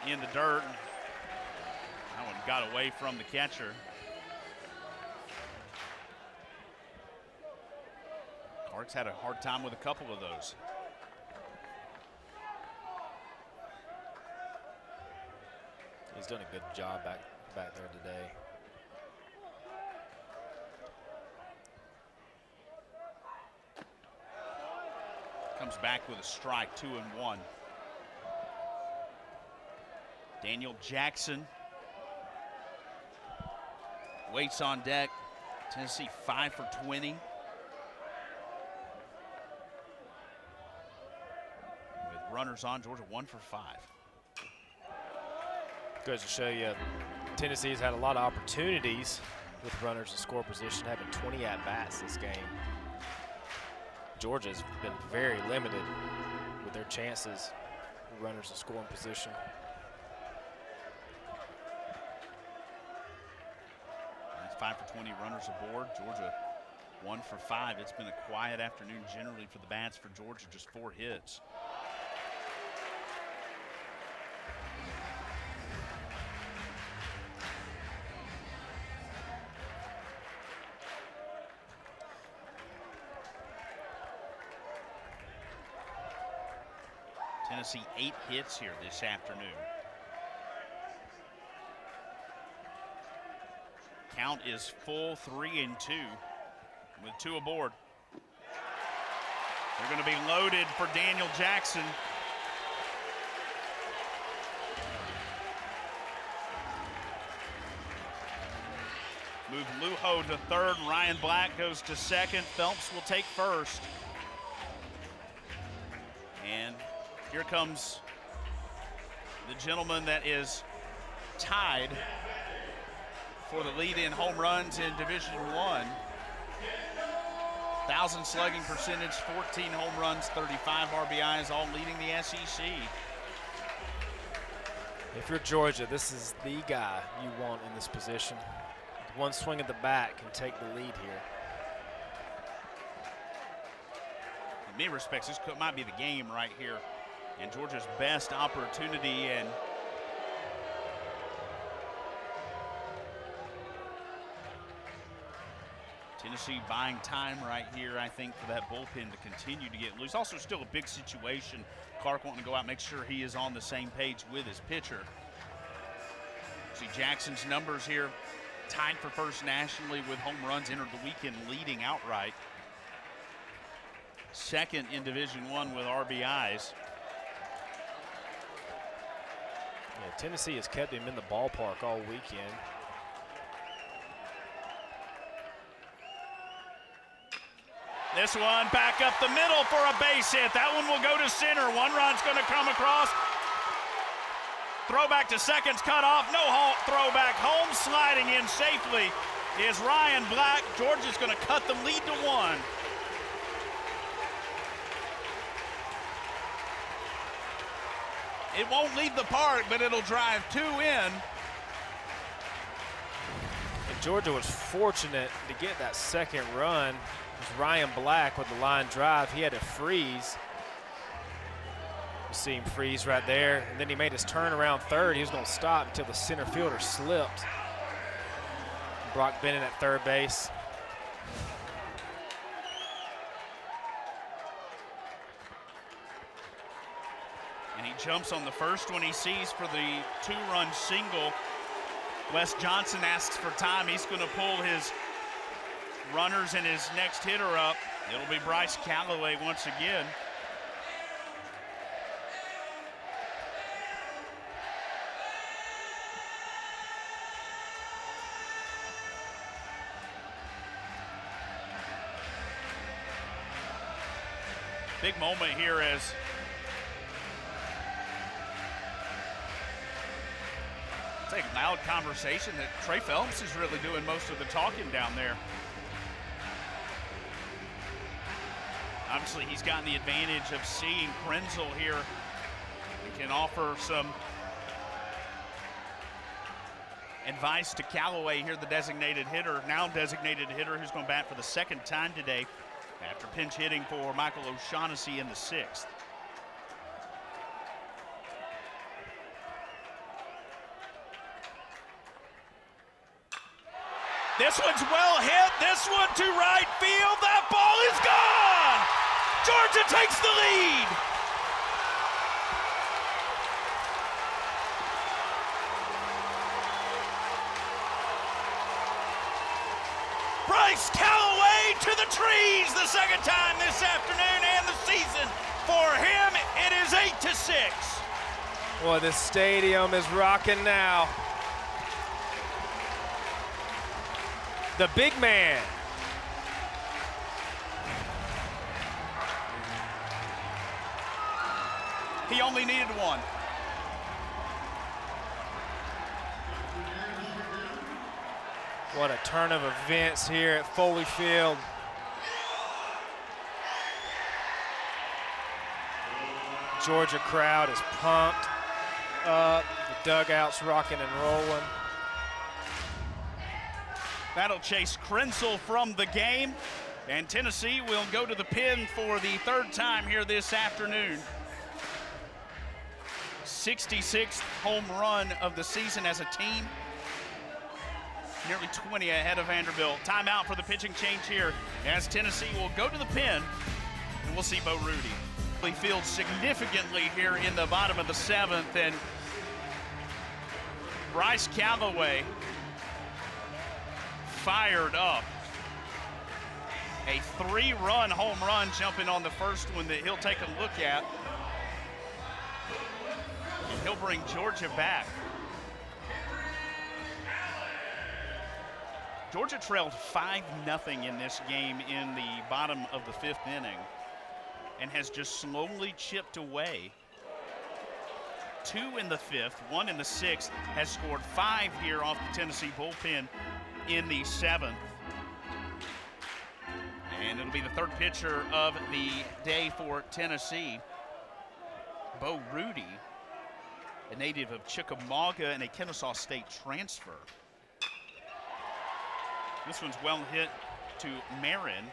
A: In the dirt. That one got away from the catcher. Clark's had a hard time with a couple of those.
B: He's done a good job back there today.
A: Comes back with a strike, 2-1. Daniel Jackson waits on deck. Tennessee 5 for 20. With runners on, Georgia 1 for 5.
B: Goes to show you, Tennessee's had a lot of opportunities with runners in score position, having 20 at-bats this game. Georgia's been very limited with their chances with runners in scoring position.
A: That's 5 for 20 runners aboard. Georgia 1 for 5. It's been a quiet afternoon generally for the bats for Georgia, just 4 hits. Tennessee 8 hits here this afternoon. Count is full, 3-2 with 2 aboard. They're going to be loaded for Daniel Jackson. Move Lujo to third, Ryan Black goes to second. Phelps will take first. And here comes the gentleman that is tied for the lead in home runs in Division I. 1,000 slugging percentage, 14 home runs, 35 RBIs, all leading the SEC.
B: If you're Georgia, this is the guy you want in this position. One swing at the bat can take the lead here.
A: In many respects, this might be the game right here, and Georgia's best opportunity. And Tennessee buying time right here, I think, for that bullpen to continue to get loose. Also, still a big situation. Clark wanting to go out and make sure he is on the same page with his pitcher. See Jackson's numbers here, tied for first nationally with home runs, entered the weekend leading outright. Second in Division I with RBIs.
B: Yeah, Tennessee has kept him in the ballpark all weekend.
A: This one back up the middle for a base hit. That one will go to center. One run's going to come across. Throwback to second's cut off. No throwback. Home sliding in safely is Ryan Black. Georgia's going to cut the lead to 1. It won't leave the park, but it'll drive 2 in.
B: And Georgia was fortunate to get that second run. It was Ryan Black with the line drive. He had to freeze. You see him freeze right there. And then he made his turn around third. He was going to stop until the center fielder slipped. Brock Bennett at third base.
A: And he jumps on the first one he sees for the 2-run single. Wes Johnson asks for time. He's going to pull his runners and his next hitter up. It'll be Bryce Callaway once again. Big moment here as it's a loud conversation that Trey Phelps is really doing most of the talking down there. Obviously, he's gotten the advantage of seeing Krenzel here and can offer some advice to Callaway here, the designated hitter, now designated hitter, who's going to bat for the second time today after pinch hitting for Michael O'Shaughnessy in the 6th. This one's well hit. This one to right field. That ball is gone. Georgia takes the lead. Bryce Callaway to the trees the second time this afternoon and the season. For him, it is 8-6.
B: Boy, this stadium is rocking now. The big man.
A: He only needed one.
B: What a turn of events here at Foley Field. Georgia crowd is pumped up. The dugout's rocking and rolling.
A: That'll chase Krenzel from the game, and Tennessee will go to the pen for the 3rd time here this afternoon. 66th home run of the season as a team. Nearly 20 ahead of Vanderbilt. Timeout for the pitching change here as Tennessee will go to the pen, and we'll see Bo Rudy. He fields significantly here in the bottom of the 7th, and Bryce Callaway fired up. A 3-run home run jumping on the first one that he'll take a look at. And he'll bring Georgia back. Georgia trailed 5-0 in this game in the bottom of the 5th inning and has just slowly chipped away. 2 in the 5th, 1 in the 6th, has scored 5 here off the Tennessee bullpen in the 7th. And it'll be the 3rd pitcher of the day for Tennessee, Bo Rudy. a native of Chickamauga and a Kennesaw State transfer. This one's well hit to Marin,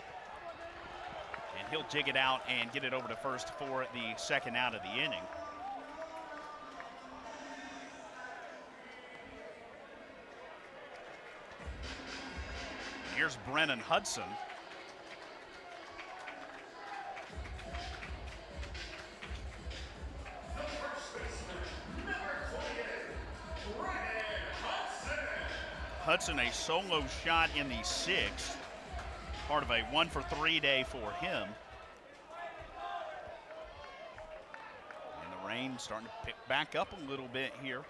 A: and he'll jig it out and get it over to first for the second out of the inning. Here's Brennan Hudson. Hudson, a solo shot in the sixth, part of a 1-for-3 day for him. And the rain starting to pick back up a little bit here.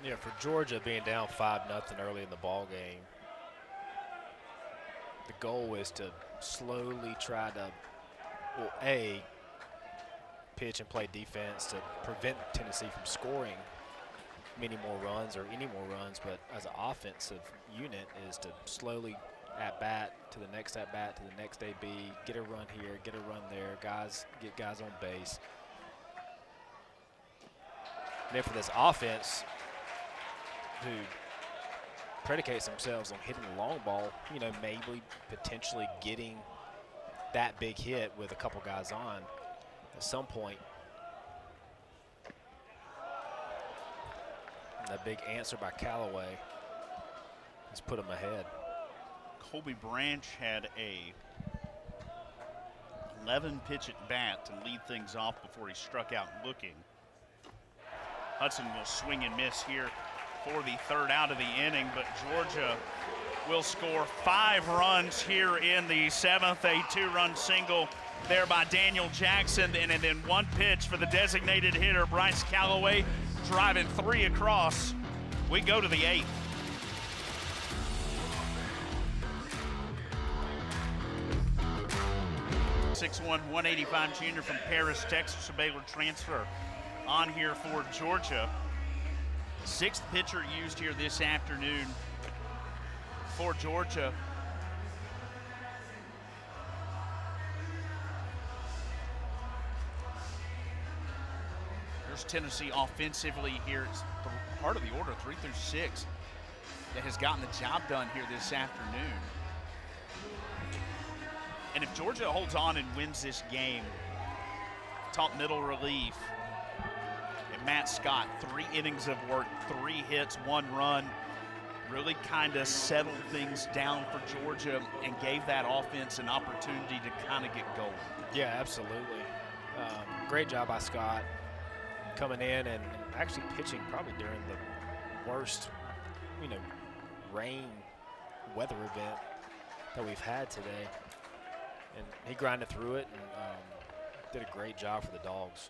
B: Yeah, for Georgia being down 5-0 early in the ball game, the goal is to slowly try to, well, A, pitch and play defense to prevent Tennessee from scoring many more runs or any more runs, but as an offensive unit is to slowly at-bat to the next at-bat to the next AB, get a run here, get a run there, get guys on base. And then for this offense, who predicates themselves on hitting the long ball, you know, maybe potentially getting that big hit with a couple guys on at some point. And that big answer by Callaway has put him ahead.
A: Colby Branch had a 11-pitch at bat to lead things off before he struck out looking. Hudson will swing and miss here for the third out of the inning, but Georgia will score 5 runs here in the seventh. A 2-run single there by Daniel Jackson, and then 1 pitch for the designated hitter, Bryce Callaway, driving 3 across. We go to the 8th. .61", 185 junior from Paris, Texas, a Baylor transfer on here for Georgia. 6th pitcher used here this afternoon for Georgia. Here's Tennessee offensively here. It's the heart of the order, 3 through 6, that has gotten the job done here this afternoon. And if Georgia holds on and wins this game, top middle relief, and Matt Scott, 3 innings of work, 3 hits, 1 run, really kind of settled things down for Georgia and gave that offense an opportunity to kind of get going.
B: Yeah, absolutely. Great job by Scott coming in and actually pitching probably during the worst, you know, rain weather event that we've had today. And he grinded through it and did a great job for the Dogs.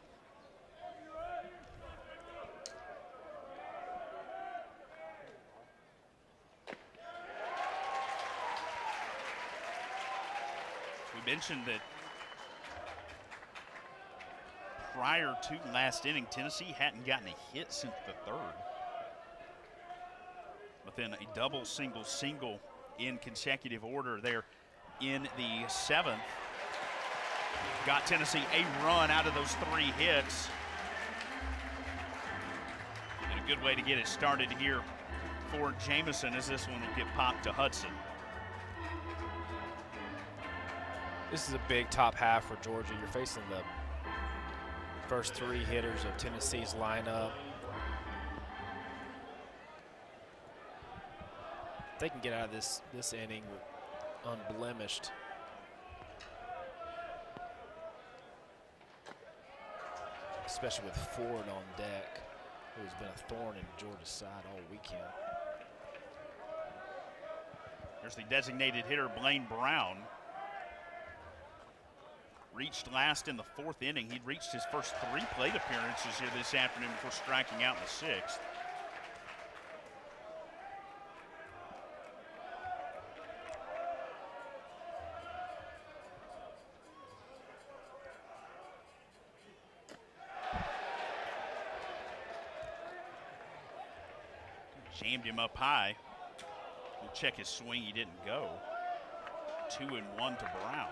A: We mentioned that prior to last inning, Tennessee hadn't gotten a hit since the 3rd. But then a double, single, single in consecutive order there in the 7th. Got Tennessee a run out of those 3 hits. And a good way to get it started here for Jamison, as this one will get popped to Hudson.
B: This is a big top half for Georgia. You're facing the first 3 hitters of Tennessee's lineup. If they can get out of this inning unblemished, especially with Ford on deck, who's been a thorn in Georgia's side all weekend.
A: There's the designated hitter, Blaine Brown. Reached last in the 4th inning. He'd reached his first 3 plate appearances here this afternoon before striking out in the 6th. Jammed him up high. We'll check his swing. He didn't go. 2-1 to Brown.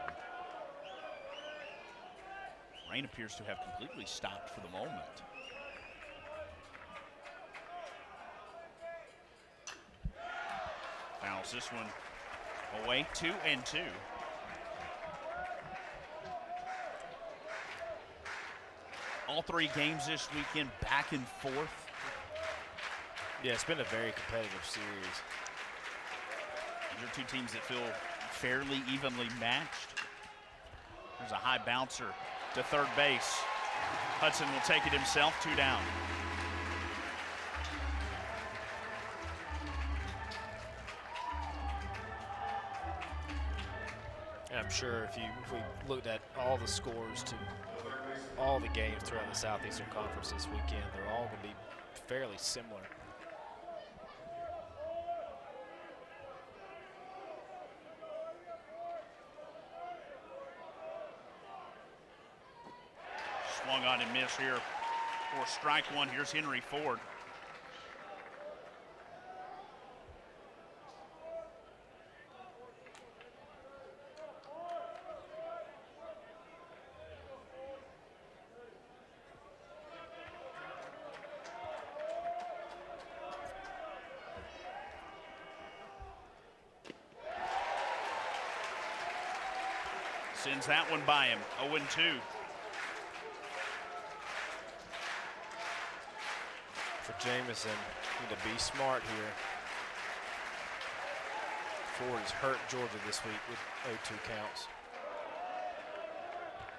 A: Rain appears to have completely stopped for the moment. Fouls this one away, 2 and 2. All 3 games this weekend back and forth.
B: Yeah, it's been a very competitive series.
A: These are 2 teams that feel fairly evenly matched. There's a high bouncer to third base. Hudson will take it himself, 2 down.
B: And I'm sure if we looked at all the scores to all the games throughout the Southeastern Conference this weekend, they're all going to be fairly similar.
A: Swung on and missed here for strike 1. Here's Henry Ford. Sends that one by him, 0-2.
B: For Jamison, need to be smart here. Ford has hurt Georgia this week with 0-2 counts.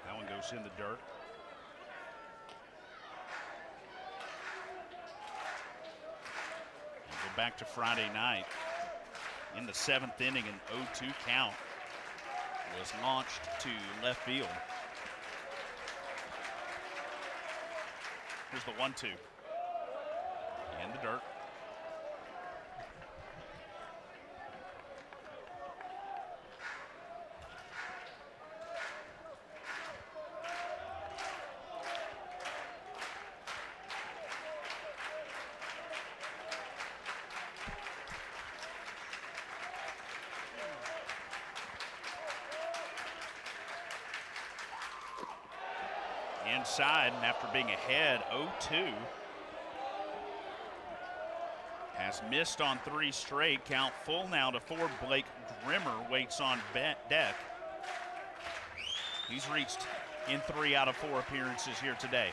A: That one goes in the dirt. We'll go back to Friday night. In the 7th inning, an 0-2 count was launched to left field. Here's the 1-2. In the dirt. Inside, and after being ahead 0-2, has missed on 3 straight. Count full now to Ford. Blake Grimmer waits on deck. He's reached in 3 out of 4 appearances here today.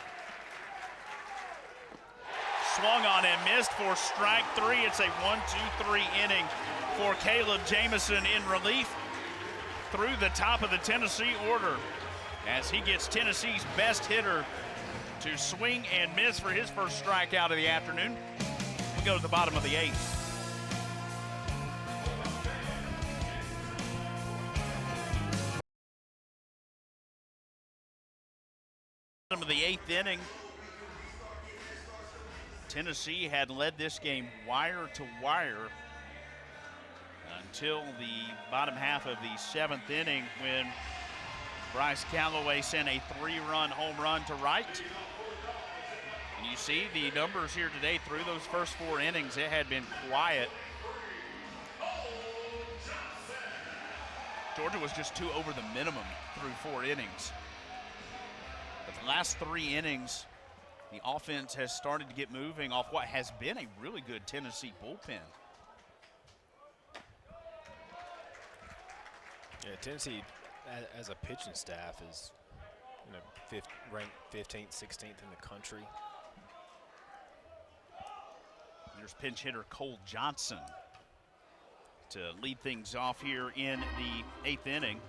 A: Swung on and missed for strike 3. It's a 1-2-3 inning for Caleb Jamison in relief through the top of the Tennessee order, as he gets Tennessee's best hitter to swing and miss for his first strikeout of the afternoon. We go to the bottom of the 8th. Bottom of the 8th inning. Tennessee had led this game wire to wire until the bottom half of the 7th inning, when Bryce Callaway sent a 3-run home run to right. And you see the numbers here today through those first 4 innings. It had been quiet. Georgia was just 2 over the minimum through 4 innings. But the last 3 innings, the offense has started to get moving off what has been a really good Tennessee bullpen.
B: Yeah, Tennessee as a pitching staff is, ranked 15th, 16th in the country.
A: There's pinch hitter Cole Johnson to lead things off here in the 8th inning.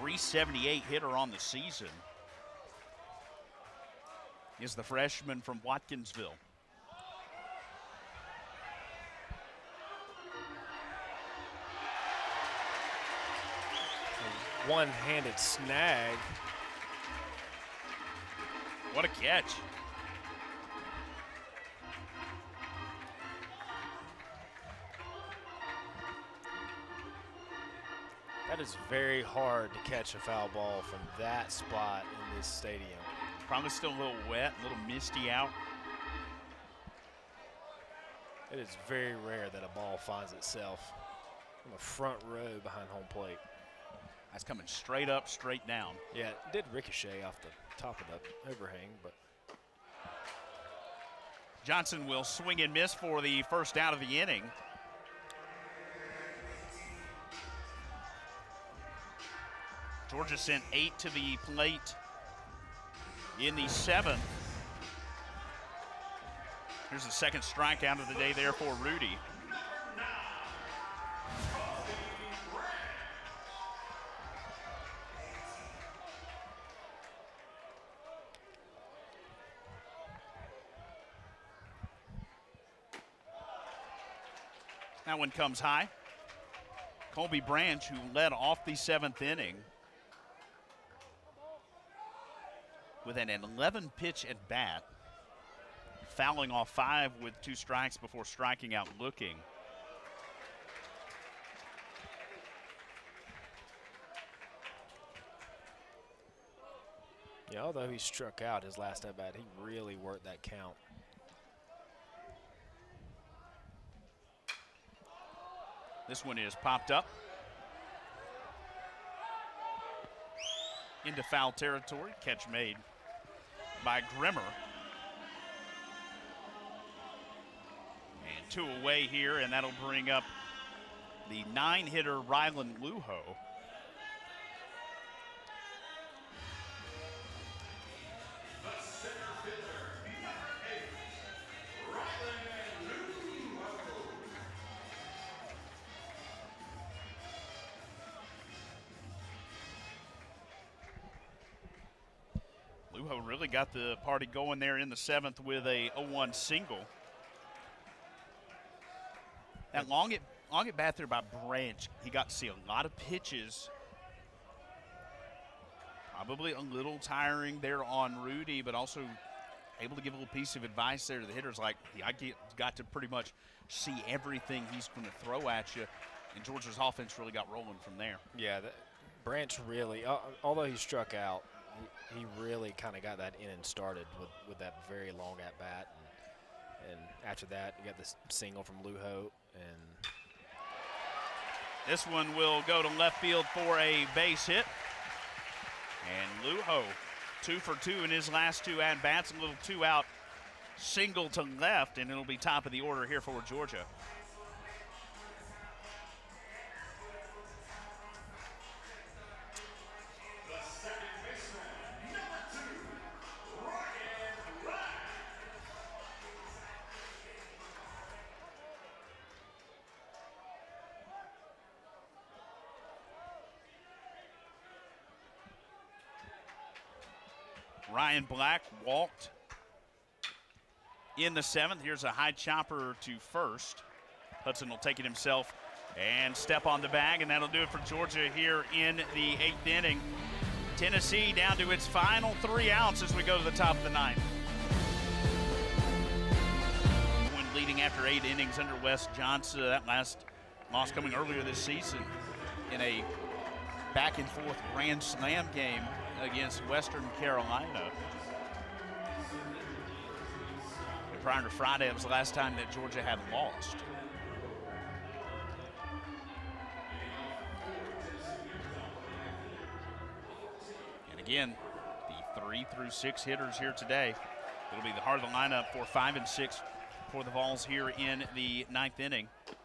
A: .378 hitter on the season is the freshman from Watkinsville.
B: One-handed snag.
A: What a catch.
B: That is very hard to catch a foul ball from that spot in this stadium.
A: Probably still a little wet, a little misty out.
B: It is very rare that a ball finds itself on the front row behind home plate.
A: That's coming straight up, straight down.
B: Yeah, it did ricochet off the top of the overhang, but
A: Johnson will swing and miss for the first out of the inning. Georgia sent 8 to the plate in the 7th. Here's the second strikeout of the day there for Rudy. That one comes high. Colby Branch, who led off the 7th inning with an 11-pitch at bat, fouling off 5 with 2 strikes before striking out looking.
B: yeah, although he struck out his last at bat, he really worked that count.
A: This one is popped up into foul territory. Catch made by Grimmer. And 2 away here, and that'll bring up the 9-hitter Rylan Lujo. Lujo really got the party going there in the 7th with a 0-1 single. That long at bat there by Branch, he got to see a lot of pitches. Probably a little tiring there on Rudy, but also able to give a little piece of advice there to the hitters, like, I got to pretty much see everything he's going to throw at you. And Georgia's offense really got rolling from there.
B: Yeah, Branch really, although he struck out, he really kind of got that in and started with that very long at bat. And after that, you got this single from Lujo. And
A: this one will go to left field for a base hit. And Lujo, 2 for 2 in his last 2 at-bats, a little 2-out single to left, and it'll be top of the order here for Georgia. Ryan Black walked in the 7th. Here's a high chopper to first. Hudson will take it himself and step on the bag, and that'll do it for Georgia here in the 8th inning. Tennessee down to its final 3 outs as we go to the top of the 9th. When leading after 8 innings under Wes Johnson, that last loss coming earlier this season in a back-and-forth Grand Slam game against Western Carolina. And prior to Friday, it was the last time that Georgia had lost. And again, the 3 through 6 hitters here today. It'll be the heart of the lineup for 5 and 6 for the Vols here in the 9th inning. And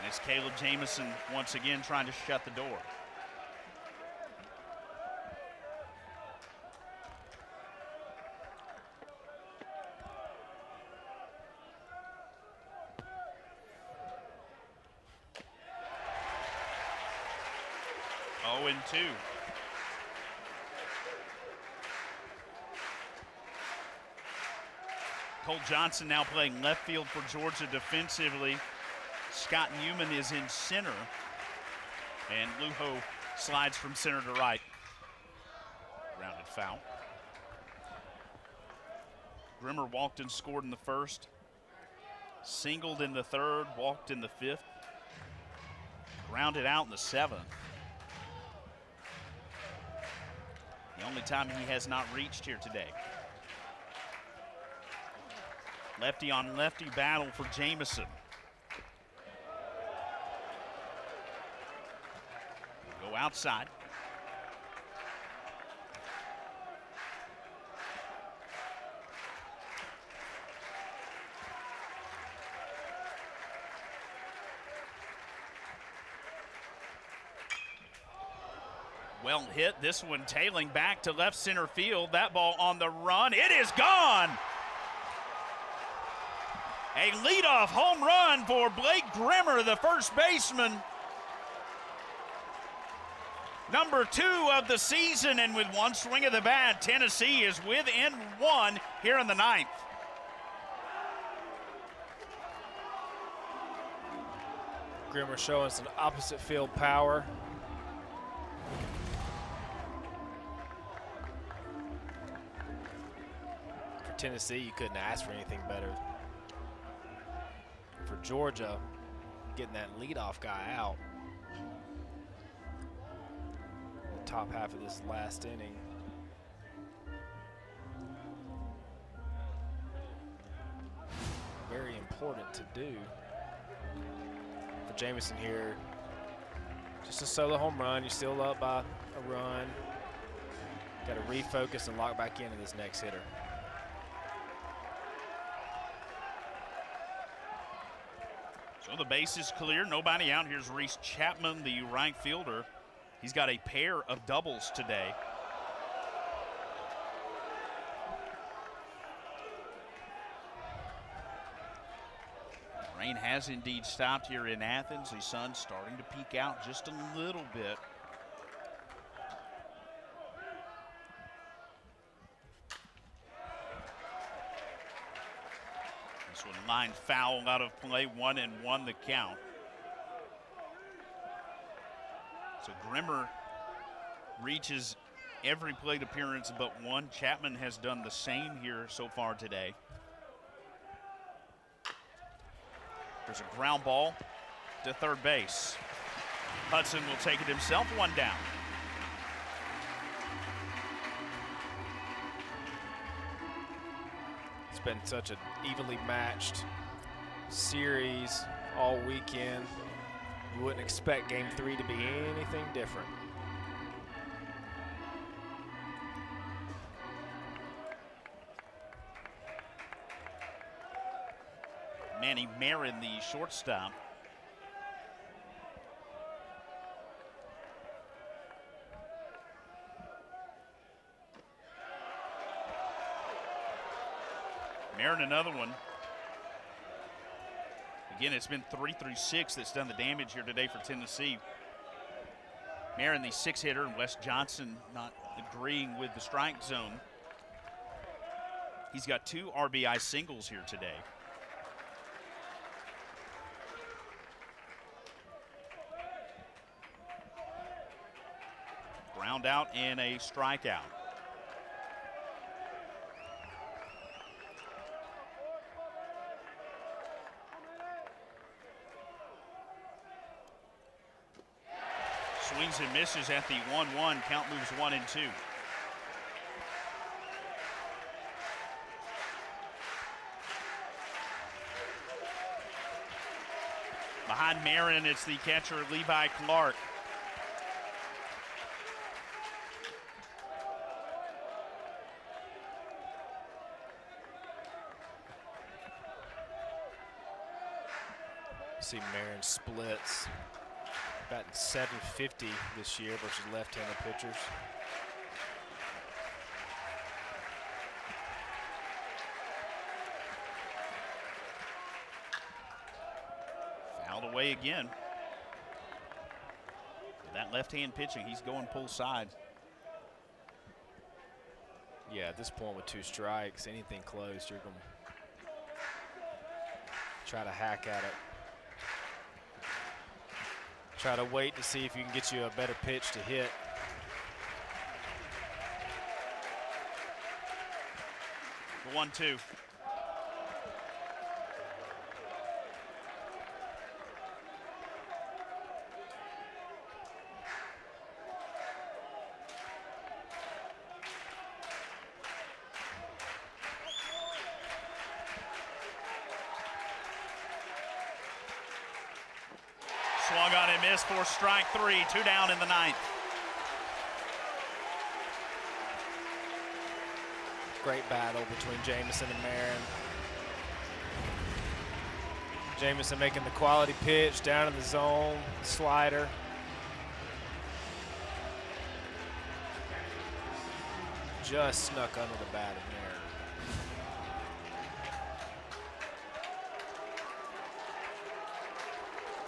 A: it's Caleb Jamison once again trying to shut the door. Oh, and 2. Cole Johnson now playing left field for Georgia defensively. Scott Newman is in center. And Lujo slides from center to right. Rounded foul. Grimmer walked and scored in the 1st. Singled in the 3rd, walked in the 5th. Grounded out in the 7th. The only time he has not reached here today. Lefty on lefty battle for Jamison. Go outside. Well hit, this one tailing back to left center field. That ball on the run, it is gone. A leadoff home run for Blake Grimmer, the first baseman. Number 2 of the season, and with one swing of the bat, Tennessee is within 1 here in the 9th.
B: Grimmer showing some opposite field power. For Tennessee, you couldn't ask for anything better. For Georgia, getting that leadoff guy out. The top half of this last inning. Very important to do. For Jamison here, just a solo home run. You're still up by a run. Got to refocus and lock back into this next hitter.
A: So the base is clear, nobody out. Here's Reese Chapman, the right fielder. He's got a pair of doubles today. Rain has indeed stopped here in Athens. The sun's starting to peek out just a little bit. This one line foul out of play, 1-1 the count. So Grimmer reaches every plate appearance but one. Chapman has done the same here so far today. There's a ground ball to third base. Hudson will take it himself, 1 down.
B: It's been such an evenly matched series all weekend. You wouldn't expect Game 3 to be anything different.
A: Manny Marin, the shortstop. Marin, another one. Again, it's been 3 through 6 that's done the damage here today for Tennessee. Marin, the 6-hitter, and Wes Johnson not agreeing with the strike zone. He's got 2 RBI singles here today. Ground out and a strikeout. Swings and misses at the 1-1. Count moves 1-2. Behind Marin, it's the catcher Levi Clark.
B: See Marin splits. Batting .750 this year versus left-handed pitchers.
A: Fouled away again. That left-hand pitching, he's going pull side.
B: Yeah, at this point with 2 strikes, anything close, you're going to try to hack at it. Try to wait to see if you can get you a better pitch to hit.
A: The 1-2. Swung on and missed for strike 3, 2 down in the 9th.
B: Great battle between Jamison and Marin. Jamison making the quality pitch down in the zone, slider. Just snuck under the bat of Marin.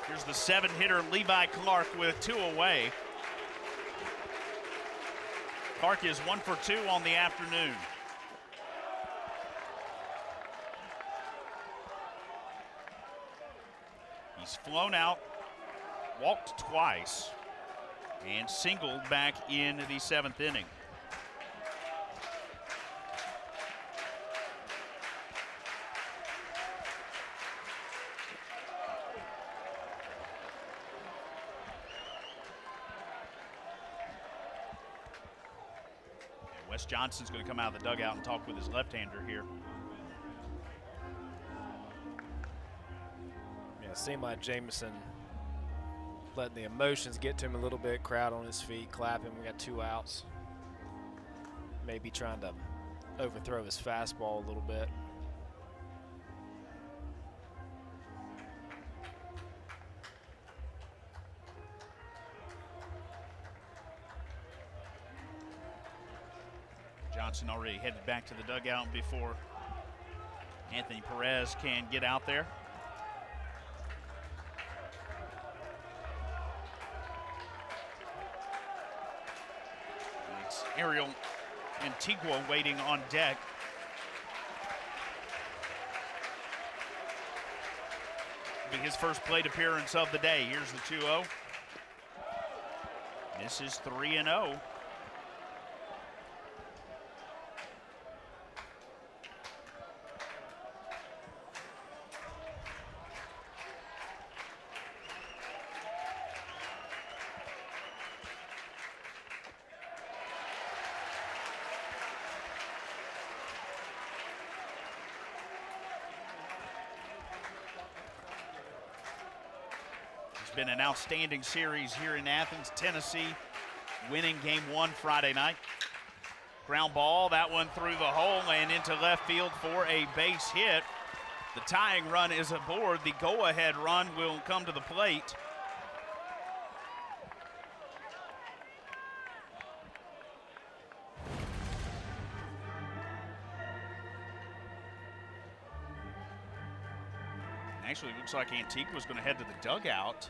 A: Here's the 7-hitter Levi Clark with 2 away. Clark is 1 for 2 on the afternoon. He's flown out, walked twice, and singled back in the 7th inning. And Wes Johnson's going to come out of the dugout and talk with his left-hander here.
B: It seemed like Jamison letting the emotions get to him a little bit, crowd on his feet, clapping. We got 2 outs. Maybe trying to overthrow his fastball a little bit.
A: Johnson already headed back to the dugout before Anthony Perez can get out there. It's Ariel Antigua waiting on deck. Be his first plate appearance of the day. Here's the 2-0. This is 3-0. Been an outstanding series here in Athens, Tennessee, winning game 1 Friday night. Ground ball, that one through the hole and into left field for a base hit. The tying run is aboard. The go-ahead run will come to the plate. Actually, it looks like Antigua's going to head to the dugout.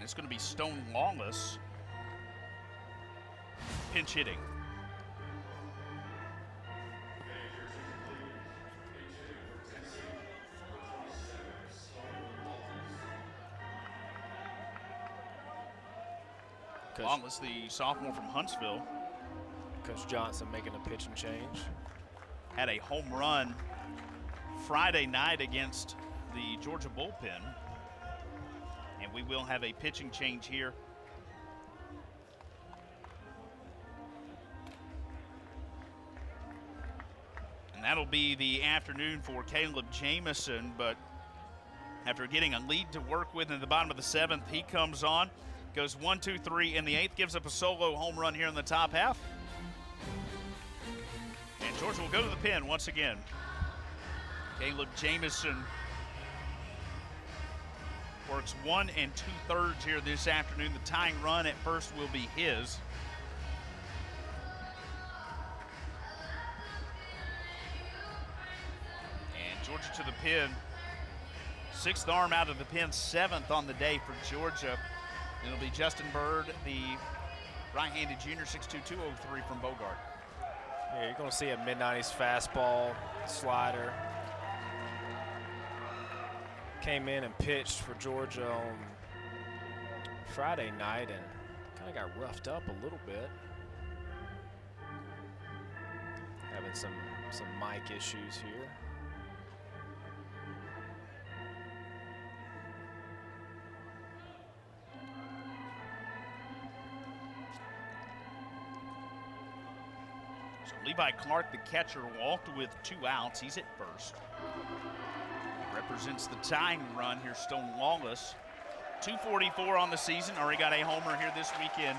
A: It's going to be Stone Lawless pinch hitting. Lawless, the sophomore from Huntsville.
B: Coach Johnson making a pitch and change.
A: Had a home run Friday night against the Georgia bullpen. And we will have a pitching change here. And that'll be the afternoon for Caleb Jamison, but after getting a lead to work with in the bottom of the 7th, he comes on, goes 1-2-3 in the 8th, gives up a solo home run here in the top half. And Georgia will go to the pen once again. Caleb Jamison works 1 2/3 here this afternoon. The tying run at first will be his. And Georgia to the pen. 6th arm out of the pen, 7th on the day for Georgia. It'll be Justin Bird, the right-handed junior, 6'2", 203 from Bogart.
B: Yeah, you're going to see a mid-90s fastball, slider. Came in and pitched for Georgia on Friday night and kind of got roughed up a little bit. Having some mic issues here.
A: So Levi Clark, the catcher, walked with 2 outs. He's at first. represents the tying run here, Stone Wallace. 244 on the season, already got a homer here this weekend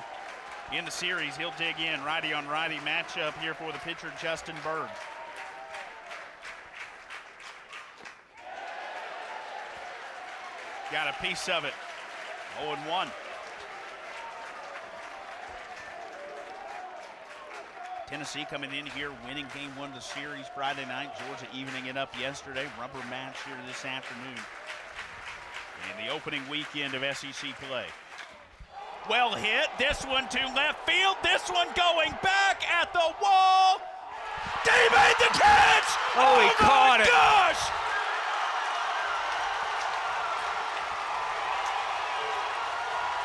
A: in the series. He'll dig in, righty on righty matchup here for the pitcher, Justin Bird. Got a piece of it, 0-1. Tennessee coming in here, winning game 1 of the series Friday night. Georgia evening it up yesterday. Rubber match here this afternoon. And the opening weekend of SEC play. Well hit, this one to left field, this one going back at the wall. He made the catch!
B: Oh, he caught it.
A: Gosh!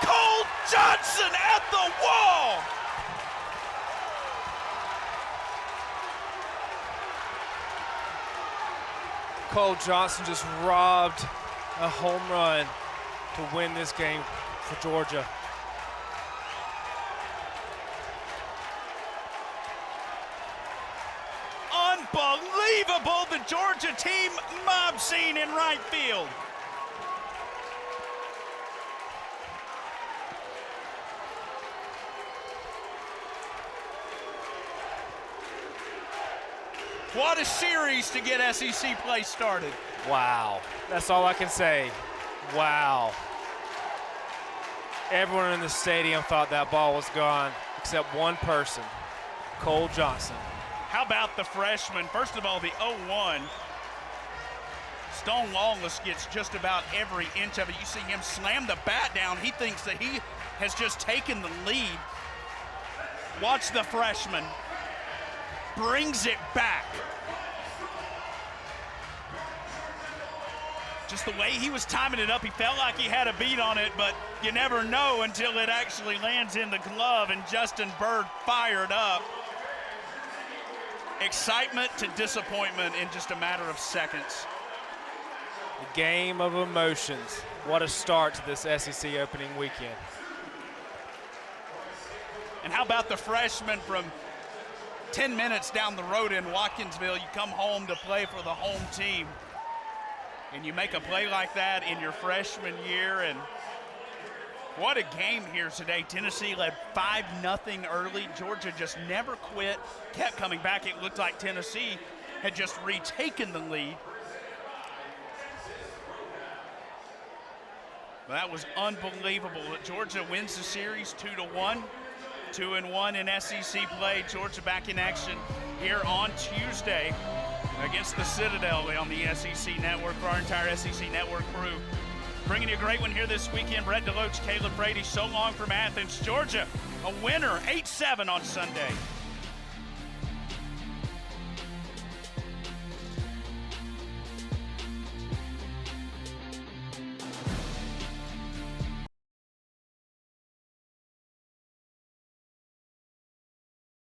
A: Cole Johnson at the wall!
B: Cole Johnson just robbed a home run to win this game for Georgia.
A: Unbelievable, the Georgia team mob scene in right field. What a series to get SEC play started.
B: Wow, that's all I can say. Wow. Everyone in the stadium thought that ball was gone, except one person, Cole Johnson.
A: How about the freshman? First of all, the 0-1. Stone Wallace gets just about every inch of it. You see him slam the bat down. He thinks that he has just taken the lead. Watch the freshman. Brings it back. Just the way he was timing it up, he felt like he had a beat on it, but you never know until it actually lands in the glove, and Justin Bird fired up. Excitement to disappointment in just a matter of seconds.
B: The game of emotions. What a start to this SEC opening weekend.
A: And how about the freshman from 10 minutes down the road in Watkinsville? You come home to play for the home team, and you make a play like that in your freshman year. And what a game here today. Tennessee led 5-0 early. Georgia just never quit, kept coming back. It looked like Tennessee had just retaken the lead. But that was unbelievable. Georgia wins the series 2-1. 2-1 in SEC play. Georgia back in action here on Tuesday against the Citadel on the SEC Network. For our entire SEC Network crew, bringing you a great one here this weekend. Brett Deloach, Caleb Brady, so long from Athens, Georgia. A winner, 8-7 on Sunday.